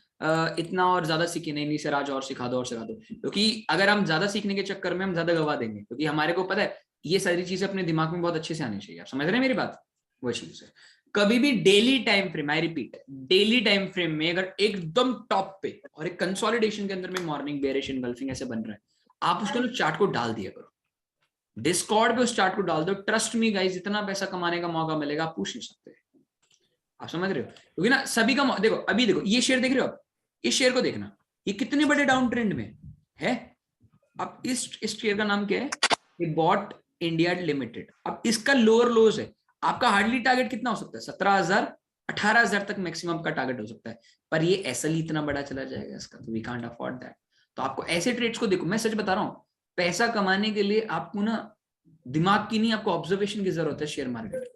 इतना और ज्यादा सीखे, नहीं सर आज और सिखा दो और सिखा दो, क्योंकि अगर हम ज्यादा सीखने के चक्कर में हम ज्यादा गवा देंगे, क्योंकि हमारे को पता है ये सारी चीजें अपने दिमाग में बहुत अच्छे से आनी चाहिए, आप समझ रहे हैं मेरी बात? वो चीज है, कभी भी daily time frame, I repeat daily time frame में अगर एकदम टॉप पे और एक कंसोलिडेशन के अंदर में मॉर्निंग बेयरिश एंगल्फिंग ऐसे बन रहा है, आप उसके चार्ट को डाल दिया करो, डिस्कॉर्ड पे उस चार्ट को डाल दो, ट्रस्ट मी गाइस, इतना पैसा कमाने का मौका मिलेगा आप पूछ नहीं सकते, आप समझ रहे हो? क्योंकि ना सभी का देखो, अभी देखो ये शेयर देख रहे हो आप, इस शेयर को देखना, ये कितने बड़े डाउन ट्रेंड में है। अब इस शेयर का नाम क्या है? ये बॉट इंडिया लिमिटेड। अब इसका लोअर लोज है, आपका हार्डली टारगेट कितना हो सकता है? 17,000 18,000 तक मैक्सिमम का टारगेट हो सकता है, पर ये एसएल इतना बड़ा चला जाएगा इसका, तो वी कांट अफोर्ड दैट। तो आपको ऐसे ट्रेड्स को देखो, मैं सच बता रहा हूँ, पैसा कमाने के लिए आपको ना दिमाग की नहीं, आपको ऑब्जर्वेशन की जरूरत है शेयर मार्केट में।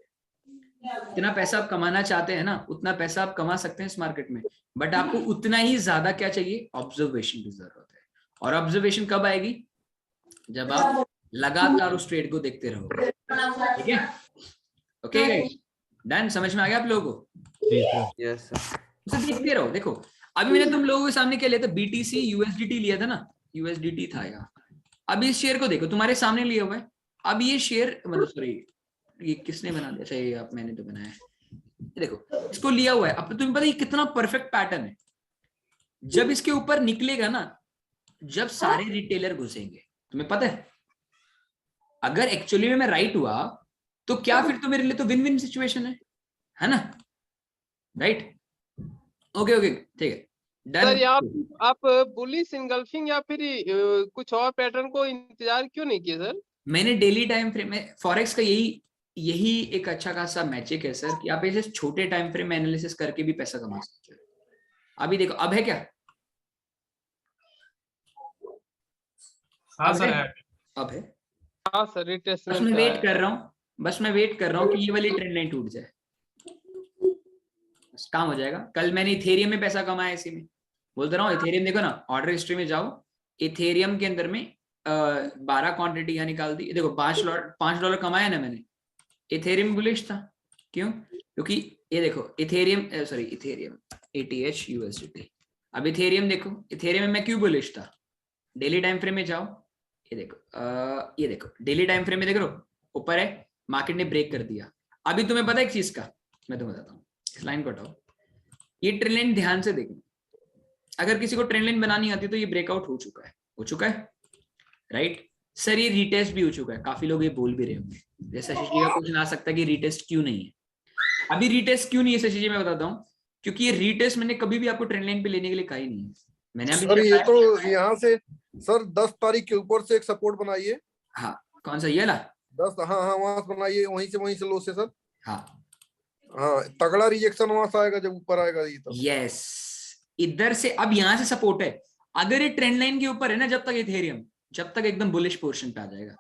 जितना पैसा आप कमाना चाहते हैं ना, उतना पैसा आप कमा सकते हैं इस मार्केट में, बट आपको उतना ही ज्यादा क्या चाहिए? ऑब्जर्वेशन की जरूरत है। और ऑब्जर्वेशन कब आएगी? जब आप लगातार उस ट्रेड को देखते रहोगे, ठीक है? Okay guys, done? समझ में आ गया आप लोगों को? Yes sir. उसे देखते रहो। देखो अभी मैंने तुम लोगों के सामने क्या लिया था? BTC USDT लिया था ना, USDT था यहाँ। अब इस शेयर को देखो, तुम्हारे सामने लिया हुआ है। अब ये शेयर मतलब सॉरी, ये किसने बना दिया? अच्छा ये आप, मैंने तो बनाया है। देखो इसको लिया हुआ है। अब तुम्हें पता है कितना परफेक्ट पैटर्न है। जब इसके ऊपर निकलेगा ना, जब सारे रिटेलर घुसेंगे, तुम्हें पता है अगर एक्चुअली में मैं राइट हुआ तो क्या फिर तो मेरे लिए तो विन विन सिचुएशन है ना? राइट? ओके ओके ठीक है डन। सर आप बुलिश इंगल्फिंग या फिर कुछ और पैटर्न को इंतजार क्यों नहीं किए सर? मैंने डेली टाइम फ्रेम में फॉरेक्स का यही यही एक अच्छा खासा मैजिक है सर कि आप ऐसे छोटे टाइम फ्रेम में एनालिसिस करके भी पैसा कमा सकते हो। अभी देखो अब है क्या? हाँ अब सर है? है। अब है। हाँ सर बस रिट्रेसमेंट मैं वेट कर रहा हूँ, बस मैं वेट कर रहा हूँ कि ये वाली ट्रेंड लाइन टूट जाए, बस काम हो जाएगा। कल मैंने इथेरियम में पैसा कमाया इसी में, बोलते रहा हूँ। इथेरियम देखो ना, ऑर्डर हिस्ट्री में जाओ, इथेरियम के अंदर में 12 क्वांटिटी यहाँ निकाल दी, देखो $5 कमाया ना मैंने। इथेरियम बुलिश था, क्यों? क्योंकि ये देखो Ethereum, sorry Ethereum ETH USDT। अब इथेरियम देखो, इथेरियम में मैं क्यों बुलिश था? डेली टाइम फ्रेम में जाओ, ये देखो, ये देखो डेली टाइम फ्रेम में देख रहे हो, ऊपर है, मार्केट ने ब्रेक कर दिया। अभी तुम्हें पता है एक चीज का, मैं तुम्हें बताता हूँ, इस लाइन को हटाओ, ये ट्रेंड लाइन ध्यान से देखना। अगर किसी को ट्रेंड लाइन बनानी आती तो ये ब्रेकआउट हो चुका है, राइट सर? ये रीटेस्ट भी हो चुका है, काफी लोग ये बोल भी रहे होंगे, जैसे शशि जी का क्वेश्चन आ सकता है कि रीटेस्ट क्यों नहीं है। अभी रीटेस्ट क्यों नहीं है शशि जी, मैं बताता हूँ, क्योंकि ये रीटेस्ट मैंने कभी भी आपको ट्रेंड लाइन पे लेने के लिए कहा ही नहीं है। मैंने अभी सर ये तो यहाँ से सर 10 तारीख के ऊपर से एक सपोर्ट बनाइए। हाँ कौन सा, ये वाला 10, हाँ हाँ वहां से बनाइए, वहीं से लो से सर। हाँ हाँ तगड़ा रिजेक्शन वहां से आएगा जब ऊपर आएगा ये तो। यस, इधर से अब यहाँ से सपोर्ट है। अगर ये ट्रेंड लाइन के ऊपर है ना, जब तक इथेरियम, जब तक एकदम बुलिश पोर्शन पे आ जाएगा,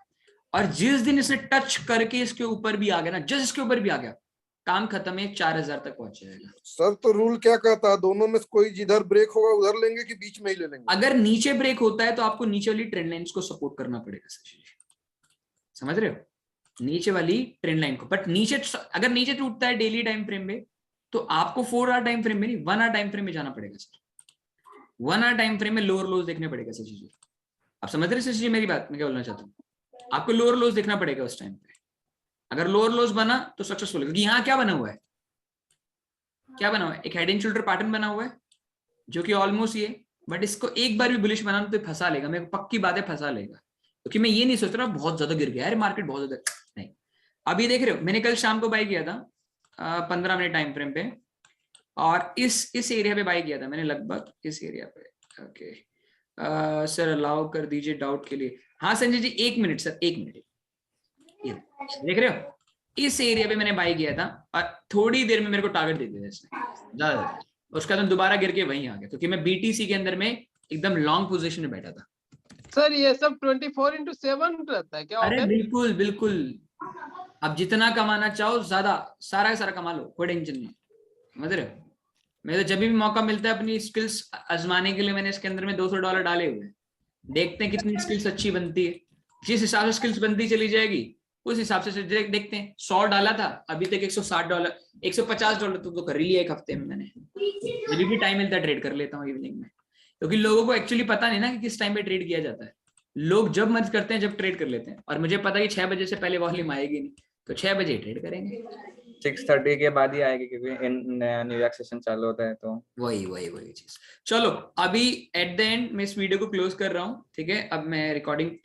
और जिस दिन इसने टच करके इसके ऊपर भी आ गया ना, जस्ट इसके ऊपर भी आ गया, काम खत्म है, 4000 तक पहुंच जाएगा। सर तो रूल क्या कहता है, दोनों में से कोई जिधर ब्रेक होगा उधर लेंगे कि बीच में ही ले लेंगे? अगर नीचे ब्रेक होता है तो आपको नीचे वाली ट्रेंड लाइंस को सपोर्ट करना पड़ेगा, समझ रहे हो? नीचे वाली ट्रेंड लाइन को। बट नीचे, अगर नीचे टूटता है डेली टाइम फ्रेम में, तो आपको 4 आवर टाइम फ्रेम में नहीं, 1 आवर टाइम फ्रेम में जाना पड़ेगा सर। 1 आवर टाइम फ्रेम में लोअर लोज देखने पड़ेगा शशि जी। आप समझ रहे शशि जी मेरी बात? मैं क्या बोलना चाहता हूँ, आपको लोअर लोज देखना पड़ेगा उस टाइम पे। अगर लोअर लोज बना तो सक्सेसफुल है, क्योंकि यहाँ क्या बना हुआ है, क्या बना हुआ है? एक हेड एंड शोल्डर पैटर्न बना हुआ है जो कि ऑलमोस्ट ये, बट इसको एक बार भी बुलिश बनाना तो फंसा लेगा, मेरे को पक्की बात है फंसा लेगा। क्योंकि मैं ये नहीं सोच रहा बहुत ज्यादा गिर गया है मार्केट, बहुत ज्यादा नहीं। अभी देख रहे हो, मैंने कल शाम को बाई किया था 15 मिनट टाइम फ्रेम पे, और इस एरिया पे बाई किया था मैंने, लगभग इस एरिया पे। ओके सर अलाउ कर दीजिए डाउट के लिए। हाँ Sanjay ji 1 minute sir, 1 minute. ये देख रहे हो, इस एरिया पे मैंने बाई किया था, और थोड़ी देर में मेरे को टारगेट दे दिया इसने, ज्यादा, उसका तो दोबारा गिर के वहीं आ गया, क्योंकि मैं BTC के अंदर में एकदम लॉन्ग पोजीशन में बैठा था। सर ये सब 24/7 रहता है क्या? अरे बिल्कुल बिल्कुल, अब जितना कमाना चाहो ज्यादा, सारा सारा कमा लो, कोई टेंशन नहीं, समझ रहे हो? मेरे जब भी मौका मिलता है अपनी स्किल्स आजमाने के लिए, मैंने इसके अंदर में $200 डाले हुए हैं। देखते हैं कितनी स्किल्स अच्छी बनती है, जिस हिसाब से स्किल्स बनती चली जाएगी उस हिसाब से देखते हैं। 100 डाला था, अभी तक $160, $150 तो कर ही लिया एक हफ्ते में मैंने। जब भी टाइम मिलता है ट्रेड कर लेता हूँ इवनिंग में, क्योंकि लोगों को एक्चुअली पता नहीं ना कि किस टाइम पे ट्रेड किया जाता है। लोग जब मर्ज करते हैं जब ट्रेड कर लेते हैं, और मुझे पता है कि 6 बजे से पहले वॉल्यूम आएगी नहीं, तो 6 बजे ट्रेड करेंगे। 6:30 के बाद ही आएगी, क्योंकि नया न्यूयॉर्क सेशन चालू होता है, तो वही चीज। चलो अभी एट द एंड मैं इस वीडियो को क्लोज कर रहा हूँ, ठीक है? अब मैं रिकॉर्डिंग